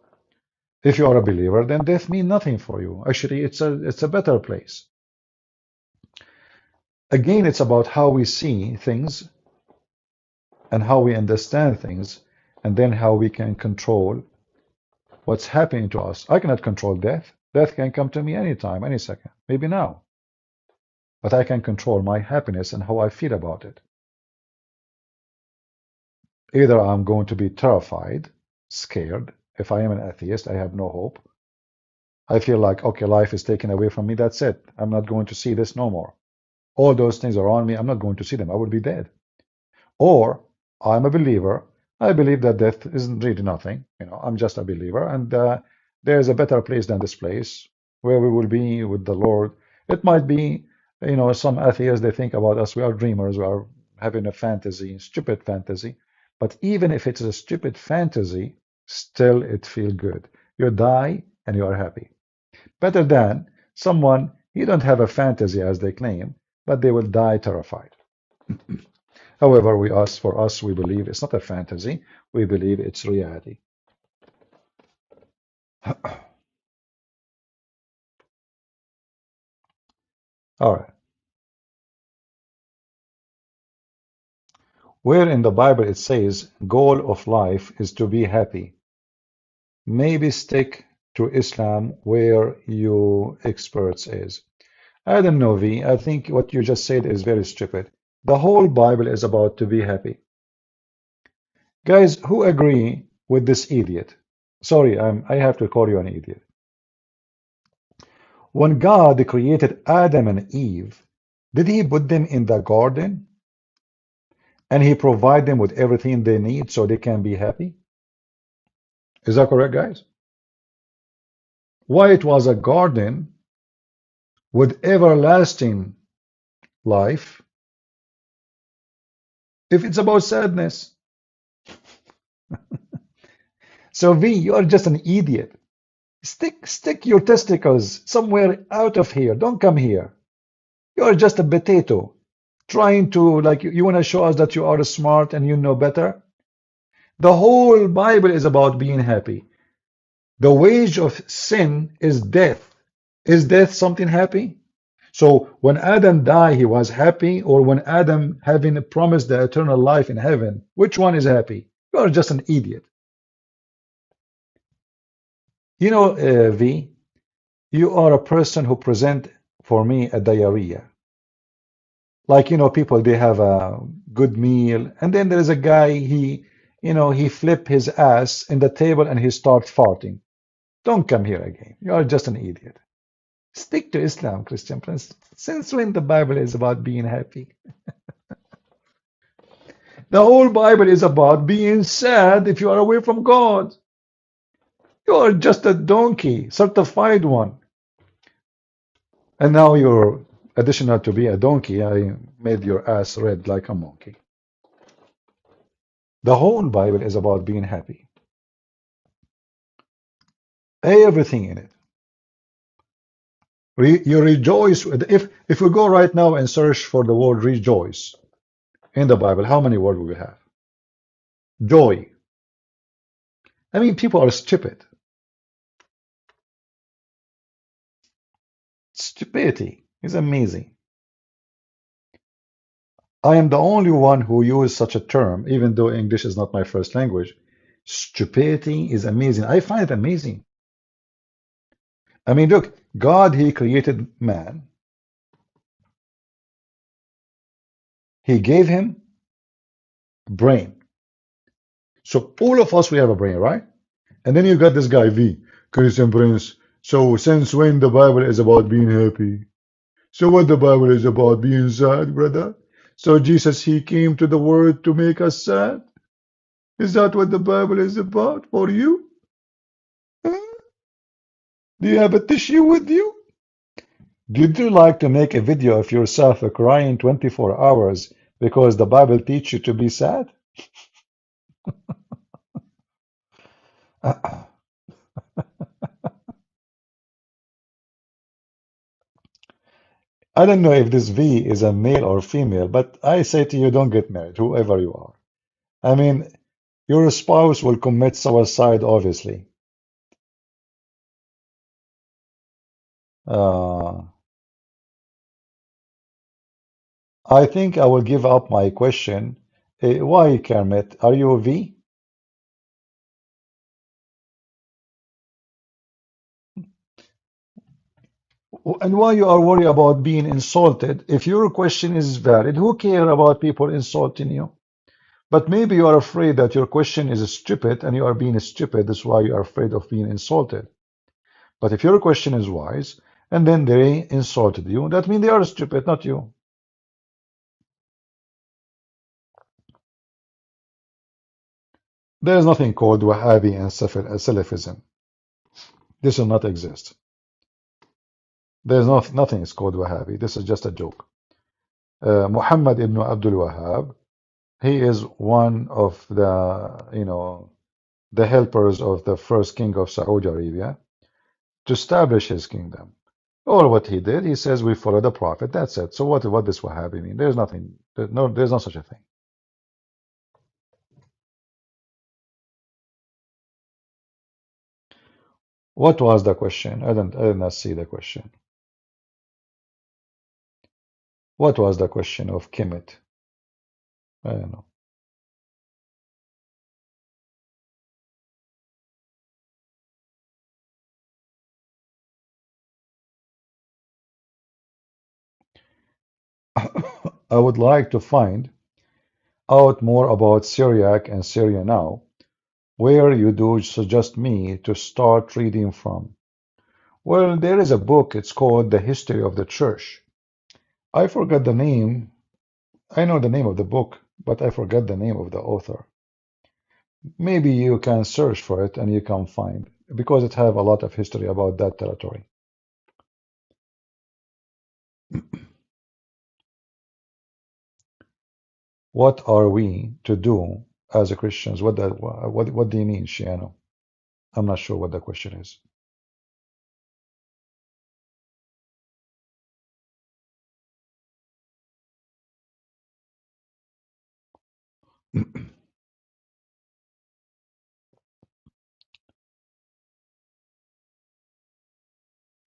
if you are a believer, then death means nothing for you. Actually, it's a better place. Again, it's about how we see things and how we understand things, and then how we can control what's happening to us. I cannot control death. Death can come to me anytime, any second, maybe now. But I can control my happiness and how I feel about it. Either I'm going to be terrified, scared. If I am an atheist, I have no hope. I feel like, okay, life is taken away from me. That's it. I'm not going to see this no more. All those things around me, I'm not going to see them. I will be dead. Or I'm a believer. I believe that death isn't really nothing. I'm just a believer. And there's a better place than this place where we will be with the Lord. It might be, some atheists, they think about us. We are dreamers. We are having a fantasy, stupid fantasy. But even if it's a stupid fantasy, still it feels good. You die and you are happy. Better than someone, you don't have a fantasy as they claim, but they will die terrified. However, for us, we believe it's not a fantasy. We believe it's reality. All right. Where in the Bible it says goal of life is to be happy. Maybe stick to Islam where your experts is. I don't know, V. I think what you just said is very stupid. The whole Bible is about to be happy. Guys, who agree with this idiot? Sorry, I have to call you an idiot. When God created Adam and Eve, did he put them in the garden and he provide them with everything they need so they can be happy? Is that correct, guys? Why it was a garden with everlasting life if it's about sadness? So V, you are just an idiot. Stick your testicles somewhere out of here. Don't come here. You are just a potato trying to, like, you want to show us that you are smart and you know better. The whole Bible is about being happy. The wage of sin is death. Is death something happy? So when Adam died, he was happy, or when Adam having promised the eternal life in heaven, which one is happy? You are just an idiot. You know, V, you are a person who present for me a diarrhea. Like, people, they have a good meal, and then there is a guy, he flip his ass in the table and he starts farting. Don't come here again. You are just an idiot. Stick to Islam, Christian Prince. Since when the Bible is about being happy? The whole Bible is about being sad if you are away from God. You are just a donkey, certified one. And now you're additional to be a donkey. I made your ass red like a monkey. The whole Bible is about being happy. Everything in it. You rejoice. If we go right now and search for the word rejoice in the Bible, how many words will we have? Joy. I mean, people are stupid. Stupidity is amazing. I am the only one who uses such a term, even though English is not my first language. Stupidity is amazing. I find it amazing. I mean, look, God, He created man. He gave him brain. So all of us, we have a brain, right? And then you got this guy, V, Christian Prince. So since when the Bible is about being happy? So what the Bible is about being sad, brother? So Jesus, He came to the world to make us sad? Is that what the Bible is about for you? Huh? Do you have a tissue with you? Did you like to make a video of yourself crying 24 hours because the Bible teaches you to be sad? I don't know if this V is a male or female, but I say to you, don't get married, whoever you are. I mean, your spouse will commit suicide, obviously. Uh, I think I will give up my question. Why, Kermit? Are you a V? And why you are worried about being insulted? If your question is valid, who care about people insulting you? But maybe you are afraid that your question is stupid and you are being stupid. That's why you are afraid of being insulted. But if your question is wise and then they insulted you, that means they are stupid, not you. There is nothing called Wahhabi and Salafism. This will not exist. There's nothing is called Wahhabi. This is just a joke. Muhammad ibn Abdul Wahhab, he is one of the helpers of the first king of Saudi Arabia to establish his kingdom. All what he did, he says we follow the prophet. That's it. So what does Wahhabi mean? There's nothing. There's no such a thing. What was the question? I did not see the question. What was the question of Kemet? I don't know. I would like to find out more about Syriac and Syria now. Where you do suggest me to start reading from? Well, there is a book, it's called The History of the Church. I forgot the name. I know the name of the book, but I forgot the name of the author. Maybe you can search for it and you can find, because it have a lot of history about that territory. What are we to do as a Christians? What do you mean, Shiano? I'm not sure what the question is.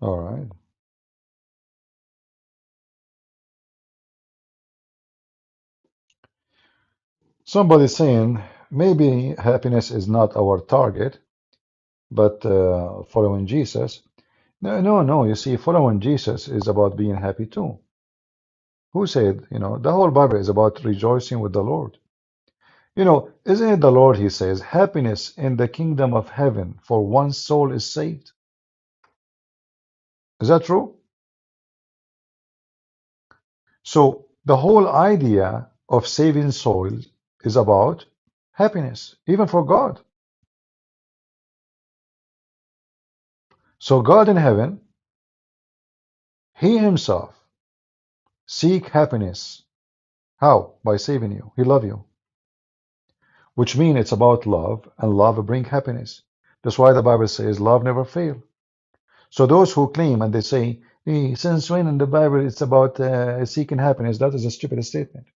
All right. Somebody saying maybe happiness is not our target, but following Jesus. No, no, no. You see, following Jesus is about being happy too. Who said, the whole Bible is about rejoicing with the Lord. Isn't it the Lord, he says, happiness in the kingdom of heaven for one soul is saved? Is that true? So the whole idea of saving souls is about happiness, even for God. So God in heaven, he himself seek happiness. How? By saving you. He love you. Which means it's about love, and love bring happiness. That's why the Bible says love never fail. So those who claim and they say, hey, since when in the Bible it's about seeking happiness, that is a stupid statement.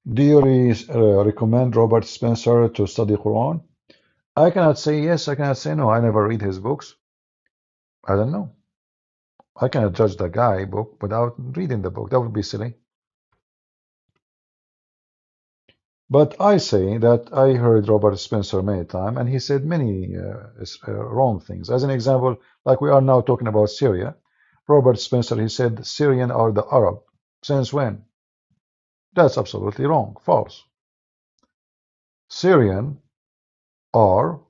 Do you recommend Robert Spencer to study Quran? I cannot say yes, I cannot say no. I never read his books. I don't know. I cannot judge the guy book without reading the book. That would be silly. But I say that I heard Robert Spencer many times, and he said many wrong things. As an example, like we are now talking about Syria, Robert Spencer, he said Syrian are the Arab. Since when? That's absolutely wrong, false. Syrian are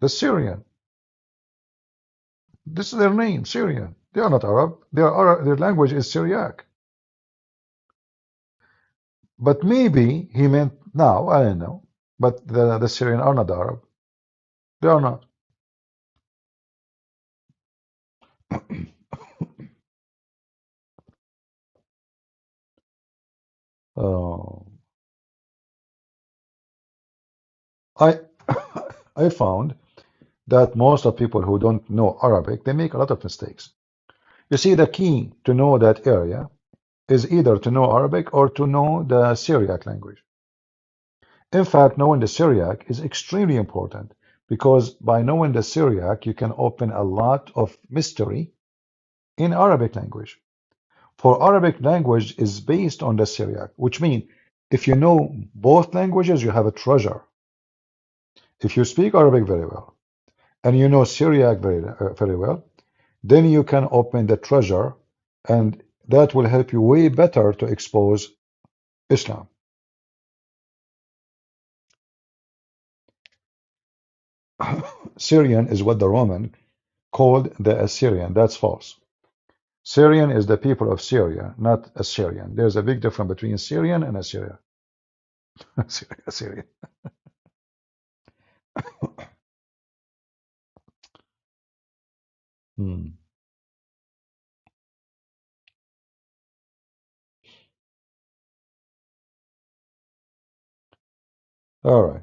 the Syrian. This is their name, Syrian. They are not Arab. Their language is Syriac. But maybe he meant now, I don't know. But the Syrian are not Arab. They are not. Uh, I I found that most of people who don't know Arabic, they make a lot of mistakes. You see, the key to know that area is either to know Arabic or to know the Syriac language. In fact, knowing the Syriac is extremely important because by knowing the Syriac, you can open a lot of mystery in Arabic language. For Arabic language is based on the Syriac, which means if you know both languages, you have a treasure. If you speak Arabic very well and you know Syriac very well, then you can open the treasure, and that will help you way better to expose Islam. Syrian is what the Roman called the Assyrian. That's false. Syrian is the people of Syria, not Assyrian. There's a big difference between Syrian and Assyria. Assyrian. Hmm. All right.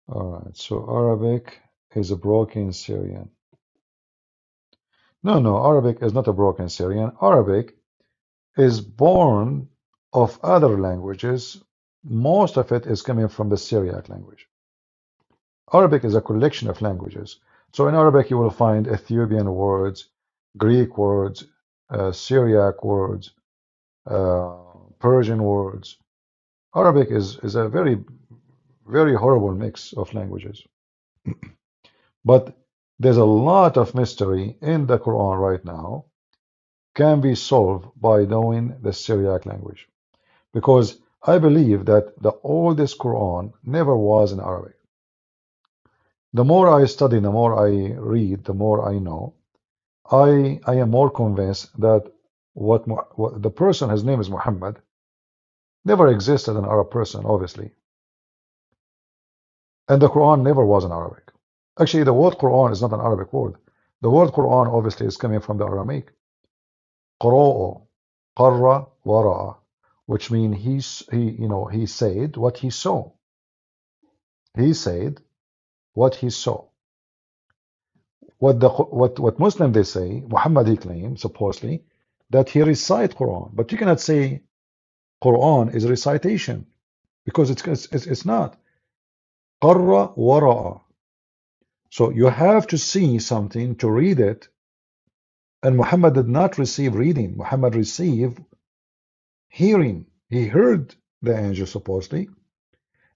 All right. So Arabic is a broken Syrian. No, no, Arabic is not a broken Syrian. Arabic is born of other languages. Most of it is coming from the Syriac language. Arabic is a collection of languages. So in Arabic, you will find Ethiopian words, Greek words, Syriac words, Persian words. Arabic is a very horrible mix of languages. But there's a lot of mystery in the Quran right now can be solved by knowing the Syriac language. Because I believe that the oldest Quran never was in Arabic. The more I study, the more I read, the more I know. I am more convinced that what the person, his name is Muhammad, never existed an Arab person, obviously. And the Quran never was in Arabic. Actually, the word Quran is not an Arabic word. The word Quran obviously is coming from the Aramaic. قرأ, قرأ, ورأ, which means he said what he saw. He said what he saw. What Muslims they say, Muhammad he claims supposedly that he recite Quran, but you cannot say Quran is recitation because it's not. قرأ ورأ. So you have to see something to read it. And Muhammad did not receive reading. Muhammad received hearing. He heard the angel supposedly,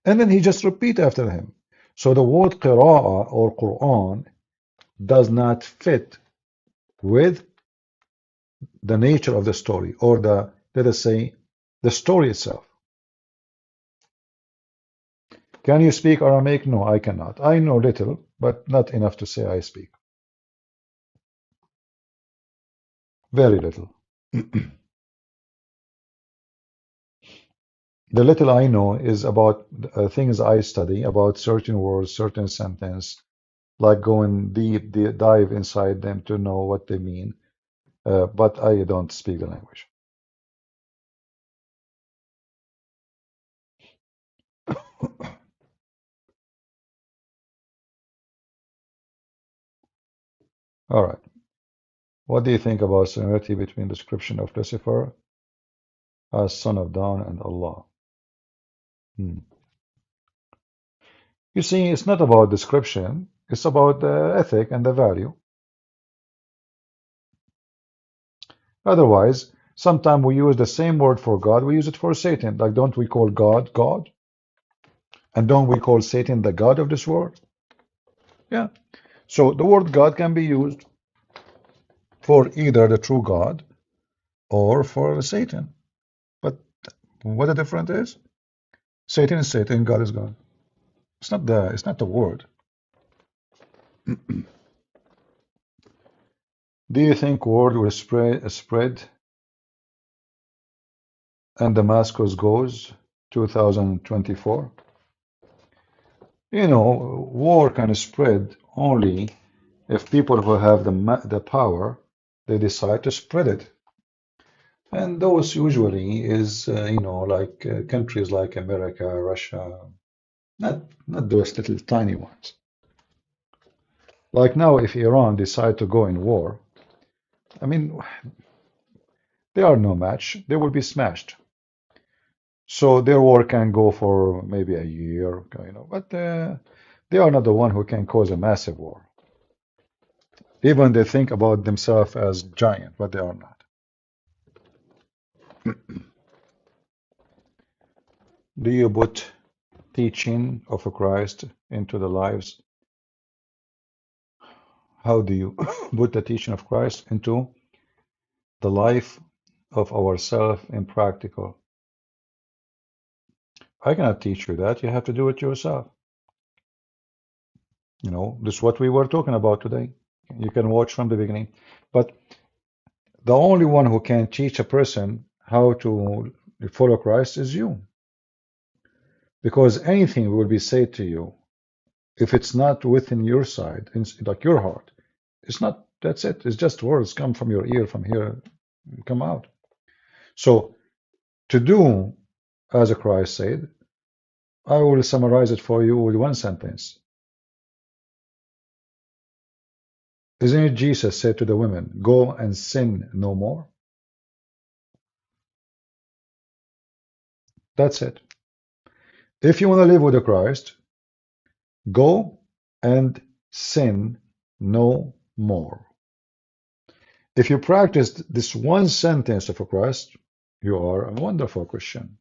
and then he just repeat after him. So the word qira'ah or Quran does not fit with the nature of the story or let us say, the story itself. Can you speak Aramaic? No, I cannot. I know little, but not enough to say I speak. Very little. The little I know is about things I study, about certain words, certain sentence, like going deep, dive inside them to know what they mean. But I don't speak the language. All right. What do you think about similarity between the description of Lucifer as son of dawn and Allah? Hmm. You see, it's not about description, it's about the ethic and the value. Otherwise, sometimes we use the same word for God, we use it for Satan. Like, don't we call God God? And don't we call Satan the God of this world? Yeah. So the word God can be used for either the true God or for Satan. But what the difference is? Satan is Satan, God is God. It's not the word. Do you think word will spread and Damascus goes 2024? You know, war can spread only if people who have the power, they decide to spread it. And those usually is, like countries like America, Russia, not those little tiny ones. Like now, if Iran decide to go in war, I mean, they are no match. They will be smashed. So their war can go for maybe a year, but they are not the one who can cause a massive war. Even they think about themselves as giant, but they are not. Do you put teaching of Christ into the lives? How do you put the teaching of Christ into the life of ourselves in practical? I cannot teach you that. You have to do it yourself. This is what we were talking about today. You can watch from the beginning. But the only one who can teach a person how to follow Christ is you. Because anything will be said to you, if it's not within your side, like your heart, it's not, that's it. It's just words come from your ear, from here, come out. So to do as Christ said, I will summarize it for you with one sentence. Isn't it Jesus said to the women, go and sin no more? That's it. If you want to live with the Christ, go and sin no more. If you practice this one sentence of Christ, you are a wonderful Christian.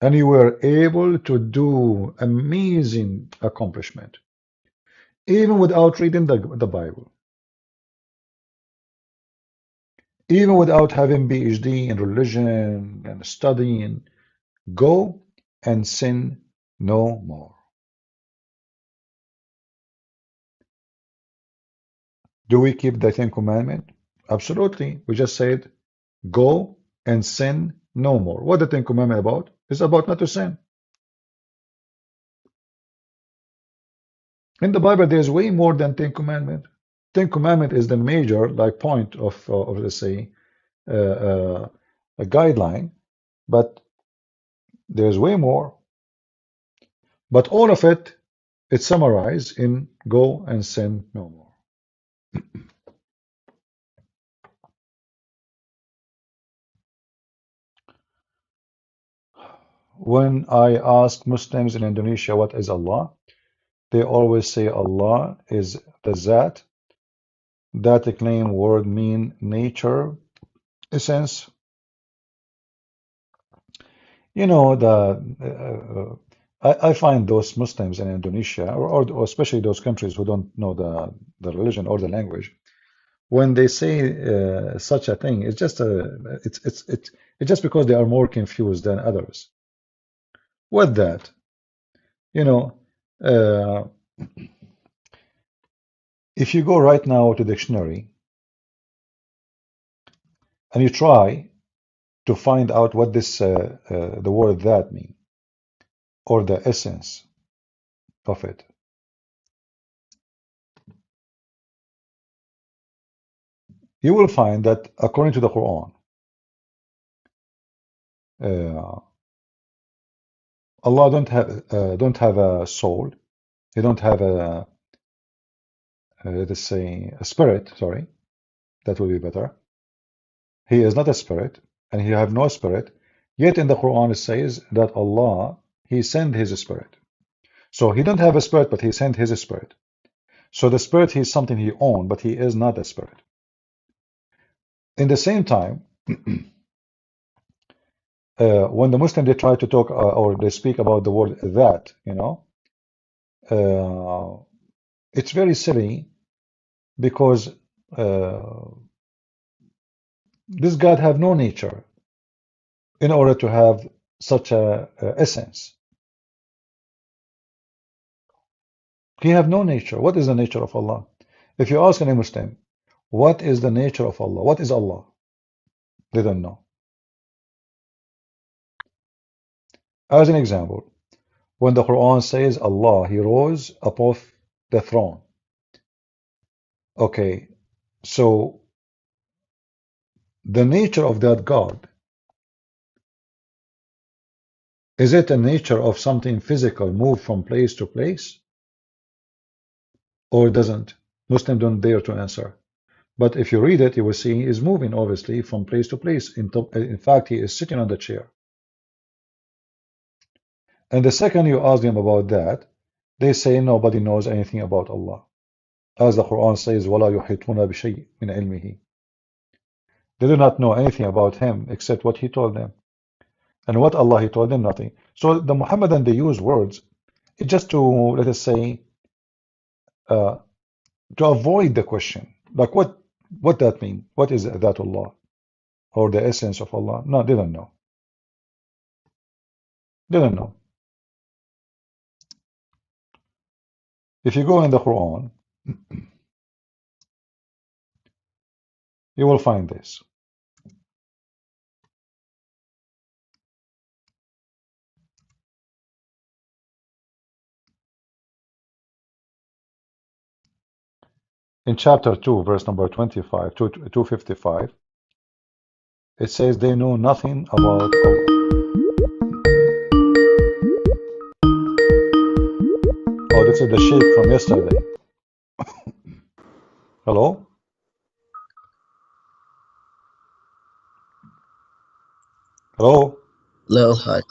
And you were able to do amazing accomplishment, even without reading the Bible, even without having PhD in religion and studying. Go and sin no more. Do we keep the Ten Commandments? Absolutely. We just said, go and sin no more. What the Ten Commandments about? It's about not to sin. In the Bible, there's way more than Ten Commandments. Ten Commandments is the major point of let's say a guideline, but there's way more. But all of it, it's summarized in go and sin no more. When I ask Muslims in Indonesia what is Allah, they always say Allah is the Zat. That claim word mean nature, essence. You know, I find those Muslims in Indonesia, or especially those countries who don't know the religion or the language, when they say such a thing, it's just it's just because they are more confused than others. With that, you know, uh, if you go right now to dictionary and you try to find out what this the word that mean or the essence of it, you will find that according to the Quran, uh, Allah don't have a soul. He don't have a let us say a spirit. Sorry, that will be better. He is not a spirit, and he have no spirit. Yet in the Quran it says that Allah He sent His spirit. So He don't have a spirit, but He sent His spirit. So the spirit is something He owned, but He is not a spirit. In the same time, when the Muslim they try to talk or they speak about the word that, it's very silly because this God have no nature in order to have such a essence. He have no nature. What is the nature of Allah? If you ask any Muslim, what is the nature of Allah? What is Allah? They don't know. As an example, when the Quran says Allah, He rose above the throne. Okay, so the nature of that God, is it a nature of something physical, move from place to place, or doesn't? Muslims don't dare to answer. But if you read it, you will see he is moving, obviously, from place to place. In fact, he is sitting on the chair. And the second you ask them about that, they say nobody knows anything about Allah. As the Quran says, وَلَا يُحِيطُونَ بِشَيْءٍ مِنْ عِلْمِهِ. They do not know anything about Him except what He told them. And what Allah He told them, nothing. So the Muhammadan, they use words just to, let us say, to avoid the question. Like what that mean? What is that Allah? Or the essence of Allah? No, they don't know. They don't know. If you go in the Quran, you will find this. In chapter 2, verse number 25, 255, it says they know nothing about Allah. Oh, this is the sheikh from yesterday. Hello? Hello? Hello, hi.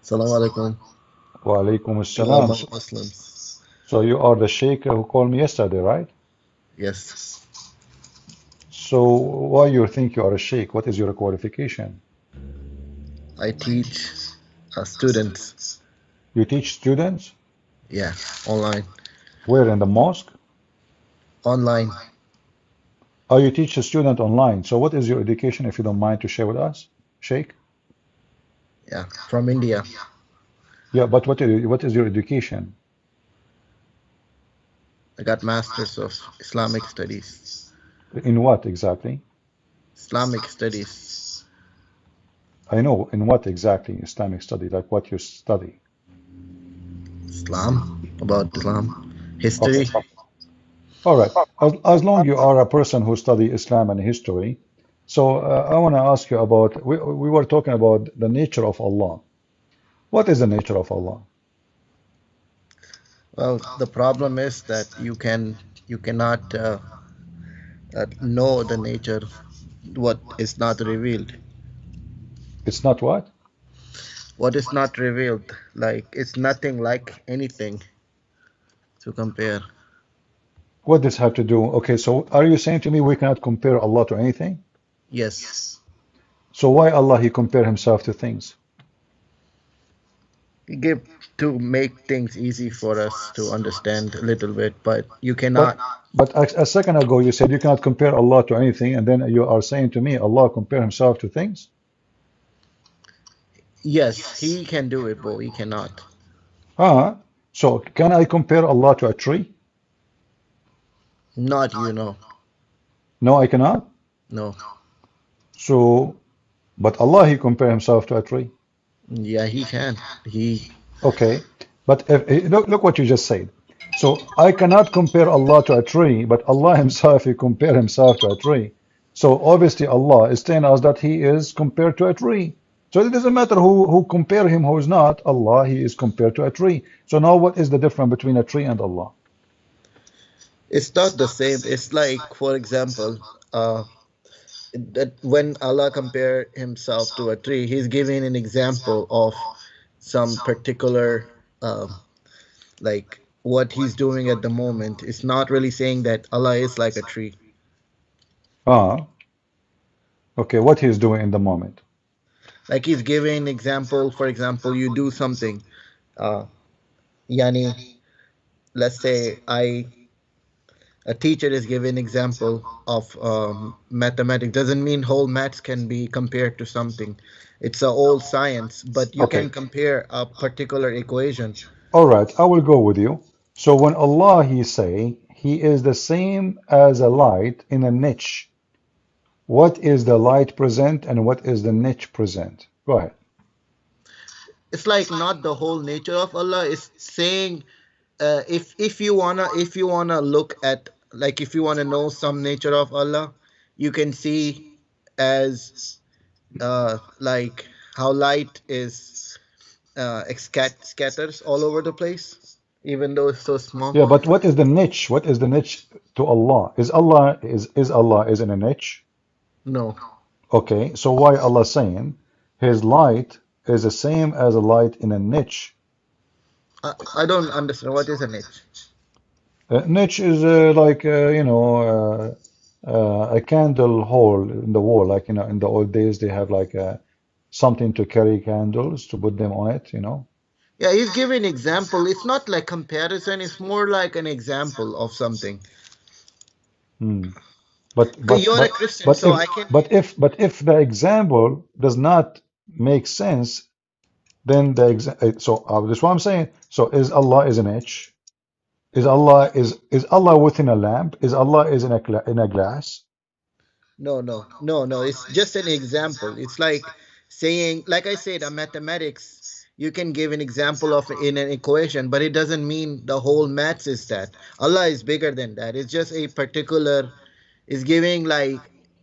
Assalamu alaikum. Wa alaikum To all assalam. my Muslims. So you are the sheikh who called me yesterday, right? Yes. So why you think you are a sheikh? What is your qualification? I teach students. You teach students? Yeah, online. Where, in the mosque? Online. Oh, you teach a student online. So what is your education, if you don't mind to share with us, sheikh? Yeah, from India. Yeah, but what is your education? I got Masters of Islamic Studies. In what exactly? Islamic Studies. I know, in what exactly? Islamic study, like what you study. Islam. About Islam. Okay, History. all right. As long you are a person who study Islam and history, so I want to ask you about, we were talking about the nature of Allah. What is the nature of Allah? Well, the problem is that you cannot know the nature what is not revealed. It's not what? What is not revealed, like it's nothing like anything to compare. What does have to do? Okay, so are you saying to me we cannot compare Allah to anything? Yes, So why Allah he compare himself to things? you give to make things easy for us to understand a little bit, but you But cannot. a second ago you said you cannot compare Allah to anything, and then you are saying to me Allah compare himself to things? Yes, he can do it, but we cannot. Ah, so can I compare Allah to a tree? Not, you know. No, I cannot. No. So, but Allah he compare himself to a tree. Yeah, he can. He. Okay, but look what you just said. So I cannot compare Allah to a tree, but Allah himself he compare himself to a tree. So obviously Allah is telling us that he is compared to a tree. So it doesn't matter who compare him, who is not. Allah he is compared to a tree. So now what is the difference between a tree and Allah? It's not the same. It's like, for example, that when Allah compare himself to a tree, he's giving an example of some particular, like what he's doing at the moment. It's not really saying that Allah is like a tree. Ah, okay, what he is doing in the moment. Like he's giving an example. For example, you do something. Uh, Yani, let's say a teacher is giving an example of mathematics. Doesn't mean whole maths can be compared to something. It's a old science, but you Okay, can compare a particular equation. all right, I will go with you. So when Allah he say he is the same as a light in a niche, what is the light present and what is the niche present? Go ahead. It's like not the whole nature of Allah. It's saying if you wanna look at, like if you wanna know some nature of Allah, you can see as like how light is scatters all over the place, even though it's so small. Yeah, but what is the niche? What is the niche to Allah? Is Allah is in a niche? No, Okay, so why Allah saying his light is the same as a light in a niche? I don't understand what is a niche. Niche is like a candle hole in the wall. Like in the old days they have like something to carry candles to put them on it. Yeah, he's giving example. It's not like comparison. It's more like an example of something. Hmm. But Okay, but you're a but Christian, but so if I can. the example does not make sense, then that's what I'm saying. So is Allah is an edge? Is Allah within a lamp? Is Allah is in a glass? No, no, no, no. It's just an example. It's like saying, like I said, a mathematics. You can give an example of in an equation, but it doesn't mean the whole maths is that. Allah is bigger than that. It's just a particular. Is giving like,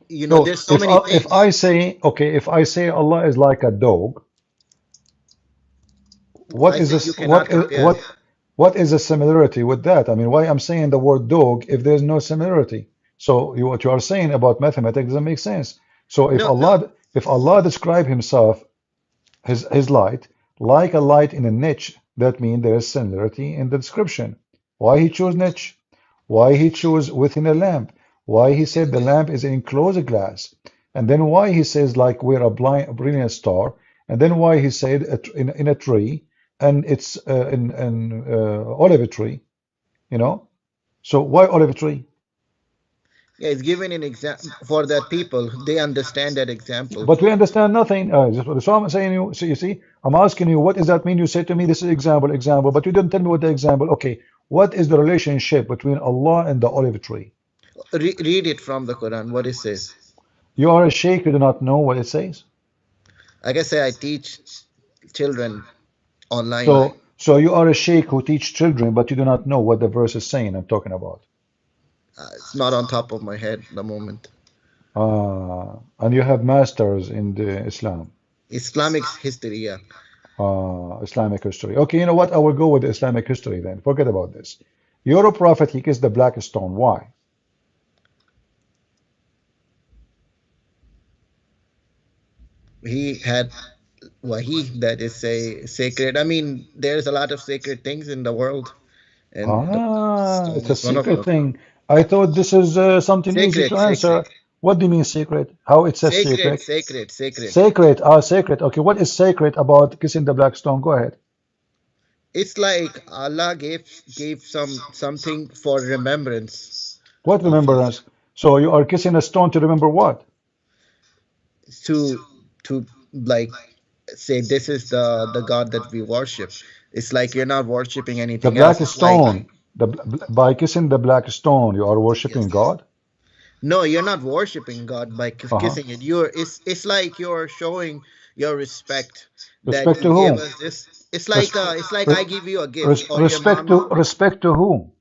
No, there's so many if things. I say okay, if I say Allah is like a dog, what I is say this? you cannot compare. What is the similarity with that? I mean, why I'm saying the word dog if there's no similarity? So what you are saying about mathematics doesn't make sense. So No, if Allah describe himself his light like a light in a niche, that means there is similarity in the description. Why he chose niche? Why he chose within a lamp? Why he said the lamp is enclosed glass, and then why he says like we're a brilliant star, and then why he said in a tree, and it's an olive tree, you know. So why olive tree? Yeah, it's given an example for that people. They understand that example. But we understand nothing. So I'm saying you. So you see, I'm asking you, what does that mean? You say to me, this is example, example, but you didn't tell me what the example. Okay, what is the relationship between Allah and the olive tree? Read it from the Quran, what it says. You are a sheikh, you do not know what it says. Like I say, I teach children online. So you are a sheikh who teach children, but you do not know what the verse is saying. I'm talking about. It's not on top of my head at the moment. And you have masters in the Islam, Islamic history, yeah. Islamic history. Okay, you know what? I will go with the Islamic history then. Forget about this. Your prophet, he kissed the black stone. Why? He had wahi that is say sacred. I mean, there's a lot of sacred things in the world, and the It's stone a is one of secret them. thing. I thought this is something easy Sacred, to sacred, answer. What do you mean secret? How it's a sacred, secret? sacred, sacred. Sacred, sacred. Okay, what is sacred about kissing the black stone? Go ahead. It's like Allah gave something for remembrance What of His remembrance? So you are kissing a stone to remember what? to like say this is the God that we worship. It's like you're not worshiping The anything black else. It's like stone. By kissing the black stone, you are worshiping yes. God. No, you're not worshiping God by Uh-huh. kissing it. You're it's like you're showing your respect that Respect you to gave whom? us this. Res It's like I give you a gift or your respect mom. to whom?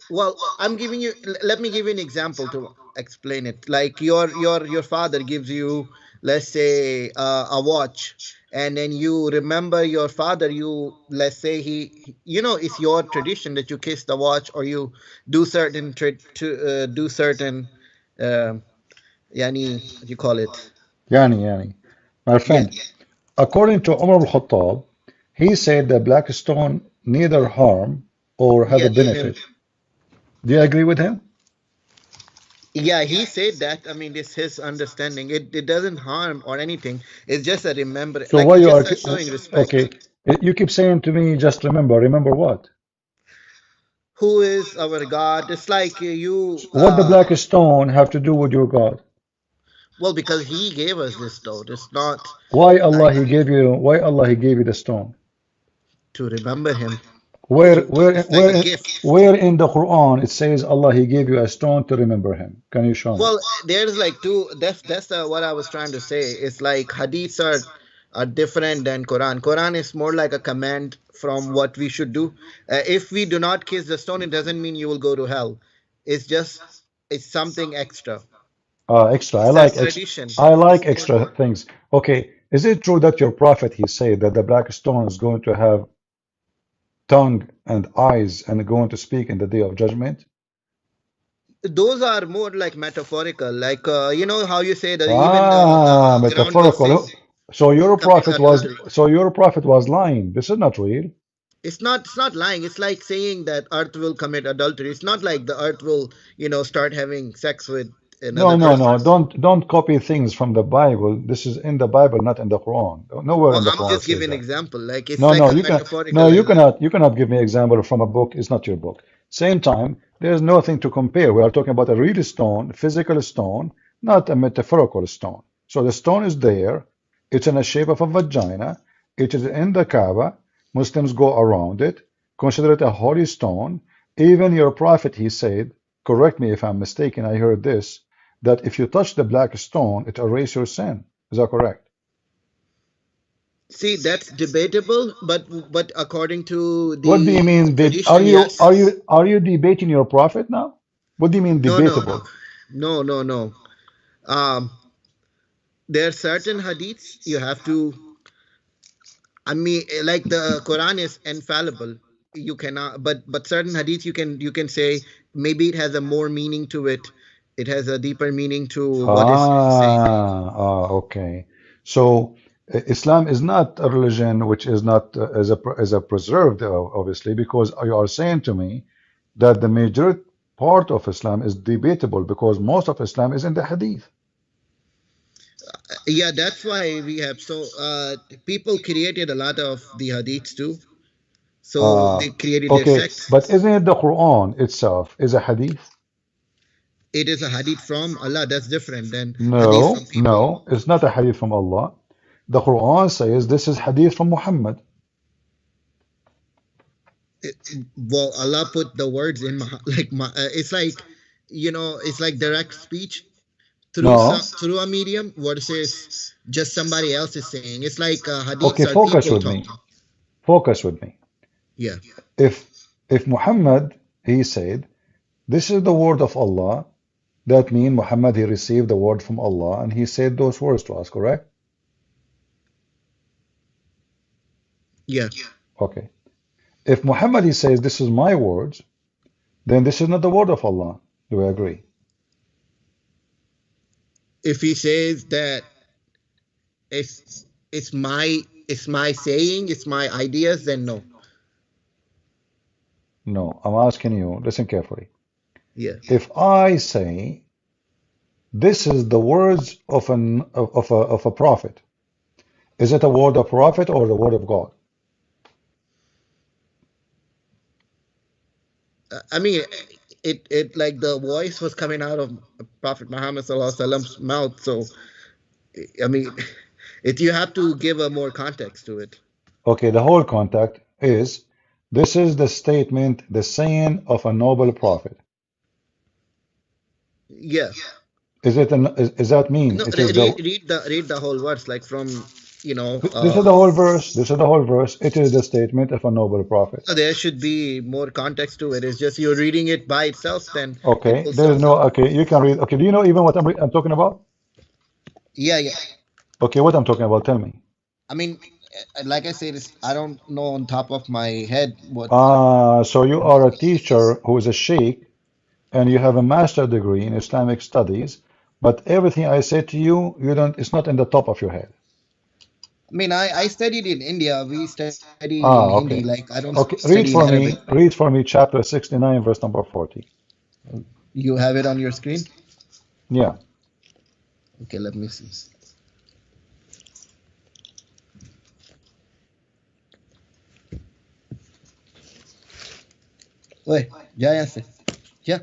Well, I'm giving you. Let me give you an example to explain it. Like your father gives you, let's say, a watch, and then you remember your father. You let's say you know, it's your tradition that you kiss the watch or you do certain to do certain, um yani, what do you call it? Yani. My Yeah, friend, according to Umar al-Khattab, he said the black stone neither harm or have yeah, a to him. benefit. Do you agree with him? Yeah, he said that. I mean, it's his understanding. It doesn't harm or anything. It's just a remember, So like why it's you just are a showing okay? respect. You keep saying to me, just remember. Remember what? Who is our God? It's like you, What the black stone have to do with your God? well, because He gave us this stone. It's not Why Allah like He gave you? Why Allah He gave you the stone? to remember Him. Where To it's like a gift. where in the Quran it says Allah He gave you a stone to remember Him? Can you show me? Well, there's like two. That's what I was trying to say. It's like hadiths are different than Quran. Quran is more like a command from what we should do. If we do not kiss the stone, it doesn't mean you will go to hell. It's just it's something extra. Extra. It's a tradition. I like extra things. Okay, is it true that your prophet he said that the black stone is going to have tongue and eyes and going to speak in the day of judgment? Those are more like metaphorical. Like you know how you say that even the ground will Metaphorical. sing, commit adultery. So your prophet was lying. This is not real. It's not lying. It's like saying that earth will commit adultery. It's not like the earth will, you know, start having sex with No, another no, no. person. Don't copy things from the Bible. This is in the Bible, not in the Quran. Nowhere Well, in the I'm Quran it just says giving an that. example. Like it's No, like no, a no, metaphorical language. you cannot give me example from a book. It's not your book. Same time, there's nothing to compare. We are talking about a real stone, physical stone, not a metaphorical stone. So the stone is there. It's in the shape of a vagina. It is in the Kaaba. Muslims go around it. Consider it a holy stone. Even your prophet, he said, correct me if I'm mistaken, I heard this, that if you touch the black stone, it erases your sin. Is that correct? See, that's debatable, but according to What do you the mean? tradition, yes. Are you debating your prophet now? What do you mean No, no, debatable? no, no, no. Um, there are certain hadiths you have to. I mean, like the Quran is infallible. You cannot, but certain hadith you can say maybe it has a more meaning to it. It has a deeper meaning to what is saying. Okay. So Islam is not a religion which is not as a preserved, obviously, because you are saying to me that the major part of Islam is debatable because most of Islam is in the hadith. Yeah, that's why we have people created a lot of the hadiths too. So Uh, they created their okay, sects. but isn't it the Quran itself is a hadith? It is a hadith from Allah. That's different than hadith No, from people. no, it's not a hadith from Allah. The Quran says this is hadith from Muhammad. It, well, Allah put the words in it's like, it's like direct speech No. through a medium versus just somebody else is saying. It's like Okay, hadiths are focus people with me. talking. Focus with me. Yeah. If Muhammad he said this is the word of Allah, that means Muhammad he received the word from Allah and he said those words to us, correct? Yeah. Okay. If Muhammad he says this is my words, then this is not the word of Allah. Do I agree? If he says that it's my saying, it's my ideas, then no. No, I'm asking you, listen carefully. Yeah. If I say this is the words of a prophet, is it a word of prophet or the word of God? I mean, it like the voice was coming out of Prophet Muhammad Sallallahu Alaihi Wasallam's mouth. So, I mean, you have to give a more context to it. Okay, the whole contact is this is the statement, the saying of a noble prophet. Yeah. Is it is that mean No, it is the read the whole verse, like from this is the whole verse. This is the whole verse. It is the statement of a noble prophet. there should be more context to it. It's just you're reading it by itself, then it Okay, will there is sound. no okay. You can read. Okay, do you know even what I'm talking about? Yeah, yeah. Okay, what I'm talking about? Tell me. I mean, like I said, I don't know on top of my head what. So you are a teacher who is a sheikh, and you have a master degree in Islamic studies, but everything I say to you, you don't. It's not in the top of your head. I mean, I studied in India. We study in Hindi. Okay. Like I don't Okay, study in Arabic. read for me chapter 69, verse number 40. You have it on your screen? Yeah. Okay, let me see. Wait, yeah, yes, yeah.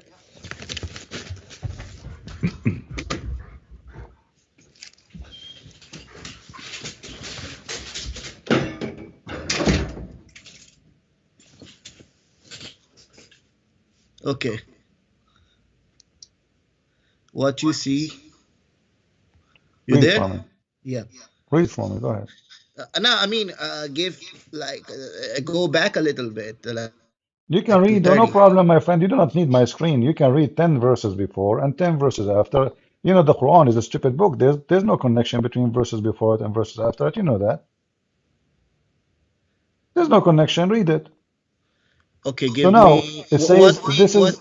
Okay. What you see? You Read there? for me. Yeah. Read for me. Go ahead. No, I mean, give like go back a little bit, like to You 30. can read, no problem, my friend. You do not need my screen. You can read 10 verses before and 10 verses after. You know, the Quran is a stupid book. There's no connection between verses before it and verses after it. You know that. There's no connection. Read it. Okay, So give now me it says this is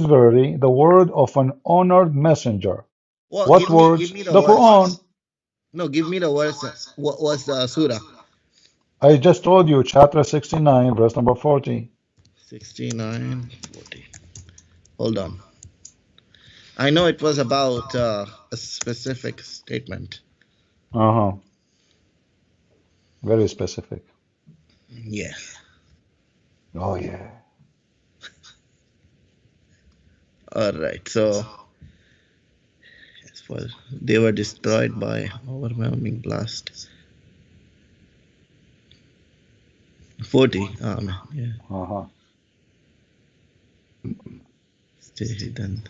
verily the word of an honored messenger. well, What words? give me the The verse. Quran. No, give me the verse. What was the surah? I just told you, chapter 69, verse number 40. 69, 40. Hold on. I know it was about a specific statement. Uh-huh. Very specific. Yeah. Oh, yeah. All right. So they were destroyed by overwhelming blast. 40. Oh, man. Yeah. Uh-huh. Stay hidden.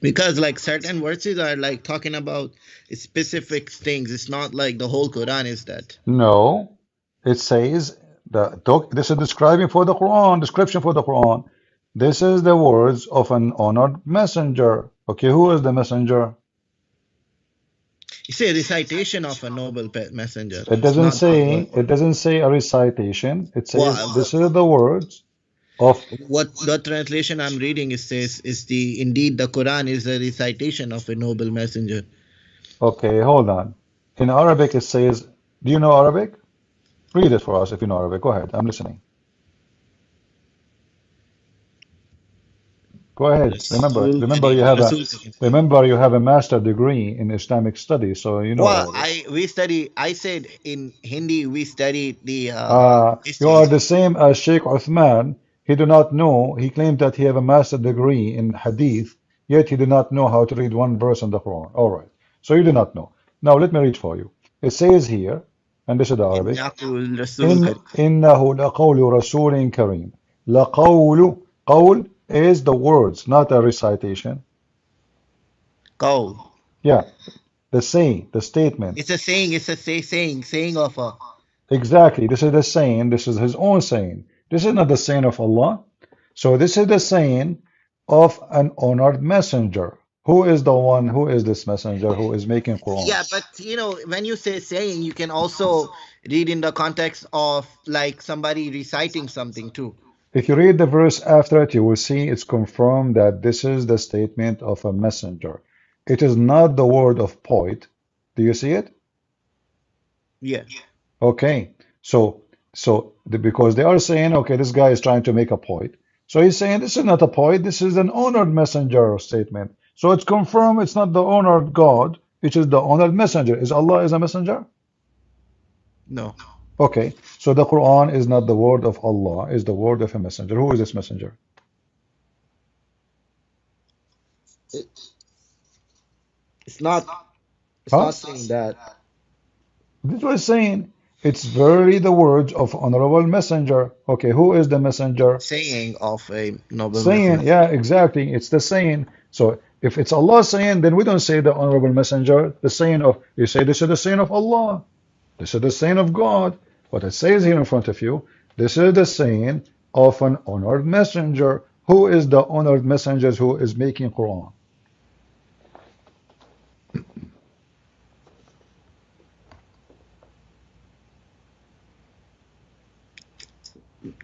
Because like certain verses are like talking about specific things. It's not like the whole Quran is that. No, it says this is describing for the Quran, description for the Quran. This is the words of an honored messenger. Okay, who is the messenger? You say recitation of a noble messenger. It It's doesn't not the say word. it doesn't say a recitation. It says Well, this is the words of what the translation I'm reading it says is indeed the Quran is a recitation of a noble messenger. okay, hold on. In Arabic it says, do you know Arabic? Read it for us if you know Arabic. Go ahead. I'm listening. Go ahead. Rasul Kareem, Rasul Kareem. Remember you have a master degree in Islamic studies, so you know Well, Arabic. I said in Hindi we studied the You history. are the same as Sheikh Uthman. He do not know. He claimed that he have a master degree in Hadith, yet he do not know how to read one verse in the Quran. All right. So you do not know. Now let me read for you. It says here, and this is the Arabic. إنه Rasul إن Kareem. إنه لقول رسول كريم. لقول قول is the words, not a recitation. Qawl. Yeah, the saying, the statement. It's a saying. It's a saying of a. Exactly. This is the saying. This is his own saying. This is not the saying of Allah. So this is the saying of an honored messenger. Who is the one? Who is this messenger who is making Quran? Yeah, but when you say saying, you can also read in the context of like somebody reciting something too. If you read the verse after it, you will see it's confirmed that this is the statement of a messenger. It is not the word of poet. Do you see it? Yeah. Okay. Because they are saying, okay, this guy is trying to make a point. So he's saying this is not a point, this is an honored messenger statement. So it's confirmed it's not the honored God, it is the honored messenger. Is Allah is a messenger? No. Okay. So the Quran is not the word of Allah, is the word of a messenger. Who is this messenger? It, it's not. It's Huh? not saying that. This was saying it's verily the words of honorable messenger. Okay, who is the messenger? Saying of a noble Saying, messenger. yeah, exactly. It's the saying. So if it's Allah saying, then we don't say the honorable messenger, the saying of, you say this is the saying of Allah. This is the saying of God. What it says here in front of you, this is the saying of an honored messenger. Who is the honored messenger who is making Quran?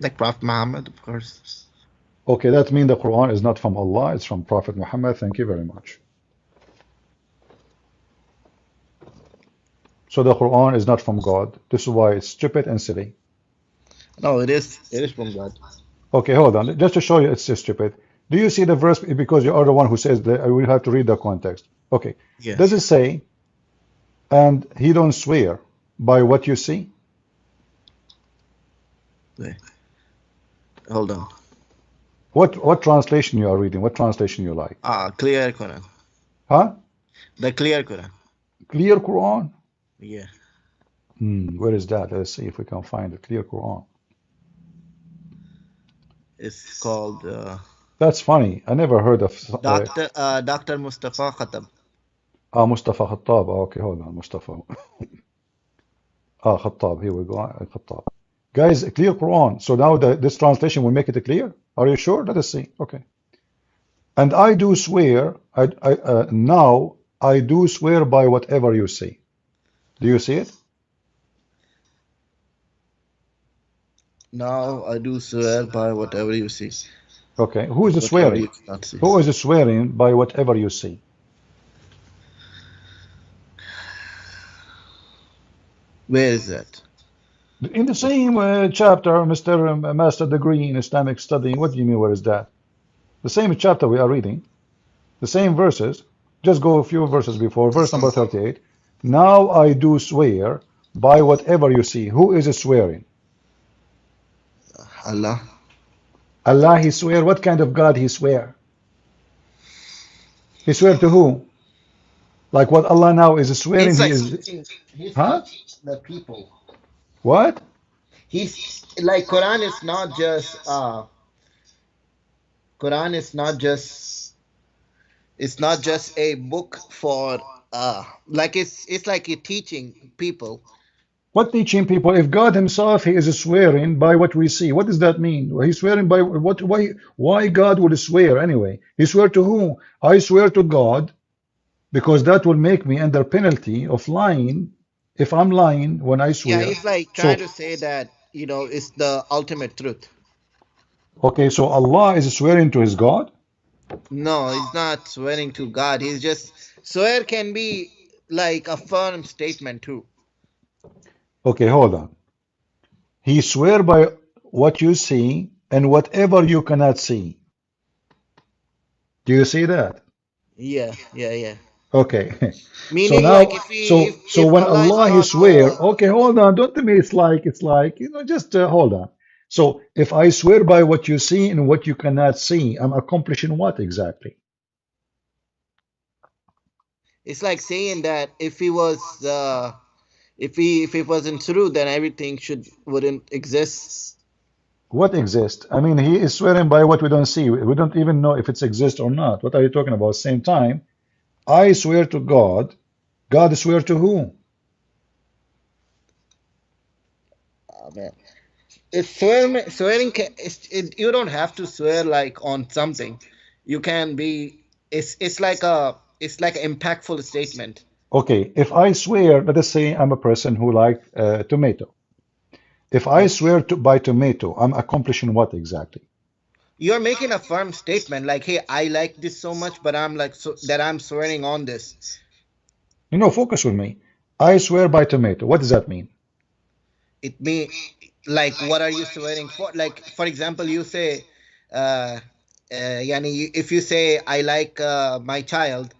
Like Prophet Muhammad, of course. Okay, that means the Quran is not from Allah, it's from Prophet Muhammad. Thank you very much. So the Quran is not from God. This is why it's stupid and silly. No, it is. It is from God. Okay, hold on. Just to show you it's stupid. Do you see the verse? Because you are the one who says that I will have to read the context. Okay. Does it Yes. say, and he don't swear by what you see? Wait, hold on. What translation you are reading? What translation you like? Clear Quran. Huh? The clear Quran. Clear Quran? Yeah. Where is that? Let's see if we can find the clear Quran. It's called That's funny. I never heard of Dr. Mustafa Khatab. Mustafa Khattab. Okay, hold on. Mustafa. Khattab. Here we go. Khattab. Guys, clear Quran. So now this translation will make it clear? Are you sure? Let us see. Okay. And I do swear, now I do swear by whatever you say. Do you see it? Now I do swear by whatever you see. Okay. Who is Whatever swearing? you cannot see. Who is swearing by whatever you see? Where is that? In the same chapter, Mr. Master Degree in Islamic Study. What do you mean, where is that? The same chapter we are reading, the same verses. Just go a few verses before, verse number 38. Now I do swear by whatever you see. Who is swearing? Allah. Allah, he swear. What kind of God he swear? He swear to who? Like what Allah now is swearing, He's he like is, teaching. He's huh? teaching the people. What? He's like Quran is not just Quran is not just it's not just a book for like it's like you're teaching people. What teaching people? If God himself, he is swearing by what we see. What does that mean? He's swearing by what? Why God would swear anyway? He swear to whom? I swear to God because that will make me under penalty of lying if I'm lying when I Yeah, swear. he's like trying So, to say that, it's the ultimate truth. okay, so Allah is swearing to his God? No, he's not swearing to God. He's just swear can be like a firm statement too. Okay, hold on. He swear by what you see and whatever you cannot see. Do you see that? Yeah, yeah, yeah. Okay. So Meaning, like, now, if he, so if when Allah is Allah He not, swear, okay, hold on, don't tell me it's like, just hold on. So if I swear by what you see and what you cannot see, I'm accomplishing what exactly? it's like saying that if he was, if it wasn't true, then everything wouldn't exist. What exists? I mean, He is swearing by what we don't see. We don't even know if it exists or not. What are you talking about? Same time, I swear to God. God swear to who? Oh, man. It's swearing. You don't have to swear like on something. You can be. It's like an impactful statement. Okay, if I swear, let us say I'm a person who like tomato. If I Yeah. swear by tomato, I'm accomplishing what exactly? You're making a firm statement like, "Hey, I like this so much, but I'm like so that I'm swearing on this." Focus with me. I swear by tomato. What does that mean? It may like, what are you swearing for? Like, for example, you say, uh, if you say, "I like my child,"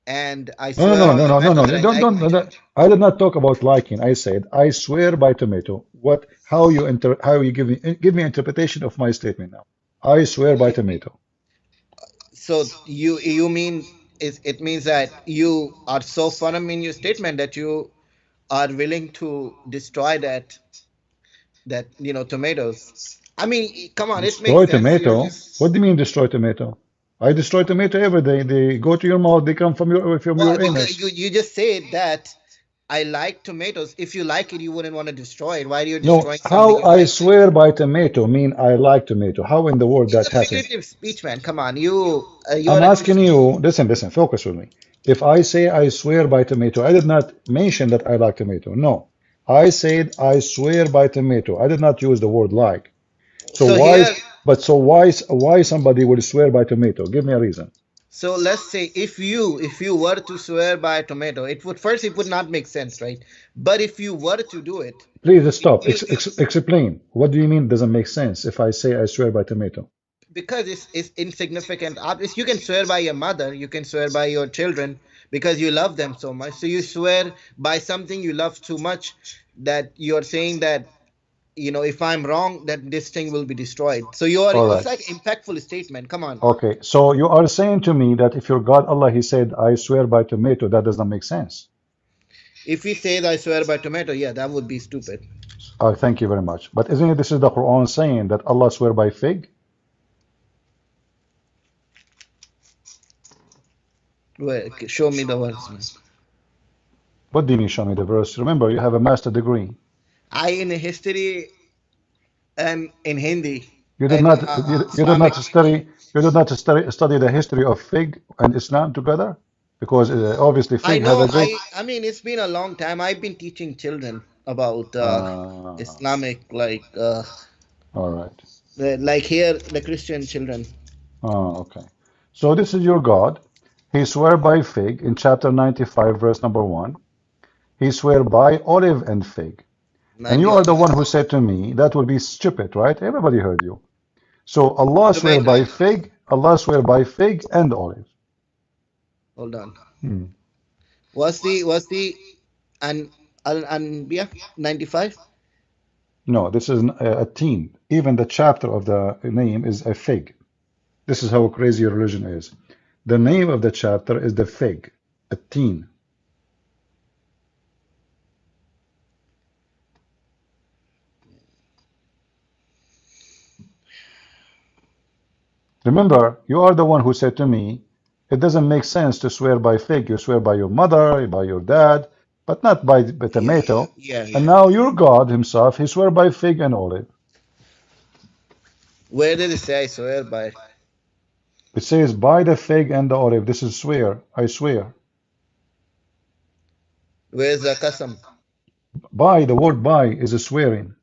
and I No, no, swear no, on no, the no, no, Bible no. that I Don't, like don't, my no, no. child. I did not talk about liking. I said I swear by tomato. How you give me interpretation of my statement now? I swear by tomato. So you mean is it means that you are so firm in your statement that you are willing to destroy that tomatoes. I mean, come on, it makes Destroy sense. You're tomato? What just do you mean destroy tomato? I destroy tomato every day. They go to your mouth. They come from why? your Because anus. you just said that I like tomatoes. If you like it, you wouldn't want to destroy it. Why are you No, destroying something how you I like? swear by tomato mean I like tomato. How in the world It's that a happen? figurative speech, man. Come on, you I'm are a asking Christian. you, listen, focus with me. If I say I swear by tomato, I did not mention that I like tomato. No, I said I swear by tomato. I did not use the word like. So So why, here, why somebody would swear by tomato? Give me a reason. so let's say if you were to swear by a tomato, it would not make sense, right? But if you were to do it, Please it stop. will Explain. What do you mean doesn't make sense if I say I swear by tomato? because it's insignificant. You can swear by your mother, you can swear by your children because you love them so much. So you swear by something you love too much that you're saying that if I'm wrong, that this thing will be destroyed. So All it's right. like impactful statement. Come on. Okay. So you are saying to me that if your God Allah, He said, I swear by tomato, that does not make sense. If we say that I swear by tomato, yeah, that would be stupid. Thank you very much. But isn't it this is the Quran saying that Allah swear by fig? Well, okay, show me the words, man. What do you mean, show me the verse? Remember, you have a master degree. I in history and in Hindi You did and not you did not Islamic. study the history of fig and Islam together? Because obviously I fig have know. a great I mean, it's been a long time. I've been teaching children about uh, Islamic, all right. like here the Christian children. Okay. So this is your God. He swear by fig in chapter 95, verse number 1. He swear by olive and fig. And you are the 95. one who said to me that would be stupid, right? Everybody heard you. So Allah swear Tomato. by fig, Allah swear by fig and olive. Hold on. Hmm. Was the Anbiya 95? No, this is a teen. Even the chapter of the name is a fig. This is how crazy your religion is. The name of the chapter is the fig, a teen. Remember, you are the one who said to me, it doesn't make sense to swear by fig. You swear by your mother, by your dad, but not by Yeah, tomato. yeah, And yeah. now your God himself, he swear by fig and olive. Where did it say I swear by? It says, by the fig and the olive. This is swear. I swear. Where's the qasam? By, the word by is a swearing.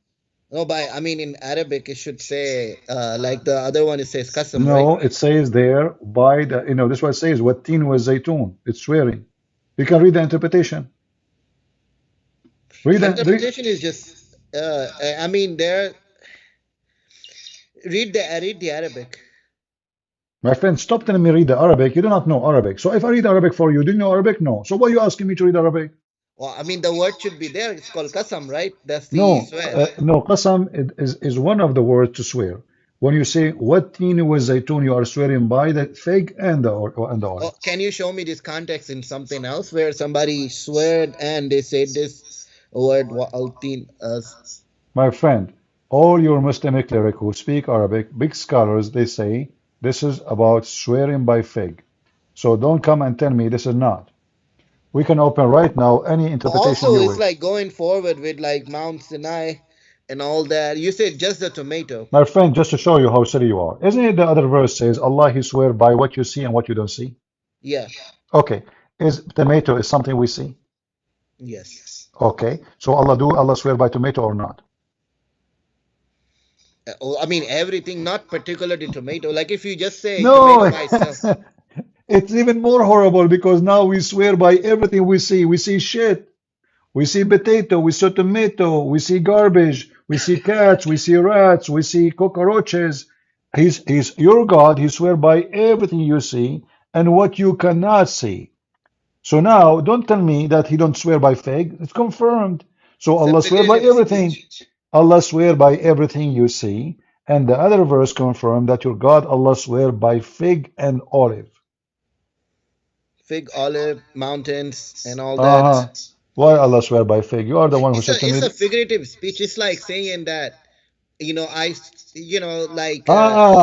No, by I mean in Arabic it should say like the other one it says qasam, right? No, it says there, by the, this is what it says, wattin wa zaytun. It's swearing. You can read the interpretation. Read that. Read. Interpretation is just I mean, there. Read the Arabic. My friend, stop telling me read the Arabic. You do not know Arabic. So if I read Arabic for you, do you know Arabic? No. So why are you asking me to read Arabic? Well, I mean, the word should be there. It's called qasam, right? That's the No, swear. no. Qasam is one of the words to swear. When you say what wa zaytun, you are swearing by the fig and the Oh, olive. can you show me this context in something else where somebody sweared and they said this word wa'altin as My friend, all your Muslim cleric who speak Arabic, big scholars, they say this is about swearing by fig. So don't come and tell me this is not. We can open right now any interpretation also you it's wish. like going forward with like Mount Sinai and all that. You said just the tomato. My friend, just to show you how silly you are. Isn't it the other verse says Allah he swear by what you see and what you don't see? Yeah. Okay. Is tomato is something we see? Yes. Okay. So Allah swear by tomato or not? I mean everything, not particularly tomato. Like if you just say tomato No, by itself. it's even more horrible because now we swear by everything we see. We see shit. We see potato, we see tomato, we see garbage, we see cats, we see rats, we see cockroaches. He's your God. He swear by everything you see and what you cannot see. So now, don't tell me that he don't swear by fig. It's confirmed. So It's a Allah swear by figurative everything. speech. Allah swear by everything you see. And the other verse confirmed that your God, Allah swear by fig and olive. Fig, olive, mountains, and all that. Uh-huh. Why Allah swear by fig? You are the one who It's a said to it's me, a figurative speech. It's like saying that like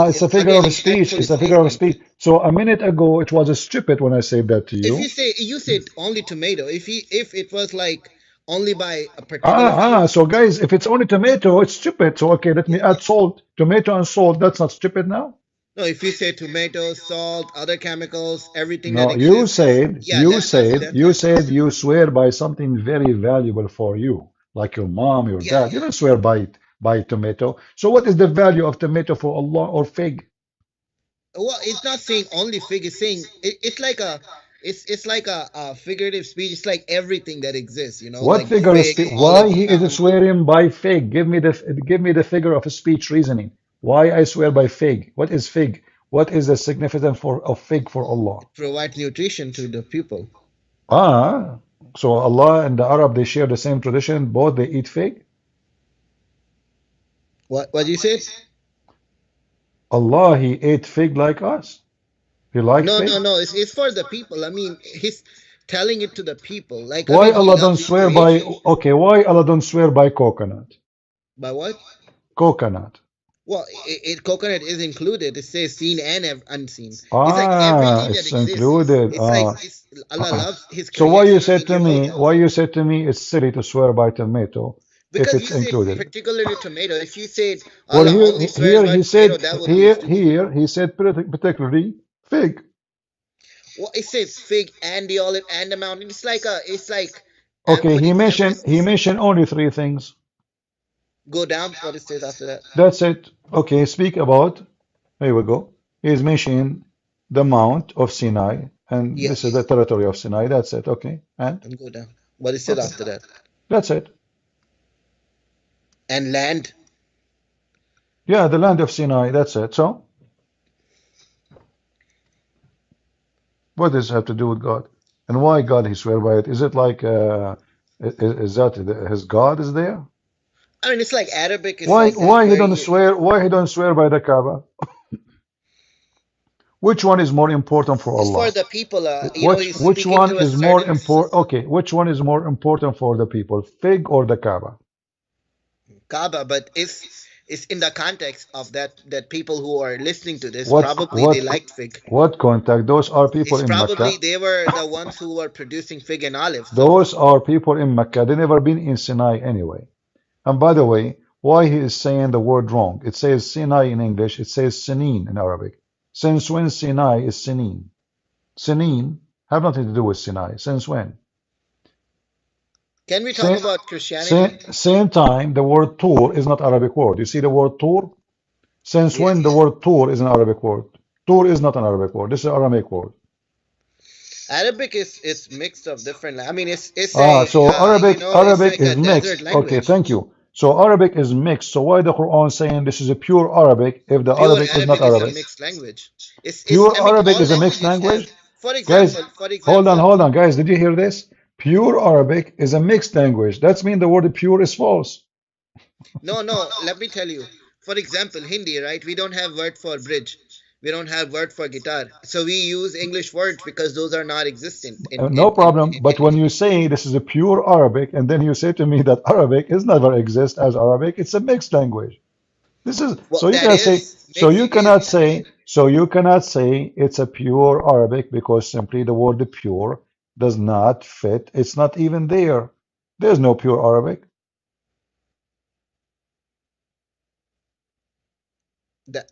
it's a figure again of speech. example It's a figure of statement. speech. So a minute ago, it was stupid when I said that to If you you. say you said only tomato, if it was like only by a particular fruit. So guys, if it's only tomato, it's stupid. So okay, let Yeah. me add salt. Tomato and salt, that's not stupid now? No, if you say tomato, salt, other chemicals, everything that No, you exists, said, yeah, you that's said, you said you swear by something very valuable for you, like your mom, your yeah. dad. You don't swear by tomato. So what is the value of tomato for Allah or fig? Well, it's not saying only fig. It's saying it's like it's like a figurative speech. It's like everything that exists, What like figure of fig, speech? Why olive he is plant. swearing by fig? Give me the figure of speech reasoning. Why I swear by fig? What is fig? What is the significance of fig for Allah? It provides nutrition to the people. Ah, so Allah and the Arab they share the same tradition. Both they eat fig. What you said? Allah he ate fig like us. He liked No, no, fig. no. It's for the people. I mean, he's telling it to the people. Like, I Why mean, he Allah don't loves his swear by? creation. Okay, why Allah don't swear by coconut? By what? Coconut. Well, coconut is included. It says seen and unseen. It's like everything that It's exists. included. It's like Allah loves His So why you creation. I said mean, to you know me? that. Why you said to me? It's silly to swear by tomato if Because you it's said included. particularly tomato. If you said Well, Allah only swears here by he tomato, said that would be here stupid. here he said particularly fig. Well, it says fig and the olive and the mountain. It's like Okay, putting he emphasis. mentioned only three things. Go down. What it says after that. That's it. Okay, speak about. Here we go. He's mentioning the Mount of Sinai, and Yeah, this is the territory of Sinai. That's it. Okay, and and go down. What it says okay, after that. that's it. And land. Yeah, the land of Sinai. That's it. So, what does it have to do with God? And why God he swear by it? Is it like is that his God is there? I mean, it's like Arabic is like that, Why he where don't you. swear? Why he don't swear by the Kaaba? Which one is more important for It's for Allah? the people. He's Which speaking one to a is more certain important? Okay, which one is more important for the people, fig or the Kaaba? Kaaba, but it's in the context of that people who are listening to this What probably they what liked fig. what contact? Those are people It's in probably Mecca. they were the ones who were producing fig and olive. So Those are people in Mecca. They never been in Sinai anyway. And by the way, why he is saying the word wrong? It says Sinai in English. It says Sinin in Arabic. Since when Sinai is Sinin? Sinin have nothing to do with Sinai. Since when? can we talk Same, about Christianity? same time, the word Tur is not Arabic word. You see the word Tur? Since when the Yes, word Tur is an Arabic word? Tur is not an Arabic word. This is an Aramaic word. Arabic is it's mixed of different. I mean, it's a So Arabic it's Arabic like a is desert mixed. Okay, language. thank you. So Arabic is mixed. So why the Quran saying this is a pure Arabic if the Pure Arabic is not Arabic is a Arabic? mixed language. It's Pure I mean Arabic all is a mixed languages have, language? for Guys, example, hold on, guys. Did you hear this? Pure Arabic is a mixed language. That's mean the word pure is false. no, let me tell you. For example, Hindi, right? We don't have word for bridge. We don't have word for guitar. So we use English words because those are not existent No problem. in But when Hindi. you say this is a pure Arabic, and then you say to me that Arabic is never exist as Arabic, it's a mixed language. This is Well, so you that cannot say is mixing is so you cannot say it's a pure Arabic because simply the word pure does not fit. It's not even there. There's no pure Arabic. that.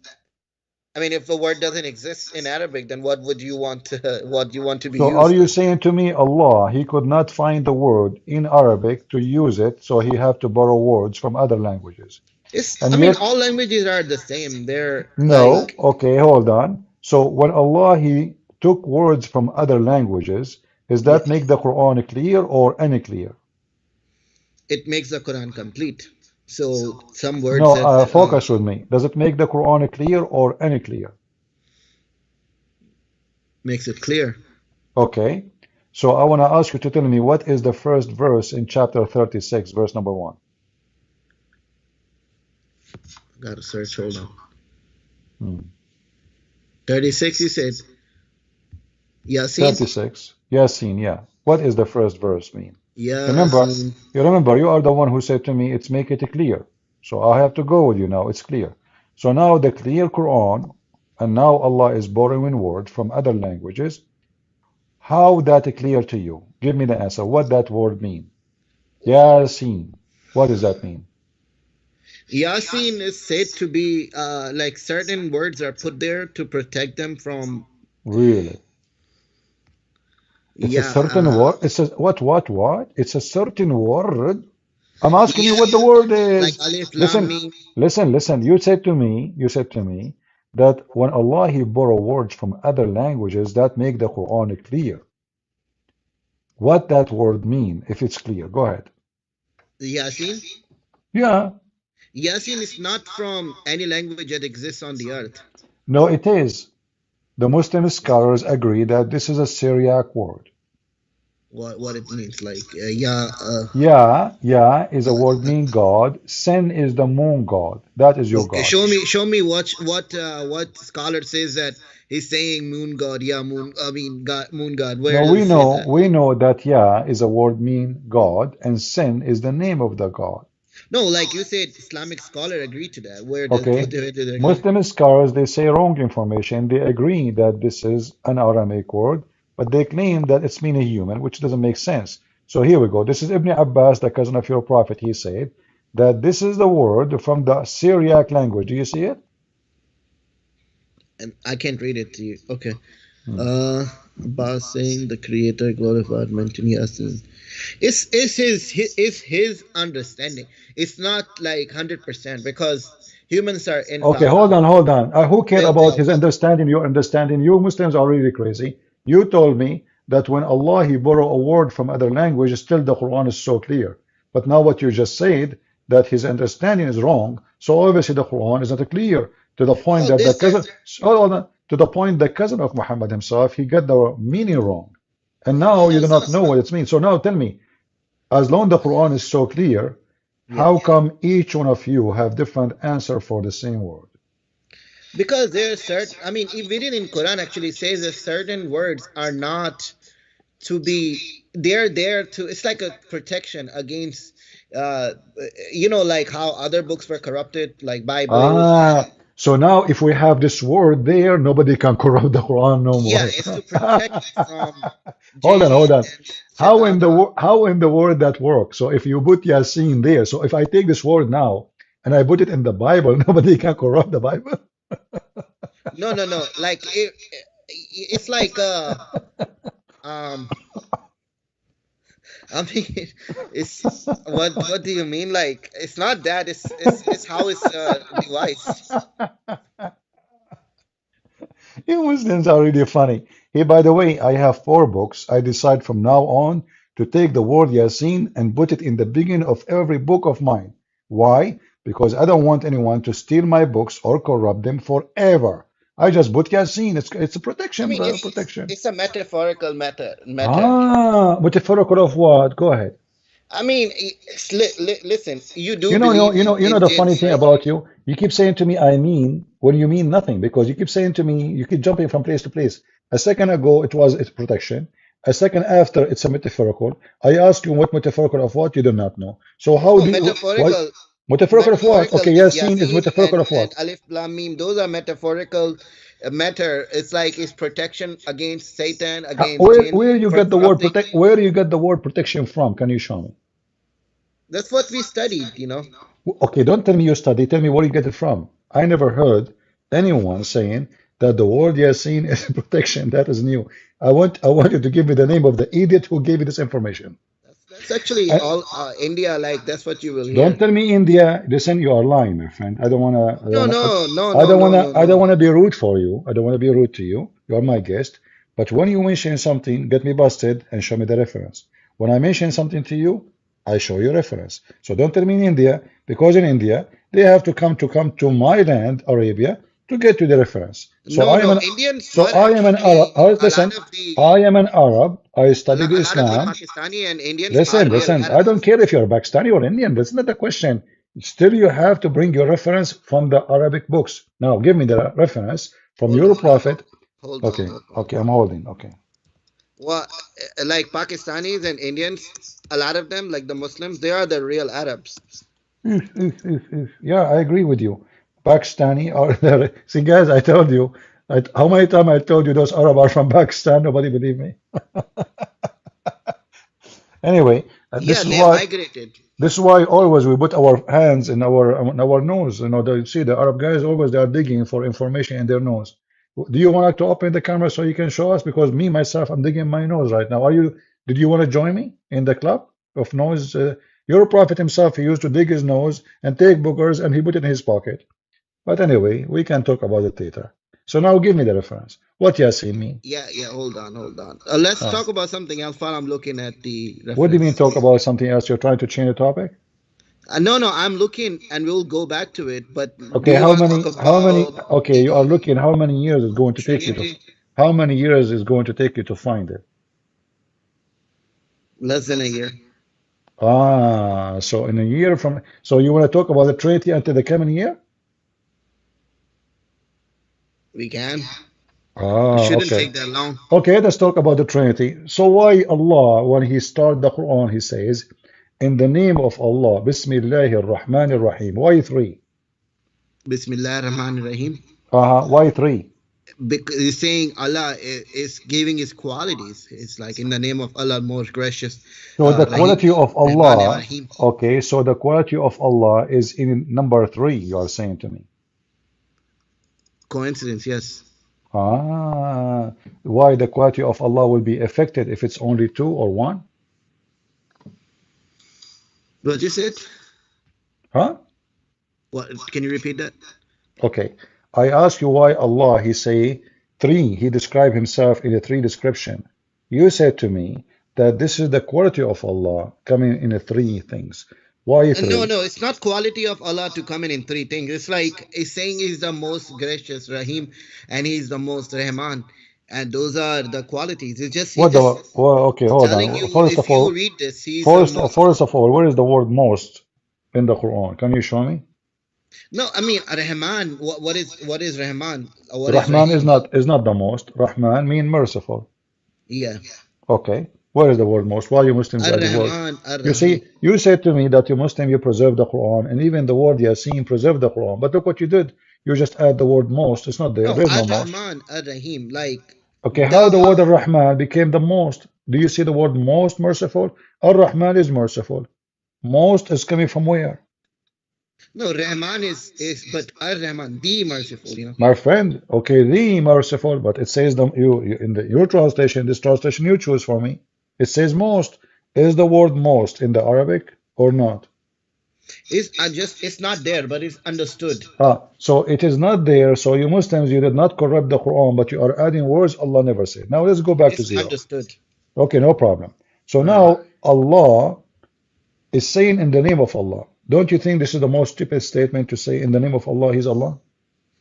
I mean, if the word doesn't exist in Arabic, then what would you want to what you want to be So are used you then? saying to me Allah, he could not find the word in Arabic to use it, so he have to borrow words from other languages. It's And I mean, yet, all languages are the same. They're no, like okay, hold on. So when Allah he took words from other languages, does yeah, that make the Quran clear or unclear? it makes the Quran complete. So some words No, that focus with me. Does it make the Quran clear or unclear? makes it clear. Okay. So I want to ask you to tell me what is the first verse in chapter 36, verse number 1? Gotta search. Hold on. Hmm. 36. You said Yasin. 36. Yasin, yeah. What is the first verse mean? Remember, Yasin. you are the one who said to me, it's make it clear. So I have to go with you now. It's clear. So now the clear Quran, and now Allah is borrowing words from other languages. How that clear to you? Give me the answer. What that word mean? Yasin. What does that mean? Yasin is said to be like certain words are put there to protect them from Really? It's a yeah certain word. It's a what? It's a certain word. I'm asking you yeah what the word like is. Alif Lam Listen, Mim. listen. You said to me that when Allah He borrow words from other languages that make the Quran clear. What that word mean, if it's clear. Go ahead. Yasin. Yeah. Yasin is not from any language that exists on the earth. No, it is. The Muslim scholars agree that this is a Syriac word. What it means, like yeah. Yeah is a word mean God. Sin is the moon god. That is your Okay, God. show me what scholar says that he's saying moon god. Yeah, moon. I mean, God, moon god. Where No, does it say that? we know that Yah is a word mean God, and sin is the name of the God. No, like you said, Islamic scholar agree to that. Okay? Where do they agree? Muslim scholars they say wrong information. They agree that this is an Aramaic word, but they claim that it's mean a human, which doesn't make sense. So here we go. This is Ibn Abbas, the cousin of your prophet. He said that this is the word from the Syriac language. Do you see it? And I can't read it to you. Okay. Hmm. Uh, Abbas saying the Creator glorified mentioned Yasin. Is his understanding. It's not like 100% because humans are Okay, infallible. hold on. Who care about They'll his understanding, your understanding? You Muslims are really crazy. You told me that when Allah He borrow a word from other language, still the Quran is so clear. But now what you just said, that his understanding is wrong, so obviously the Quran is not clear to the point well that the this cousin, hold on, to the point the cousin of Muhammad himself, he got the meaning wrong. And now you no do not know what it means. So now tell me, as long the Quran is so clear, yeah how come each one of you have different answer for the same word? because there's certain I mean even in Quran actually says that certain words are not to be they're there to it's like a protection against uh like how other books were corrupted like Bible. So now if we have this word there, nobody can corrupt the Quran no Yeah, more. it's to protect from Hold jinn on. and shaitan. How in the word that works? So if you put Yasin there, so if I take this word now and I put it in the Bible, nobody can corrupt the Bible. No, like it's like um I mean it's what do you mean? Like it's not that, it's how it's devised. You Muslims are really funny. Hey, by the way, I have 4 books. I decide from now on to take the word Yasin and put it in the beginning of every book of mine. Why? Because I don't want anyone to steal my books or corrupt them forever. I just put Yasin. It's a I protection, mean, bro, it's protection. it's a metaphorical matter. Ah, metaphorical of what? Go ahead. I mean, listen, you do believe You know in the funny jinns, thing right? about you. You keep saying to me, I mean, when you mean nothing, because you keep saying to me, you keep jumping from place to place. A second ago, it's protection. A second after, it's a metaphorical. I ask you what metaphorical of what you do not know. So how No, do you what metaphorical. metaphorical of what? Metaphorical, Okay, this Yasin is Yasin metaphorical of and what? Alif Lam Mim, those are metaphorical matter. It's like it's protection against Satan, against jinn, Where you for get the word corrupting. protect? Where you get the word protection from? Can you show me? That's what we studied. Okay, don't tell me you study. Tell me where you get it from. I never heard anyone saying that the word Yasin is protection. That is new. I want you to give me the name of the idiot who gave you this information. That's actually Uh, all India, like that's what you will don't hear. tell me India. Listen, you are lying, my friend. No, no, no, I no, don't no, wanna, no, I don't no. wanna be rude for you. I don't wanna be rude to you. You are my guest. But when you mention something, get me busted and show me the reference. When I mention something to you, I show you reference. So don't tell me in India, because in India they have to come to my land, Arabia, to get to the reference. No, no. Indians were I am an Arab. actually Listen, I am an Arab. I studied a lot of the Islam. Pakistani and Indians are Listen, real listen. I don't Arabs. care if you're Pakistani or Indian. That's not the question. Still, you have to bring your reference from the Arabic books. Now, give me the reference from Hold your on, prophet. hold on, Okay, hold on. okay, I'm holding. Okay. Well, like Pakistanis and Indians, a lot of them, like the Muslims, they are the real Arabs. Yeah, I agree with you. Pakistani are there. See, guys, I told you. How many times I told you those Arab are from Pakistan? Nobody believe me. Anyway, Yeah, they migrated. this is why always we put our hands in our nose. You know, you see the Arab guys always they are digging for information in their nose. Do you want to open the camera so you can show us? Because me myself, I'm digging my nose right now. Are you? Did you want to join me in the club of nose? Your prophet himself, he used to dig his nose and take boogers and he put it in his pocket. But anyway, we can talk about it later. So now give me the reference. What Yasin mean? Yeah, yeah, hold on, hold on. Let's Ah, talk about something else while I'm looking at the what do you mean reference. talk about something else? You're trying to change the topic? No, no, I'm looking and we'll go back to it. But do Okay, you want to talk okay, you are looking, how many years is going to take you to, Trinity? how many years is going to take you to find it? Less than a year. Ah, so in a year from, so you want to talk about the Trinity until the coming year? We can. It Ah, shouldn't okay. take that long. Okay, let's talk about the Trinity. So why Allah, when He started the Quran, He says, in the name of Allah, Bismillahir Rahmanir Rahim. Why three? Bismillah Rahman Rahim. Why three? Because he's saying Allah is giving his qualities. It's like in the name of Allah, most gracious, So the Rahim, quality of Rahman and Allah, Rahim. okay, so the quality of Allah is in number three, you are saying to me. Coincidence, yes. Why the quality of Allah will be affected if it's only two or one? What you said? Huh? What? Can you repeat that? Okay. I ask you why Allah, He say three. He described Himself in a three description. You said to me that this is the quality of Allah coming in a three things. Why No, three? no, it's not quality of Allah to come in three things. It's like it's saying He's the most gracious Rahim and He's the most Rahman, and those are the qualities. It's just He's What the? just Well, okay, hold telling on. you if you read this, He's the most. First of all, where is the word most in the Quran? Can you show me? No, I mean Rahman. What is Rahman? Or what is Rahman Rahim? is not the most. Rahman mean merciful. Yeah, Okay. Where is the word most? Why you Muslims Ar add the word? Rahman, Ar You Rahim. see, you said to me that you Muslim, you preserve the Quran, and even the word Yasin preserve the Quran. But look what you did. You just add the word most. It's not there. No, There's Ar no most. Rahman, Ar Rahim. Like Okay, how the the word Ar-Rahman became the most? Do you see the word most merciful? Ar-Rahman is merciful. Most is coming from where? no Rahman is but Ar Rahman, the merciful. My friend, okay, the merciful, but it says in your translation, this translation you choose for me, it says most. Is the word most in the Arabic or not? It's just it's not there, but it's understood. So it is not there. So you Muslims, you did not corrupt the Quran, but you are adding words Allah never said. Now let's go back to It's zero. understood. Okay, no problem. So Right. now Allah is saying in the name of Allah. Don't you think this is the most stupid statement to say in the name of Allah, He's Allah?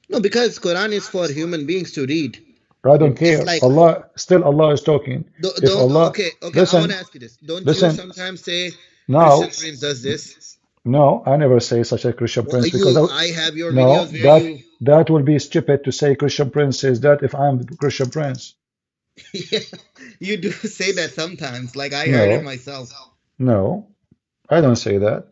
No, because Quran is for human beings to read. I don't It's care. like Allah, still Allah is talking. If don't Allah, okay, okay. I want listen, to ask you this. Don't you listen, sometimes say now, Christian Prince does this? no, I never say such a Christian Well, prince because I have your videos no, where you that will be stupid to say Christian prince says that if I'm the Christian prince. yeah, you do say that sometimes. Like I heard it No, myself. no, I don't say that.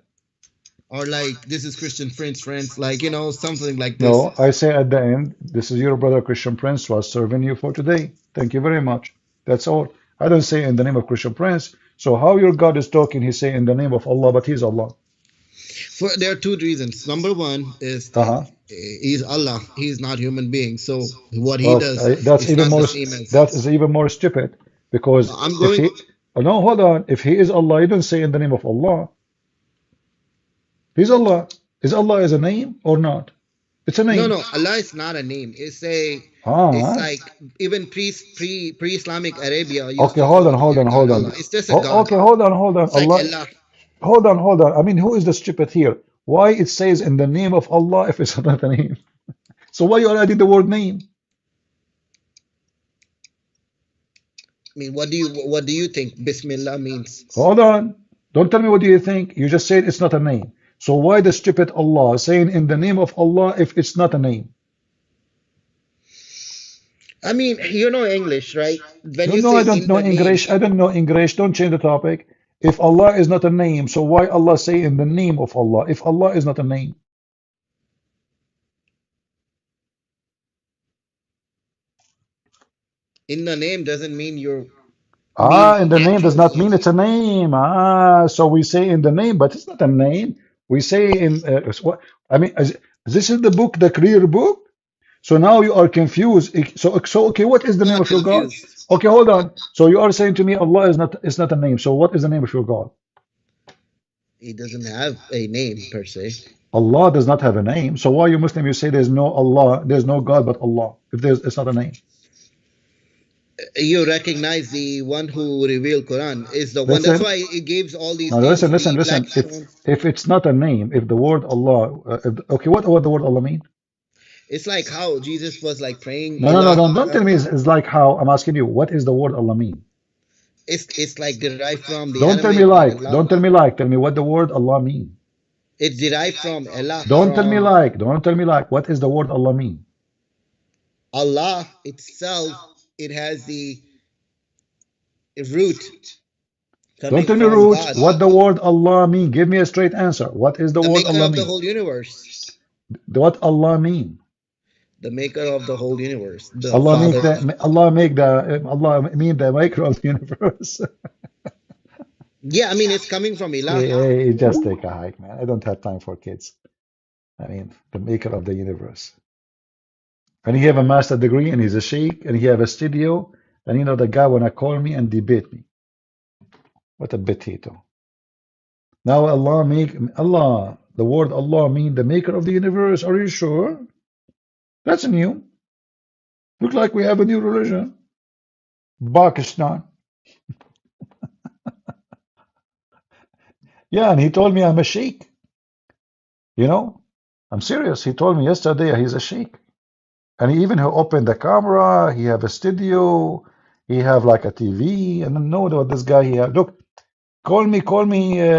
Or like this is Christian Prince friends, like something like this. No, I say at the end, this is your brother Christian Prince was serving you for today. Thank you very much. That's all. I don't say in the name of Christian Prince. So how your God is talking, he say in the name of Allah, but he's Allah. For there are two reasons. Number one is that Uh-huh. he's Allah. He's not human being. So what he Well, does that's is even not the more same as. that is even more stupid because I'm if going. he oh, no, hold on. If he is Allah, you don't say in the name of Allah. He's Allah. Is Allah is a name or not? It's a No, name. no. Allah is not a name. It's Ah, like even pre-Islamic Arabia used okay, to hold call on, hold their on, God hold on. Allah. It's just a God. Okay, hold on, hold on. It's like Allah, Allah. hold on. I mean, who is the stupid here? Why it says in the name of Allah if it's not a name? So why you are adding the word name? I mean, what do you think Bismillah means? Hold on. Don't tell me what do you think. You just said it's not a name. So why the stupid Allah saying in the name of Allah if it's not a name? I mean, you know English, right? When No, you no, say I don't in know the name, English. I don't know English. Don't change the topic. If Allah is not a name, so why Allah say in the name of Allah if Allah is not a name? in the name doesn't mean you mean Ah, in the the name does actual not mean name. it's a name. Ah, so we say in the name, but it's not a name. We say in what? I mean, this is the book, the clear book. So now you are confused. So okay, what is the name Not of your God? confused. Okay, hold on. So you are saying to me Allah is not a name. So what is the name of your God? He doesn't have a name per se. Allah does not have a name. So why you Muslim you say there's no Allah, there's no God but Allah if there's it's not a name? You recognize the one who revealed Quran is the one. That's Listen, why it gives all these now names. The listen. black stone. If it's not a name, if the word Allah, okay, what the word Allah mean? It's like how Jesus was like praying No, Ilah. don't tell me it's like how I'm asking you. What is the word Allah mean? It's like derived from the Don't tell me Aramaic word like. Allah. Don't tell me like. Tell me what the word Allah mean. It's derived from Allah, Don't tell me from like. Don't tell me like. What is the word Allah mean? Allah itself. It has the root Don't coming tell me from root. God, What the word Allah mean? Give me a straight answer. What is the the word maker Allah of the mean? whole universe. What Allah mean? The maker of the whole universe, the Allah make father of. the Allah mean the maker of the universe. Yeah, I mean, it's coming from Ilah. Just take a hike, man. I don't have time for kids. I mean, the maker of the universe. And he have a master degree and he's a sheikh and he have a studio and the guy wanna call me and debate me. What a potato. Now Allah, the word Allah mean the maker of the universe. Are you sure? That's new. Look like we have a new religion. Pakistan. Yeah, and he told me I'm a sheikh. You know, I'm serious. He told me yesterday he's a sheikh. And he opened the camera. He have a studio. He have like a TV. And I know what this guy he have. Look, call me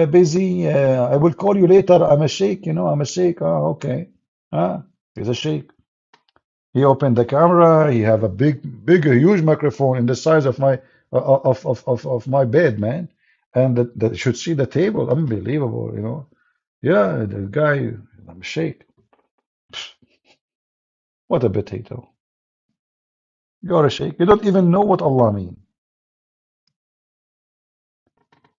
busy. I will call you later. I'm a sheikh. I'm a sheikh. Oh, okay. He's a sheikh. He opened the camera. He have a huge microphone in the size of my of my bed, man. And that should see the table. Unbelievable. Yeah, the guy, I'm a sheikh. What a potato. You're a sheikh. You don't even know what Allah means.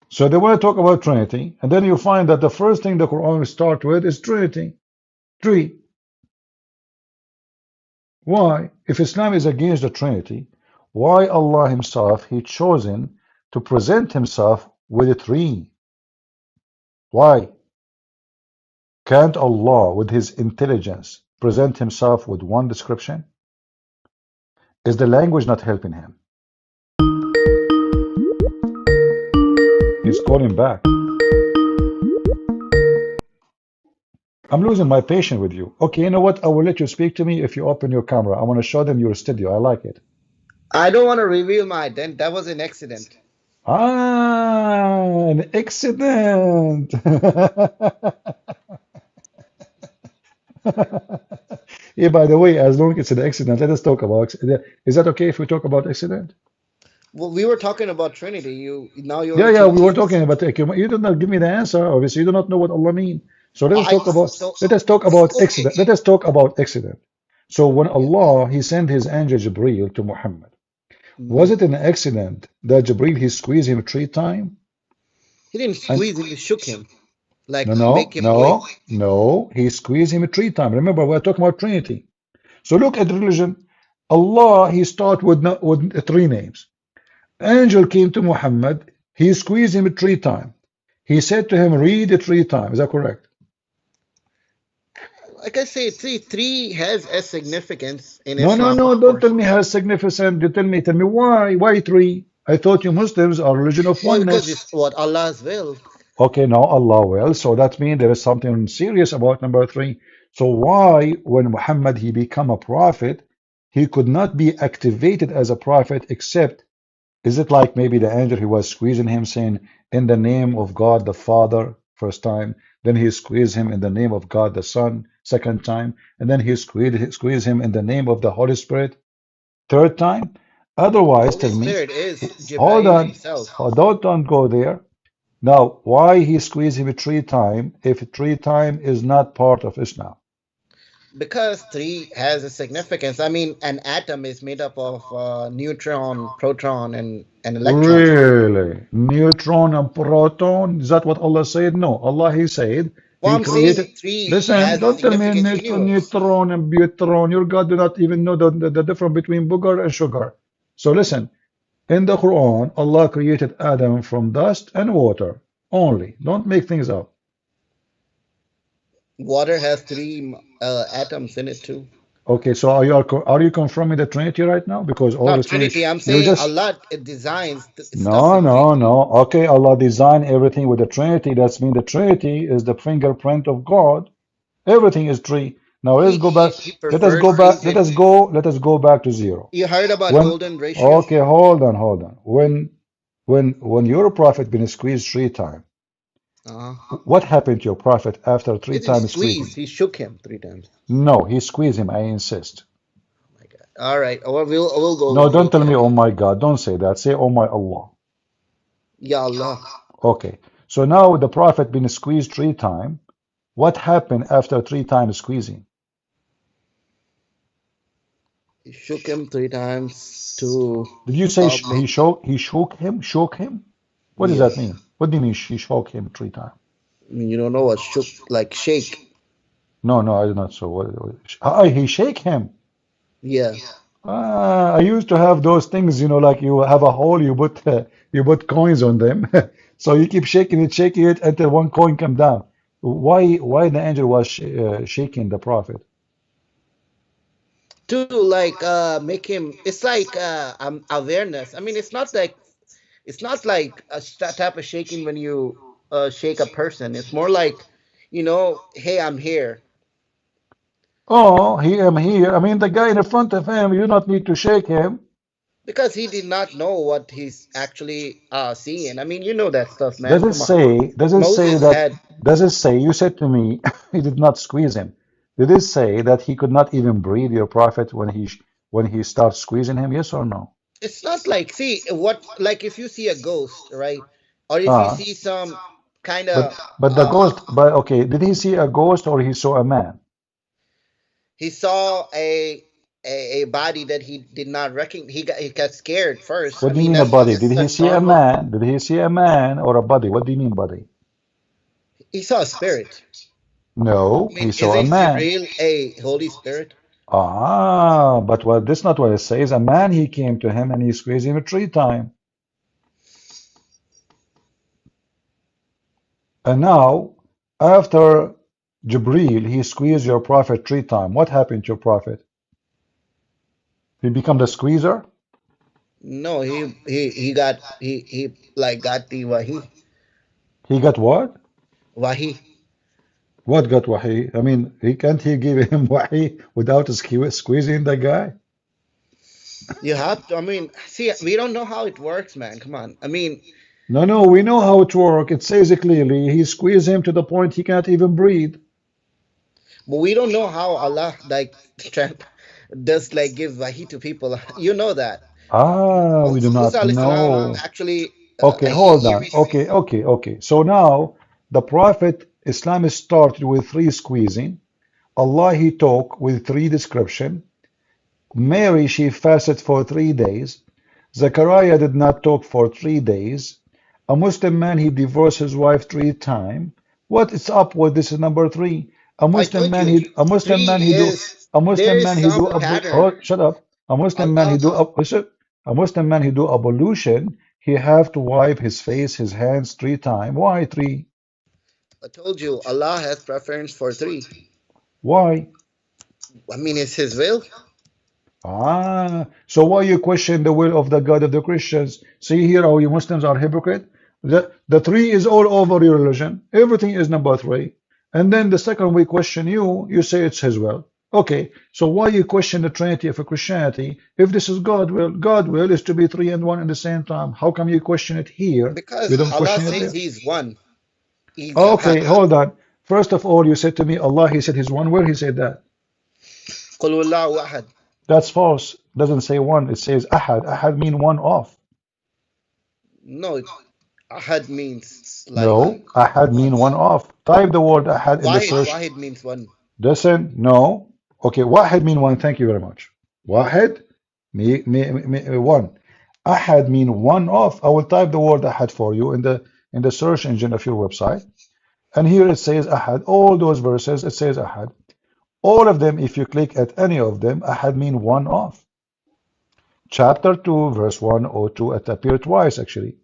So they want to talk about Trinity, and then you find that the first thing the Quran starts with is Trinity. Three. Why? If Islam is against the Trinity, why Allah Himself He chosen to present Himself with three? Why? Can't Allah, with His intelligence, present Himself with one description? Is the language not helping Him? He's calling back. I'm losing my patience with you. Okay, you know what? I will let you speak to me if you open your camera. I want to show them your studio. I like it. I don't want to reveal my identity. That was an accident. Ah, an accident. Yeah, by the way, as long as it's an accident, let us talk about. Is that okay if we talk about accident? Well, we were talking about Trinity. You now you Yeah, want to yeah, we change were this. talking about. You did not give me the answer. Obviously, you do not know what Allah mean. So let us I talk about. so Let us talk about okay. accident. Let us talk about accident. So when Yeah. Allah He sent His angel Jibreel to Muhammad, was Mhm. it an accident that Jibreel He squeezed him 3 times? He didn't And squeeze him. He shook him, like no, no, make him awake. no, no. He squeezed him 3 times. Remember, we're talking about Trinity. So look at religion. Allah He start with with 3 names. Angel came to Muhammad. He squeezed him 3 times. He said to him, read it 3 times. Is that correct? Like I say, see, three has a significance in No, no, Islam, no. of Don't tell course. me how significant. You tell me why. Why 3? I thought you Muslims are religion of Well, because oneness. it's what Allah's will. Okay, now Allah will. So that means there is something serious about number 3. So why, when Muhammad he become a prophet, he could not be activated as a prophet except, is it like maybe the angel he was squeezing him saying, in the name of God the Father, first time, then he squeezed him in the name of God the Son, second time, and then he squeezed him in the name of the Holy Spirit, third time? Otherwise, Holy tell me, Spirit is hold Jibreel on, himself. don't go there. Now, why he squeezed him 3 times if 3 times is not part of Islam? Because three has a significance. I mean, an atom is made up of neutron, proton, and an electron. Really? Neutron and proton? Is that what Allah said? No. Allah, He said, Well, He I'm saying created. three Listen, has a don't tell me significant universe. neutron and neutron. Your God do not even know the difference between booger and sugar. So listen, in the Quran, Allah created Adam from dust and water only. Don't make things up. Water has three atoms in it too. Okay, so are you confirming the Trinity right now? Because Not obviously Trinity. I'm you saying just Allah designs stuff no, in three. no, no. Okay, Allah designed everything with the Trinity. That's mean the Trinity is the fingerprint of God. Everything is three. Now let's He go back. he Let us prefers go back. things in. Let us go back to zero. You heard about When golden ratio? okay, hold on. When your prophet been squeezed 3 times, Uh-huh. what happened to your prophet after three He didn't times squeeze. squeezing? He shook him 3 times. No, he squeezed him. I insist. Oh my God. All right. Or we'll go No, with you. don't tell Okay. me, oh my God. Don't say that. Say, oh my Allah. Ya Allah. Okay. So now the prophet been squeezed 3 times. What happened after 3 times squeezing? He shook him 3 times to Did you say make. he shook him? Shook him? What does that Yes. mean? What do you mean he shook him 3 times? I mean, you don't know what shook, like shake. No, no, I did not. So he shake him. Yeah. I used to have those things, like you have a hole, you put coins on them. So you keep shaking it until one coin come down. Why the angel was shaking the prophet? To like make him, it's like awareness. I mean, it's not like a type of shaking when you shake a person. It's more like, hey, I'm here. Oh, he am here. I mean, the guy in the front of him, you do not need to shake him. Because he did not know what he's actually seeing. I mean, you know that stuff, Does man. it Come on. say, does it say Moses that, had. does it say, you said to me, he did not squeeze him. Did it say that he could not even breathe, your prophet, when he starts squeezing him? Yes or no? It's not like, see what, like if you see a ghost, right? Or if you Ah, see some kind but of the ghost, but okay, did he see a ghost or he saw a man? he saw a body that he did not recognize. He got scared first. I What do you mean, mean a that's body? Did just a he see a normal. man? Did he see a man or a body? What do you mean body? He saw a spirit. No, I he mean, saw a isn't man. Jibril a Holy Spirit? Ah, but well, that's not what it says. A man, he came to him and he squeezed him 3 times. And now, after Jibreel, he squeezed your prophet 3 times. What happened to your prophet? He become the squeezer? No, he like got the wahi. He got what? Wahi. What got wahi? I mean, he give him wahi without squeezing the guy? You have to, I mean, see, we don't know how it works, man. Come on. I mean, No, no, we know how it works. It says it clearly. He squeezed him to the point he can't even breathe. but we don't know how Allah like does like give wahi to people. You know that. Ah, we do Musa not alayhi salam know. actually Okay, hold on. Okay, okay, okay. So now the Prophet Islam is started with three squeezing. Allah he talk with three description. Mary she fasted for 3 days. Zechariah did not talk for 3 days. A Muslim man he divorced his wife 3 times. What is up with this is number three? A I Muslim told man you he a Muslim man three he do is a there Muslim is man he do some pattern. oh shut up. A Muslim man he Allah do listen. A Muslim man he do ablution. He have to wipe his face, his hands 3 times. Why three? I told you Allah has preference for three. Why? I mean, it's His will. Ah, so why you question the will of the God of the Christians? See here how you Muslims are hypocrite. The three is all over your religion. Everything is number three. And then the second we question you, you say it's his will. Okay, so why you question the Trinity of Christianity? If this is God will is to be three and one at the same time. How come you question it here? You Because don't Allah question it says there? He's one. He's Okay, Ahad. hold on. First of all, you said to me, Allah, he said his one. Where he said that? Qul huwallahu ahad. That's false. It doesn't say one. It says ahad. Ahad mean one off. No, ahad means like No, ahad one. mean one off. Type the word ahad in the Wahid, search. wahid means one. Listen, no. Okay, wahid mean one. Thank you very much. Wahid, one. Ahad mean one off. I will type the word ahad for you in the search engine of your website. And here it says ahad. All those verses, it says ahad. All of them, if you click at any of them, ahad mean one off. Chapter 2, verse 102, it appeared twice actually.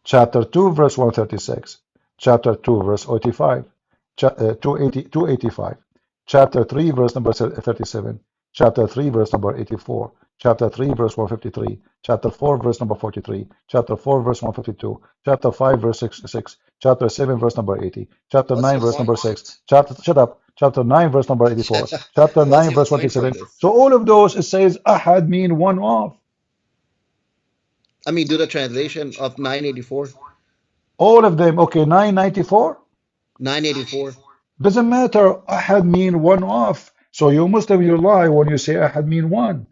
Chapter 2, verse 136. Chapter 2, verse 85. 285. Chapter 3, verse number 37. Chapter 3, verse number 84. Chapter 3, verse 153. Chapter 4, verse number 43. Chapter 4, verse 152. Chapter 5, verse 66. Chapter 7, verse number 80. Chapter What's 9, your verse point? number 6. Chapter, shut up. Chapter 9, verse number 84. Chapter What's 9, your verse point for 27. this? So all of those, it says ahad mean one off. I mean, do the translation of 984. All of them. Okay, 994. 984. Doesn't matter. Ahad mean one off. So you Muslim, you lie when you say ahad mean one.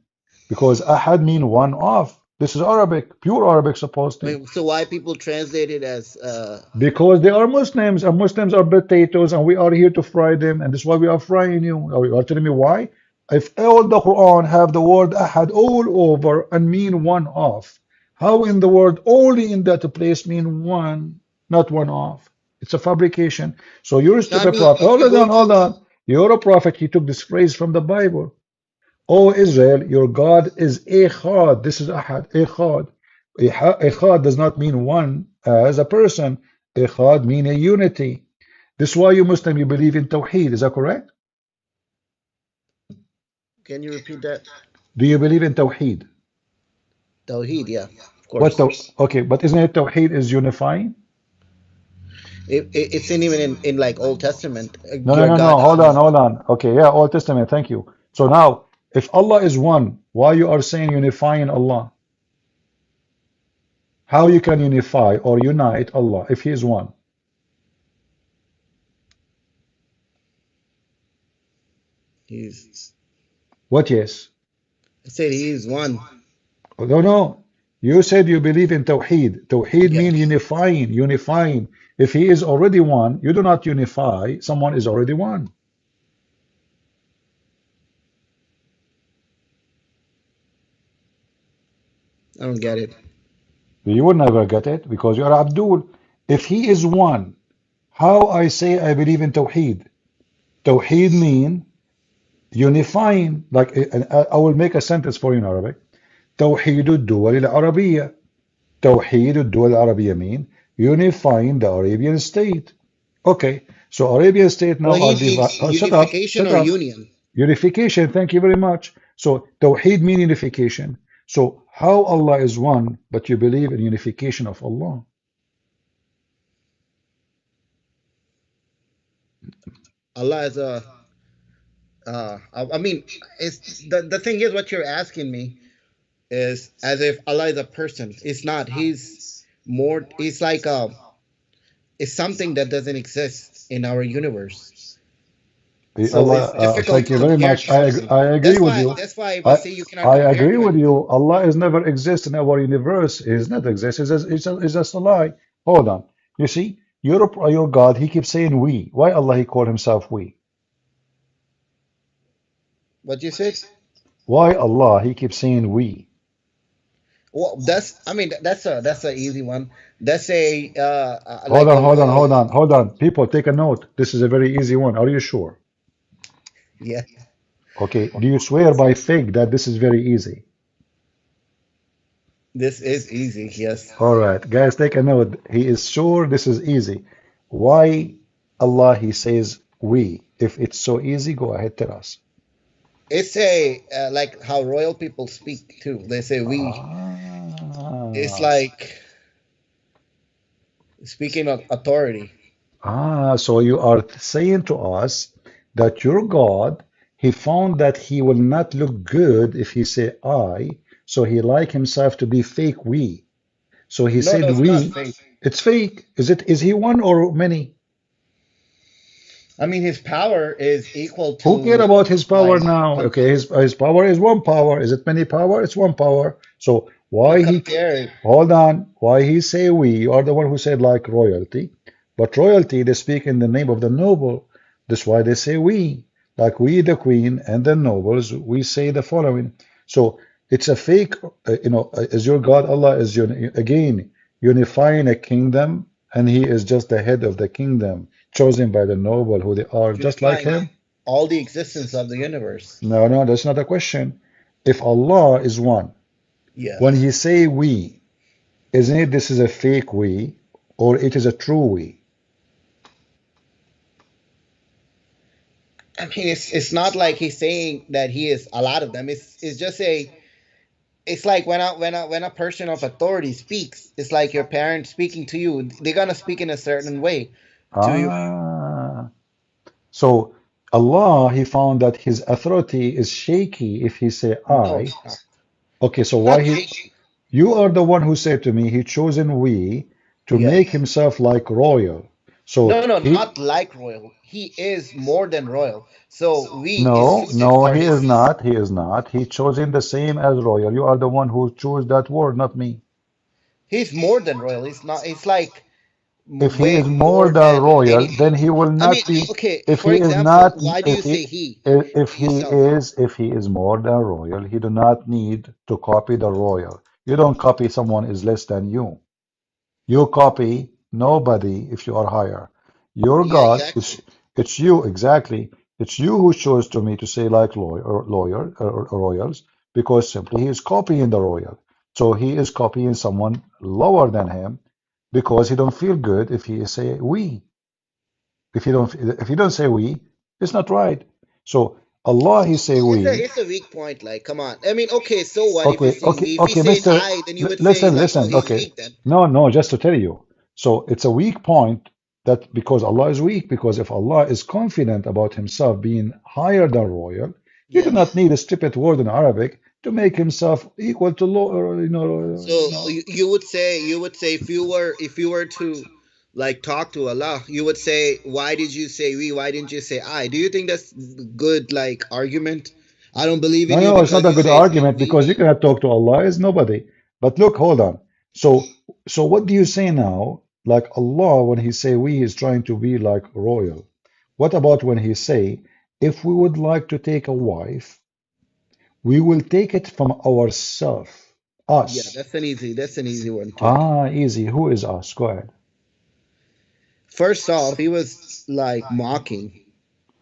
Because ahad mean one off. This is Arabic, pure Arabic I supposedly. mean, so why people translate it as Because they are Muslims, and Muslims are potatoes, and we are here to fry them, and this is why we are frying you. You are telling me why? If all the Quran have the word ahad all over and mean one off, how in the world only in that place mean one, not one off? It's a fabrication. So you're a I stupid mean, prophet. if Hold you go on, hold to on. You're a prophet. He took this phrase from the Bible. O Israel, your God is Echad. This is Ahad, Echad. Echad does not mean one as a person. Echad mean a unity. This is why you Muslim, you believe in Tawheed. Is that correct? can you repeat that? Do you believe in Tawheed? Tawheed, yeah, of What? course. Okay, but isn't it Tawheed is unifying? It's in even in like Old Testament. No, no, Your no, God no. is Hold on, one. hold on. Okay, yeah, Old Testament. Thank you. So now, if Allah is one, why you are saying unifying Allah? How you can unify or unite Allah if He is one? He's. What? Yes. I said he is one. No, no. You said you believe in Tawheed. Tawheed means Yes. unifying, unifying. If he is already one, you do not unify. Someone is already one. I don't get it. You will never get it because you are Abdul. If he is one, how I say I believe in Tawheed? Tawheed mean unifying. Like I will make a sentence for you in Arabic. توحيد الدول العربية. توحيد الدول العربية mean unifying the Arabian state. Okay, so Arabian state now are Tawheed divided. means Oh, shut up, unification shut or up. union. Unification, thank you very much. So Tawheed mean unification. So how Allah is one, but you believe in unification of Allah? Allah is a I mean, it's the thing is what you're asking me is as if Allah is a person. It's not. He's more. He's like it's something that doesn't exist in our universe. So Allah, it's difficult thank to you very compare much. to something. I agree That's with why. you. That's why we I say you cannot I compare agree to with anything. you. Allah has never existed in our universe. He has not existed. It's just a lie. Hold on. You see, your God, he keeps saying we. Why Allah he call himself we? What you said? Why Allah he keeps saying we? Well, that's. I mean, that's a easy one. That's a Hold like on, a hold on, royal. hold on, hold on. People, take a note. This is a very easy one. Are you sure? Yeah, Okay. Do you swear by fig that this is very easy? this is easy. Yes, All right, guys, take a note. He is sure this is easy. Why Allah he says we? If it's so easy, go ahead, tell us. it's a like how royal people speak too. They say we. It's Ah, like speaking of authority. so you are saying to us that your God, he found that he will not look good if he say I, so he like himself to be fake we. So he No, no, said it's not we. fake. It's fake. Is he one or many? I mean, his power is equal Who care to about his power like now? Okay, his power is one power. Is it many power? It's one power. So no why he compare. hold on? Why he say we? You are the one who said like royalty, but royalty they speak in the name of the noble. That's why they say we. Like we, the queen and the nobles, we say the following. So it's a fake. Is your God Allah is again unifying a kingdom, and He is just the head of the kingdom, chosen by the noble who they are, just like Unifying Him. all the existence of the universe. No, no, that's not a question. If Allah is one, Yeah. when He say we, isn't it this is a fake we, or it is a true we? I mean, it's not like he's saying that he is a lot of them. It's just a. It's like when a person of authority speaks. It's like your parents speaking to you. They're gonna speak in a certain way to you. Ah, so Allah, He found that His authority is shaky if He say No, I. it's not. Okay, so It's why not He? shaky. You are the one who said to me He chosen we to Yeah. make Himself like royal. So No, no, He not like royal. He is more than royal. So we is No, suited no, for he is his. not. He is not. He chosen the same as royal. You are the one who chose that word, not me. He's more than royal. He's not. It's like If he way is more more than than royal, anything. then he will I mean, not be. okay. If For he is example, not, why do you say he if to he yourself? if he is more than royal, he do not need to copy the royal. You don't copy someone is less than you. You copy nobody if you are higher. Your Yeah, God, exactly. it's you exactly. It's you who chose to me to say like lawyer or royals because simply he is copying the royal. So he is copying someone lower than him because he don't feel good if he say we. If you don't say we, it's not right. So Allah he say It's a we. it's a weak point. Like, come on. I mean, okay. So what if he's Okay, saying okay, we? If he okay, said Mister. I, then you would say Listen, like, oh, listen. he's Okay, weak then. no, no. Just to tell you. So it's a weak point that because Allah is weak, because if Allah is confident about Himself being higher than royal, He do Yeah. not need a stupid word in Arabic to make Himself equal to law. Or, So you would say if you were to like talk to Allah, you would say, why did you say we? Why didn't you say I? Do you think that's good like argument? I don't believe in No, you no, it's because not a you good say argument we. because you cannot talk to Allah as nobody. But look, hold on. So what do you say now? Like Allah, when He say we, is trying to be like royal. What about when He say, if we would like to take a wife, we will take it from ourselves, Yeah, us. that's an easy one too. Ah, easy. Who is us? Go ahead. First off, he was like mocking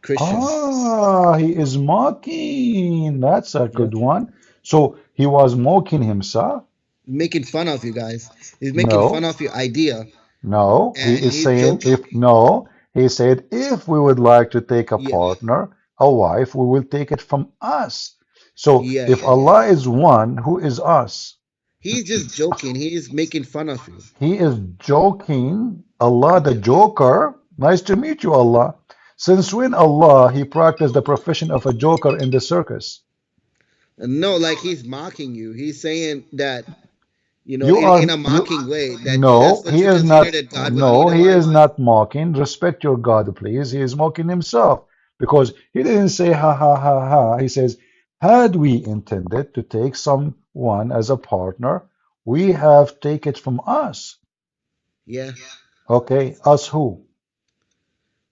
Christians. Ah, he is mocking. That's a Yeah. good one. So he was mocking himself? Making fun of you guys. He's making No. fun of your idea No, he and is he's saying joking. if no, he said if we would like to take a Yeah. partner, a wife, we will take it from us. So Yeah, if yeah, yeah. Allah is one, who is us? He's just joking. He is making fun of you. He is joking. Allah, the Yeah. Joker. Nice to meet you, Allah. Since when Allah He practiced the profession of a joker in the circus? No, like he's mocking you. He's saying that, You in are a you mocking way, that no, that's he what you is consider not that God would, no, he is not mocking. Respect your God, please. He is mocking himself because he didn't say ha ha ha ha. He says, had we intended to take someone as a partner, we have take it from us. yeah. Okay, us who?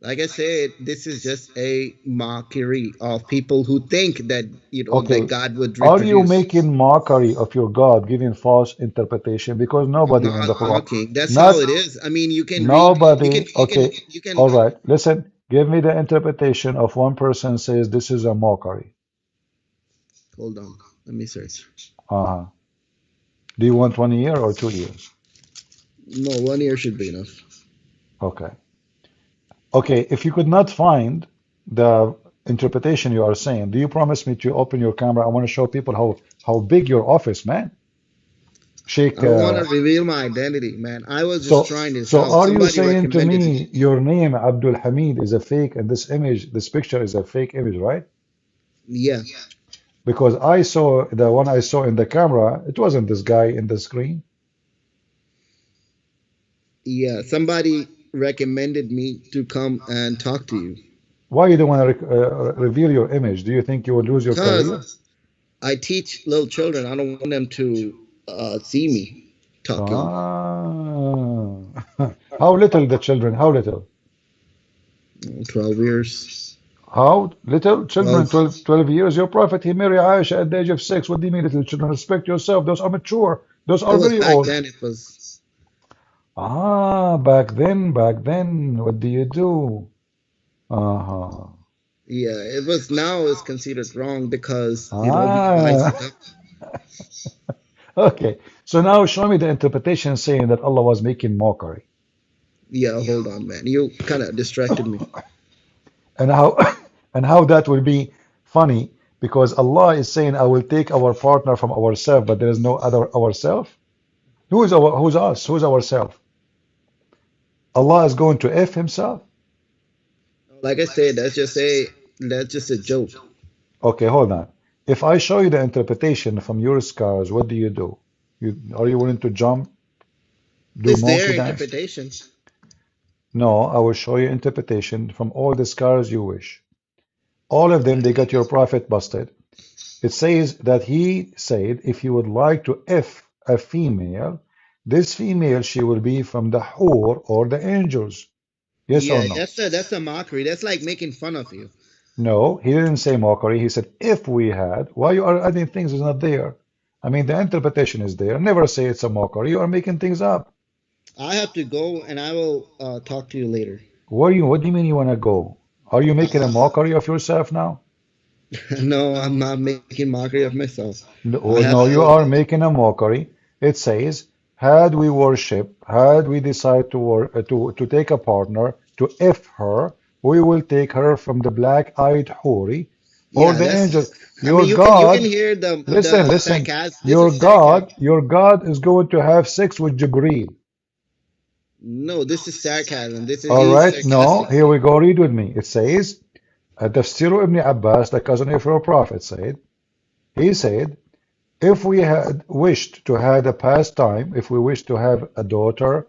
Like I said, this is just a mockery of people who think that, that Okay, God would are you reproduce. making mockery of your God, giving false interpretation? Because I'm nobody in not the Quran, mocking. That's how not it is. I mean, you can read, nobody. Okay, you can. all right. Listen, give me the interpretation of one person says this is a mockery. Hold on. Let me search. Uh-huh. Do you want 1 year or 2 years? No, 1 year should be enough. Okay. Okay, if you could not find the interpretation you are saying, do you promise me to open your camera? I want to show people how big your office, man. I Sheikh, don't want to reveal my identity, man. I was just so trying this so out. are you Somebody saying to recommended it. me your name Abdul Hamid is a fake and this image, this picture is a fake image, right? Yeah, Because I saw the one I saw in the camera, it wasn't this guy in the screen. yeah. Somebody recommended me to come and talk to you Why you don't want to reveal your image? Do you think you will lose your career? because I teach little children. I don't want them to see me talking. Ah. How little the children? How little? 12 years. How little children? 12. 12 years. Your prophet, he married Aisha at the age of 6. What do you mean, little children? Respect yourself. Those are mature. Those It are was very back old. then. It was. Ah, back then, what do you do? Uh-huh. Yeah, it was. Now it's considered wrong because he lights Ah, it up. okay. So now show me the interpretation saying that Allah was making mockery. Yeah, hold on, man. You kind of distracted me. And how and how that will be funny because Allah is saying, I will take our partner from ourselves, but there is no other ourself. Who's us? Who's ourself? Allah is going to F himself? Like I said, that's just a joke. Okay, hold on. If I show you the interpretation from your scars, what do you do? Are you willing to jump, do It's monkey their dance? interpretation. No, I will show you interpretation from all the scars you wish. All of them, they got your prophet busted. It says that he said if you would like to F a female, this female, she will be from the Hur or the angels. Yes or Yeah, no? that's a mockery. That's like making fun of you. No, he didn't say mockery. He said, if we had, why you are adding things is not there? I mean, the interpretation is there. Never say it's a mockery. You are making things up. I have to go, and I will talk to you later. What do you mean you want to go? Are you making a mockery of yourself now? No, I'm not making mockery of myself. I No, have no, you to. are making a mockery. It says, had we worship, had we decide to take a partner, to if her, we will take her from the black-eyed houri or Yeah, the angel. that's. I Your mean, you can God, hear listen, the listen. sarcasm. This is Your God is going to have sex with Jibreel. no, this is sarcasm. This is All he's right, no, sarcastic. here we go. Read with me. It says, Tafsir ibn Abbas, the cousin of your prophet, he said, if we had wished to have a pastime, if we wish to have a daughter,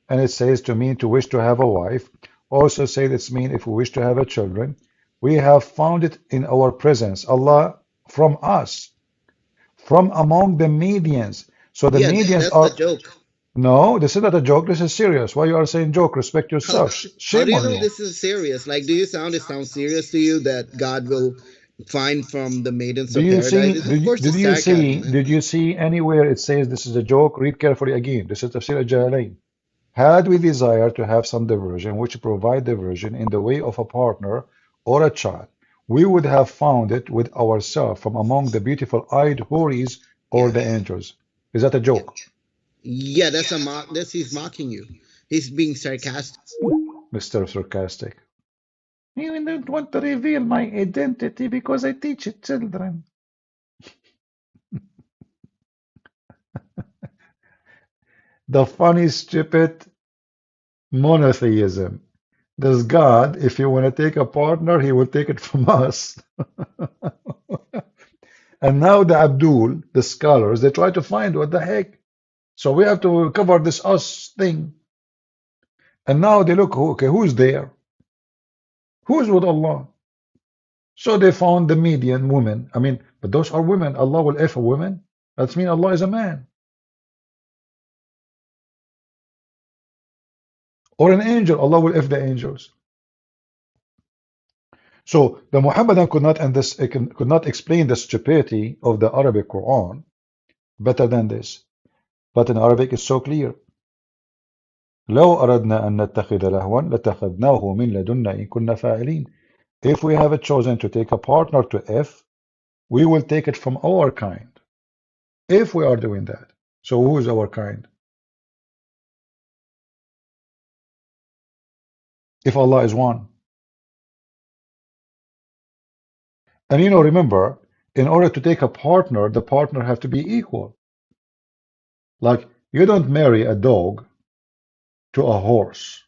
and it says to mean to wish to have a wife, also said it's mean if we wish to have a children, we have found it in our presence, Allah from us, from among the Medians. So the Yeah, Medians that's the are, joke. no, this is not a joke, this is serious. Why you are saying joke? Respect How yourself. how do Shame you on know you. this is serious? Like, do you sound it sounds serious to you that God will find from the maidens Do of you paradise? see, It's, of course, did it's you sarcasm, see, man. did you see anywhere it says this is a joke? Read carefully again. This is Tafsir al-Jalalain. Had we desired to have some diversion, which provide diversion in the way of a partner or a child, we would have found it with ourselves from among the beautiful eyed houris or Yeah, the angels. Is that a joke, yeah, that's a mock. This he's mocking you. He's being sarcastic. Mr. Sarcastic? You don't want to reveal my identity because I teach children. The funny, stupid monotheism. This God, if you want to take a partner, he will take it from us. And now the Abdul, the scholars, they try to find what the heck. So we have to cover this us thing. And now they look, okay, who's there? Who's with Allah? So they found the median woman. I mean, but those are women. Allah will F a woman. That means Allah is a man. Or an angel. Allah will F the angels. So the Muhammadan could not explain the stupidity of the Arabic Quran better than this. But in Arabic it's so clear. لو أردنا أن نتخذ لهوا لاتخذناه من لدنا إن كنا فاعلين. If we have chosen to take a partner to F, we will take it from our kind. If we are doing that. So who is our kind? If Allah is one. And remember, in order to take a partner, the partner have to be equal. Like, you don't marry a dog to a horse.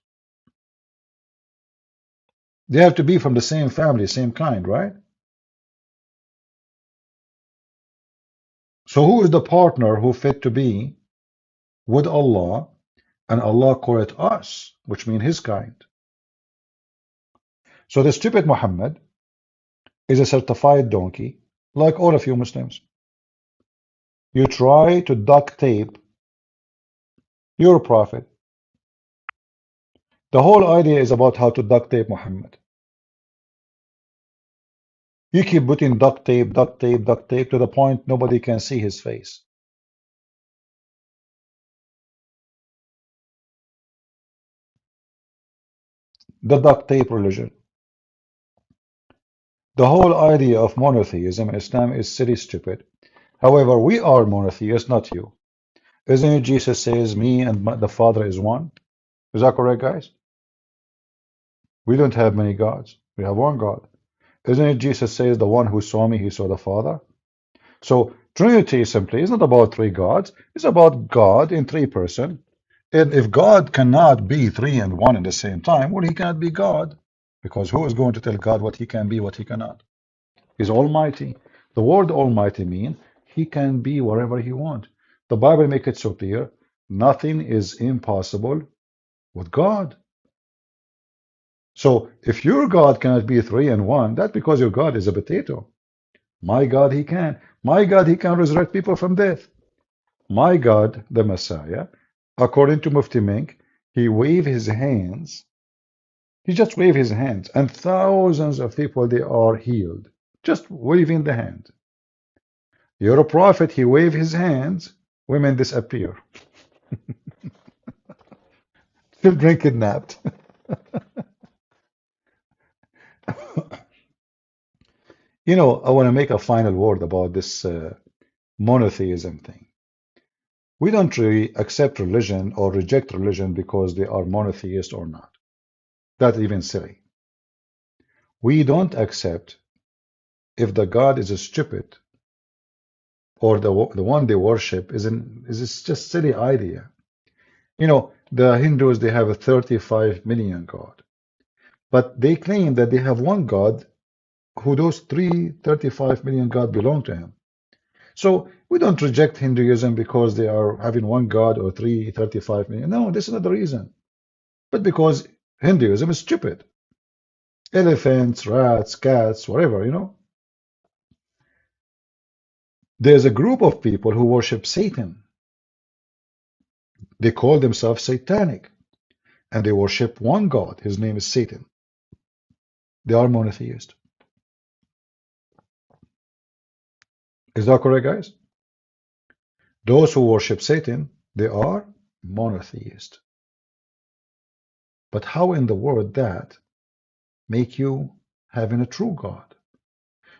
They have to be from the same family, same kind, right? So who is the partner who fit to be with Allah, and Allah call it us, which means his kind? So the stupid Muhammad is a certified donkey, like all of you Muslims. You try to duct tape your prophet. The whole idea is about how to duct tape Muhammad. You keep putting duct tape to the point nobody can see his face. The duct tape religion. The whole idea of monotheism in Islam is silly stupid. However, we are monotheists, not you. Isn't it Jesus says me and the Father is one? Is that correct, guys? We don't have many gods. We have one God. Isn't it Jesus says the one who saw me, he saw the Father? So Trinity simply is not about three gods. It's about God in three persons. And if God cannot be three and one at the same time, well, he cannot be God. Because who is going to tell God what he can be, what he cannot? He's almighty. The word almighty means he can be wherever he wants. The Bible makes it so clear. Nothing is impossible with God. So if your God cannot be three and one, that's because your God is a potato. My God, he can. My God, he can resurrect people from death. My God, the Messiah, according to Mufti Menk, he waved his hands. He just waved his hands, and thousands of people, they are healed. Just waving the hand. You're a prophet, he waved his hands, women disappear. Children kidnapped. I want to make a final word about this monotheism thing. We don't really accept religion or reject religion because they are monotheist or not. That's even silly. We don't accept if the God is a stupid or the one they worship is just silly idea. The Hindus, they have a 35 million God, but they claim that they have one God who those 35 million God belong to him. So we don't reject Hinduism because they are having one God or 35 million. No, this is not the reason. But because Hinduism is stupid. Elephants, rats, cats, whatever. There's a group of people who worship Satan. They call themselves satanic. And they worship one God. His name is Satan. They are monotheist. Is that correct, guys? Those who worship Satan, they are monotheist. But how in the world that make you having a true God?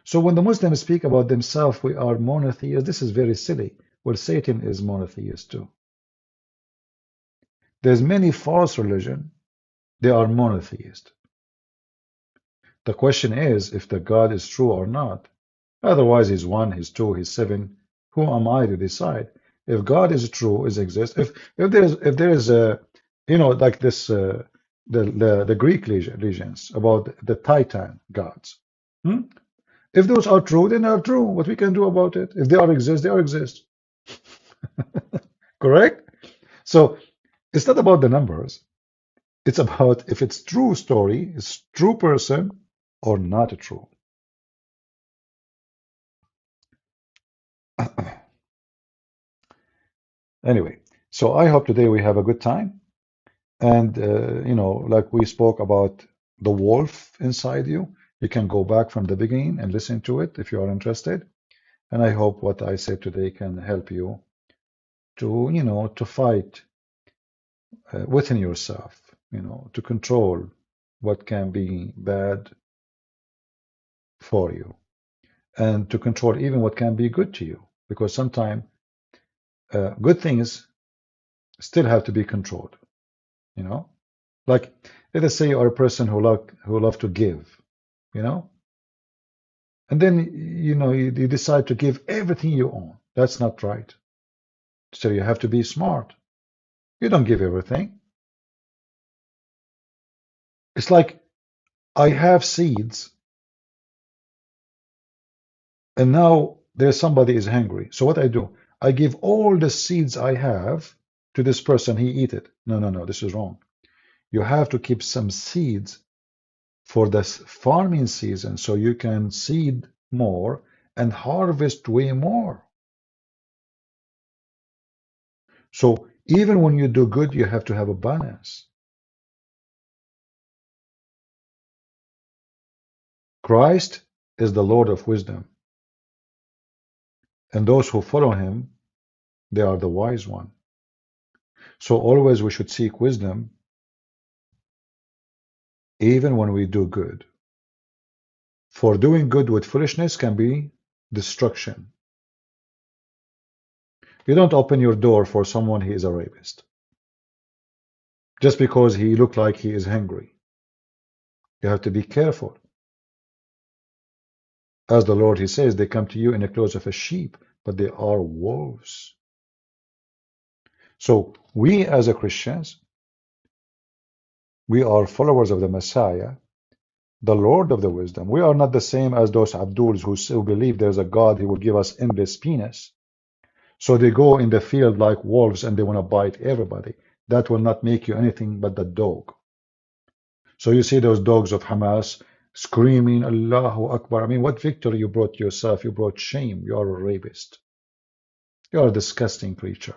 So when the Muslims speak about themselves, we are monotheists, this is very silly. Well, Satan is monotheist too. There's many false religion, they are monotheist. The question is if the God is true or not. Otherwise, he's one, he's two, he's seven. Who am I to decide? If God is true, is exist. If there is a like this the Greek legends about the Titan gods. Hmm? If those are true, then they are true. What we can do about it? If they are exist, they are exist. Correct? So it's not about the numbers. It's about if it's true story, it's true person or not true. Anyway, so I hope today we have a good time. And, like we spoke about the wolf inside you, you can go back from the beginning and listen to it if you are interested. And I hope what I said today can help you to, to fight within yourself, to control what can be bad for you and to control even what can be good to you. Because sometimes good things still have to be controlled, you know? Like, let us say you are a person who love to give, you know? And then, you decide to give everything you own. That's not right. So you have to be smart. You don't give everything. It's like I have seeds and now there's somebody is hungry. So what I do, I give all the seeds I have to this person, he eat it. No, no, no, this is wrong. You have to keep some seeds for the farming season so you can seed more and harvest way more. So even when you do good, you have to have a balance. Christ is the Lord of wisdom, and those who follow him, they are the wise one. So always we should seek wisdom even when we do good. For doing good with foolishness can be destruction. You don't open your door for someone he is a rapist just because he looked like he is hungry. You have to be careful. As the Lord, he says, they come to you in the clothes of a sheep, but they are wolves. So we as a Christians, we are followers of the Messiah, the Lord of the wisdom. We are not the same as those Abduls who believe there's a God who will give us endless penis. So they go in the field like wolves and they want to bite everybody. That will not make you anything but the dog. So you see those dogs of Hamas screaming, Allahu Akbar. I mean, what victory you brought yourself? You brought shame. You are a rapist. You are a disgusting creature.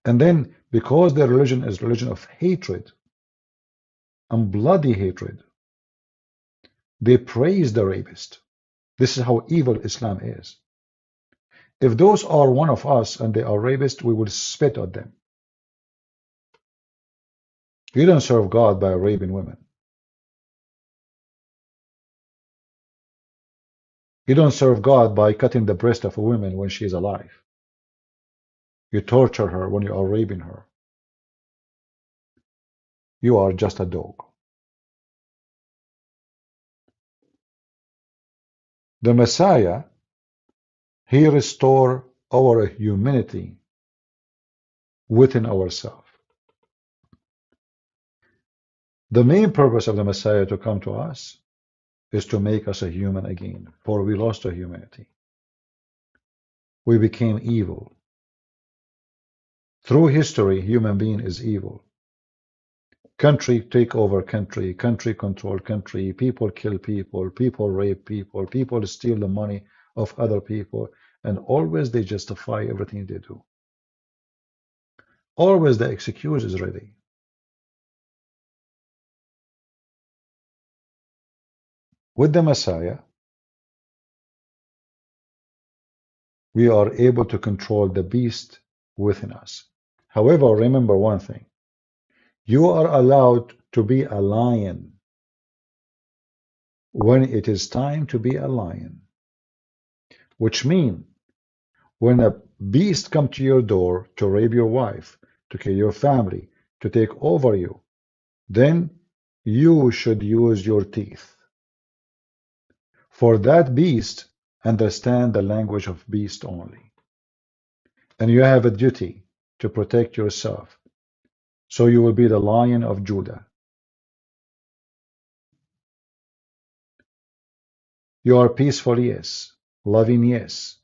And then, because their religion is religion of hatred and bloody hatred, they praise the rapist. This is how evil Islam is. If those are one of us and they are rapists, we will spit at them. You don't serve God by raping women. You don't serve God by cutting the breast of a woman when she is alive. You torture her when you are raping her. You are just a dog. The Messiah, he restores our humanity within ourselves. The main purpose of the Messiah to come to us is to make us a human again, for we lost our humanity. We became evil. Through history, human being is evil. Country take over country, country control country, people kill people, people rape people, people steal the money of other people, and always they justify everything they do. Always the excuse is ready. With the Messiah, we are able to control the beast within us. However, remember one thing. You are allowed to be a lion when it is time to be a lion. Which means when a beast comes to your door to rape your wife, to kill your family, to take over you, then you should use your teeth. For that beast, understand the language of beast only. And you have a duty to protect yourself. So you will be the Lion of Judah. You are peaceful, yes. Loving, yes.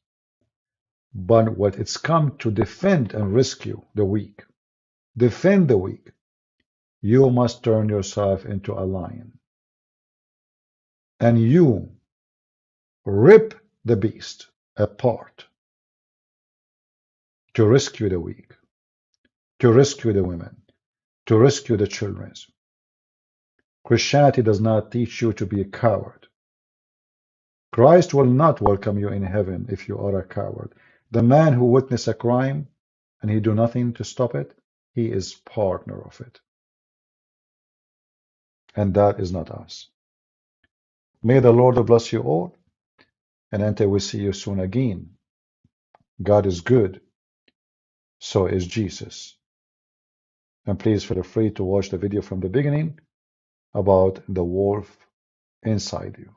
But what it's come to defend and rescue the weak, defend the weak, you must turn yourself into a lion. And you rip the beast apart to rescue the weak, to rescue the women, to rescue the children. Christianity does not teach you to be a coward. Christ will not welcome you in heaven if you are a coward. The man who witnessed a crime and he do nothing to stop it, he is partner of it. And that is not us. May the Lord bless you all, and until we see you soon again, God is good, so is Jesus. And please feel free to watch the video from the beginning about the wolf inside you.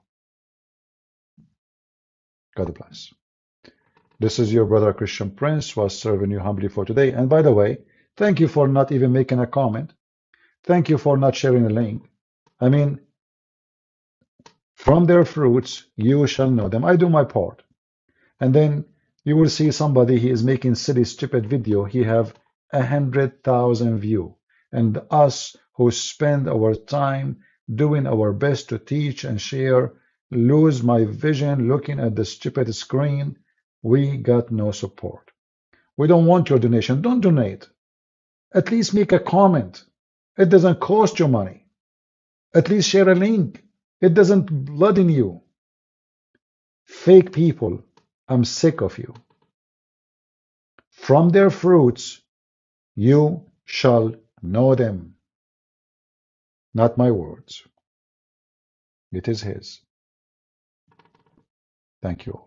God bless. This is your brother Christian Prince, who was serving you humbly for today. And by the way, thank you for not even making a comment. Thank you for not sharing the link. I mean, from their fruits you shall know them. I do my part. And then you will see somebody, he is making silly, stupid video. He have 100,000 views. And us who spend our time doing our best to teach and share, lose my vision looking at the stupid screen. We got no support. We don't want your donation. Don't donate. At least make a comment. It doesn't cost you money. At least share a link. It doesn't blood you. Fake people, I'm sick of you. From their fruits you shall know them. Not my words. It is his. Thank you all.